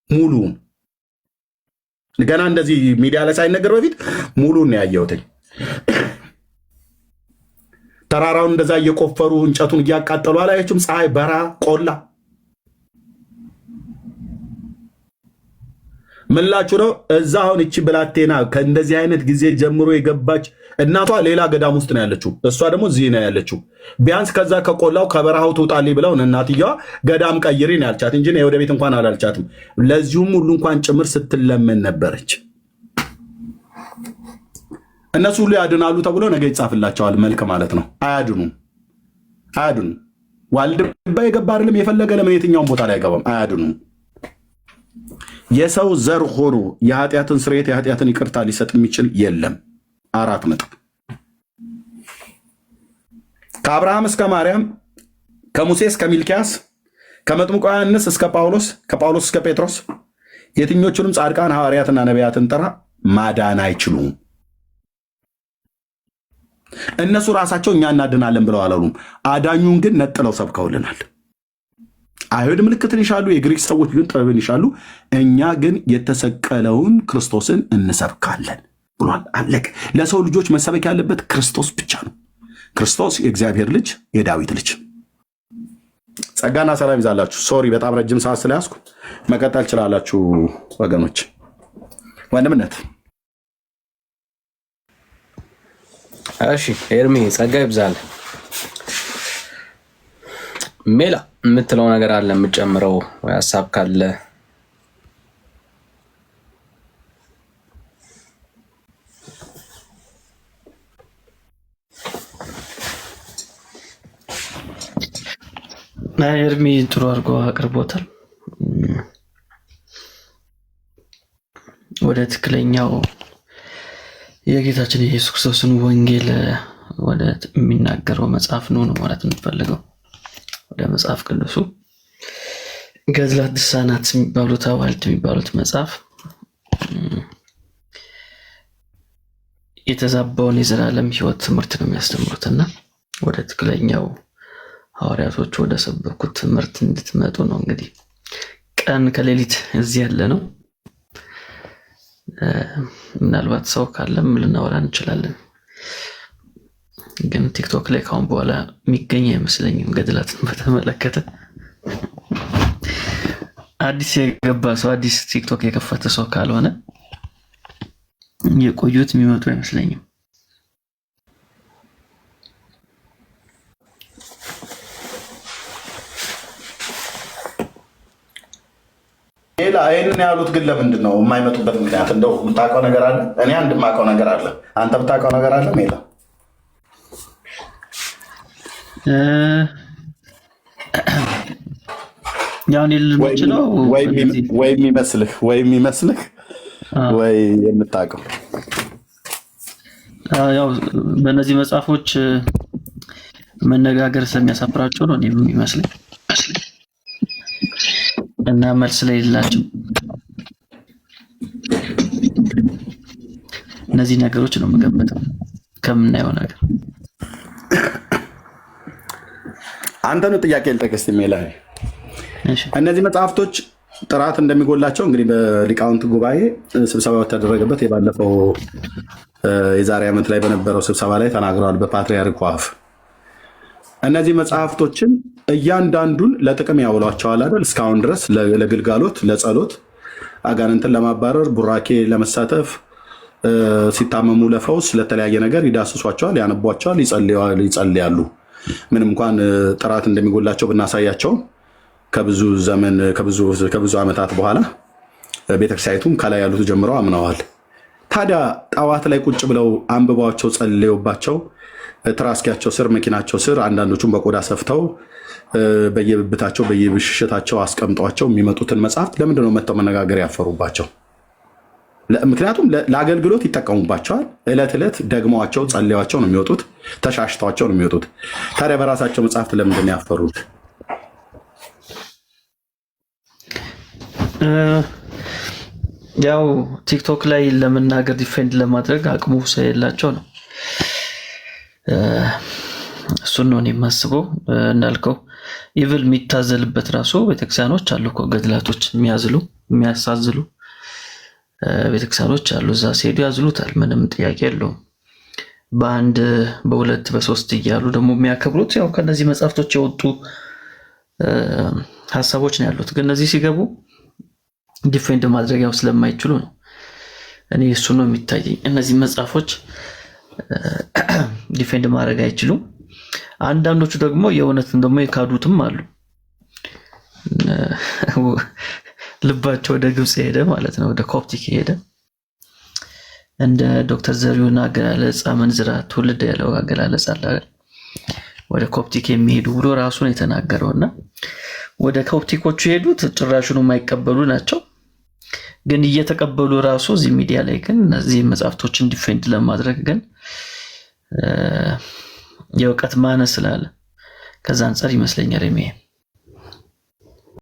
ሙሉን ገና እንደዚህ ሚዲያ ላይ ሳይነገር በፊት ሙሉን ነው ያየሁት። ተራራውን እንደዛ እየቆፈሩ እንጨቱን እያቃጠሉ አላያችሁም? ፀሐይ፣ በራ፣ ቆላ ምላችሁ ነው። እዛ አሁን እቺ ብላቴና ከእንደዚህ አይነት ጊዜ ጀምሮ የገባች እናቷ ሌላ ገዳም ውስጥ ነው ያለችው፣ እሷ ደግሞ እዚህ ነው ያለችው። ቢያንስ ከዛ ከቆላው ከበረሃው ትውጣልኝ ብለው እናትየዋ ገዳም ቀይሪ ነው ያልቻት እንጂ ወደ ቤት እንኳን አላልቻትም። ለዚሁም ሁሉ እንኳን ጭምር ስትለመን ነበረች። እነሱ ሁሉ ያድናሉ ተብሎ ነገ ይጻፍላቸዋል። መልክ ማለት ነው። አያድኑም። ዋልድባ የገባ አይደለም የፈለገ ለምን የትኛውን ቦታ ላይ አይገባም። አያድኑም። የሰው ዘር ሆኖ የኃጢአትን ስርየት የኃጢአትን ይቅርታ ሊሰጥ የሚችል የለም። 4 ነጥብ። ከአብርሃም እስከ ማርያም፣ ከሙሴ እስከ ሚልኪያስ፣ ከመጥምቁ ዮሐንስ እስከ ጳውሎስ፣ ከጳውሎስ እስከ ጴጥሮስ የትኞቹንም ጻድቃን ሐዋርያትና ነቢያትን ጠራ፣ ማዳን አይችሉም። እነሱ ራሳቸው እኛ እናድናለን ብለው አላሉም። አዳኙን ግን ነጥለው ሰብከውልናል። አይሁድ ምልክትን ይሻሉ፣ የግሪክ ሰዎች ግን ጥበብን ይሻሉ። እኛ ግን የተሰቀለውን ክርስቶስን እንሰብካለን ብሏል። አለቅ። ለሰው ልጆች መሰበክ ያለበት ክርስቶስ ብቻ ነው። ክርስቶስ የእግዚአብሔር ልጅ፣ የዳዊት ልጅ። ጸጋና ሰላም ይዛላችሁ። ሶሪ በጣም ረጅም ሰዓት ስለያዝኩ መቀጠል ችላላችሁ ወገኖች። ወንድምነት እሺ፣ ኤርሚ ጸጋ ይብዛል። ሜላ የምትለው ነገር አለ የምትጨምረው ወይ ሀሳብ ካለ? ኤርሚ ጥሩ አድርጎ አቅርቦታል። ወደ ትክክለኛው የጌታችን የኢየሱስ ክርስቶስን ወንጌል ወደ የሚናገረው መጽሐፍ ነው ማለት የምንፈልገው። ወደ መጽሐፍ ቅዱሱ ገድላት፣ ድርሳናት የሚባሉት ሐዋልት የሚባሉት መጽሐፍ የተዛባውን የዘላለም ሕይወት ትምህርት ነው የሚያስተምሩትና ወደ ትክክለኛው ሐዋርያቶች ወደ ሰበኩት ትምህርት እንድትመጡ ነው። እንግዲህ ቀን ከሌሊት እዚህ ያለ ነው። ምናልባት ሰው ካለም ልናወራ እንችላለን፣ ግን ቲክቶክ ላይ ካሁን በኋላ የሚገኝ አይመስለኝም። ገድላትን በተመለከተ አዲስ የገባ ሰው አዲስ ቲክቶክ የከፈተ ሰው ካልሆነ የቆዩት የሚመጡ አይመስለኝም። ሌላ ይህንን ያሉት ግን ለምንድን ነው የማይመጡበት ምክንያት? እንደው የምታውቀው ነገር አለ? እኔ አንድ የማውቀው ነገር አለ። አንተ የምታውቀው ነገር አለ? ሜላ ያው እኔ ልምችለው ወይ የሚመስልህ ወይ የምታውቀው ያው በእነዚህ መጽሐፎች መነጋገር ስለሚያሳፍራቸው ነው እኔም የሚመስለኝ እና መልስ ላይ የላቸው እነዚህ ነገሮች ነው የምገምተው ከምናየው ነገር። አንተ ነው ጥያቄ ልጠቅስ ሜላ። እነዚህ መጽሐፍቶች ጥራት እንደሚጎላቸው እንግዲህ በሊቃውንት ጉባኤ ስብሰባ በተደረገበት የባለፈው የዛሬ ዓመት ላይ በነበረው ስብሰባ ላይ ተናግረዋል። በፓትርያርኩ አፍ እነዚህ መጽሐፍቶችን እያንዳንዱን ለጥቅም ያውሏቸዋል አይደል? እስካሁን ድረስ ለግልጋሎት፣ ለጸሎት፣ አጋንንትን ለማባረር፣ ቡራኬ ለመሳተፍ፣ ሲታመሙ ለፈውስ፣ ለተለያየ ነገር ይዳስሷቸዋል፣ ያነቧቸዋል፣ ይጸልያሉ። ምንም እንኳን ጥራት እንደሚጎላቸው ብናሳያቸውም ከብዙ ዘመን ከብዙ ዓመታት በኋላ ቤተክርስቲያኒቱም ከላይ ያሉት ጀምረው አምነዋል። ታዲያ ጠዋት ላይ ቁጭ ብለው አንብባቸው ጸልየውባቸው ትራስኪያቸው ስር መኪናቸው ስር አንዳንዶቹም በቆዳ ሰፍተው በየብብታቸው በየብሽሽታቸው አስቀምጧቸው የሚመጡትን መጽሐፍት ለምንድነው መጥተው መነጋገር ያፈሩባቸው? ምክንያቱም ለአገልግሎት ይጠቀሙባቸዋል። ዕለት ዕለት ደግመዋቸው ጸልያቸው ነው የሚወጡት፣ ተሻሽተዋቸው ነው የሚወጡት። ታዲያ በራሳቸው መጽሐፍት ለምንድን ነው ያፈሩት? ያው ቲክቶክ ላይ ለመናገር ዲፌንድ ለማድረግ አቅሙ ስለሌላቸው ነው። እሱን ነው የማስበው። እንዳልከው ኢቭል የሚታዘልበት ራሱ ቤተክርስቲያኖች አሉ እኮ ገድላቶች የሚያሳዝሉ ቤተክርስቲያኖች አሉ። እዛ ሲሄዱ ያዝሉታል፣ ምንም ጥያቄ የለውም። በአንድ በሁለት በሶስት እያሉ ደግሞ የሚያከብሩት ያው ከነዚህ መጽሐፍቶች የወጡ ሀሳቦች ነው ያሉት። ግን እነዚህ ሲገቡ ዲፌንድ ማድረግ ያው ስለማይችሉ ነው። እኔ እሱ ነው የሚታየኝ። እነዚህ መጽሐፎች ዲፌንድ ማድረግ አይችሉም። አንዳንዶቹ ደግሞ የእውነትን ደግሞ የካዱትም አሉ። ልባቸው ወደ ግብጽ ሄደ ማለት ነው፣ ወደ ኮፕቲክ ሄደ። እንደ ዶክተር ዘሪሁን አገላለጽ አመንዝራ ትውልድ ያለው አገላለጽ አለ ወደ ኮፕቲክ የሚሄዱ ብሎ ራሱን የተናገረውና ወደ ኮፕቲኮቹ ሄዱት ጭራሹን የማይቀበሉ ናቸው። ግን እየተቀበሉ ራሱ እዚህ ሚዲያ ላይ ግን እነዚህ መጽሐፍቶችን ዲፌንድ ለማድረግ ግን የእውቀት ማነስ ስላለ ከዛ አንፃር ይመስለኛል የሚሄድ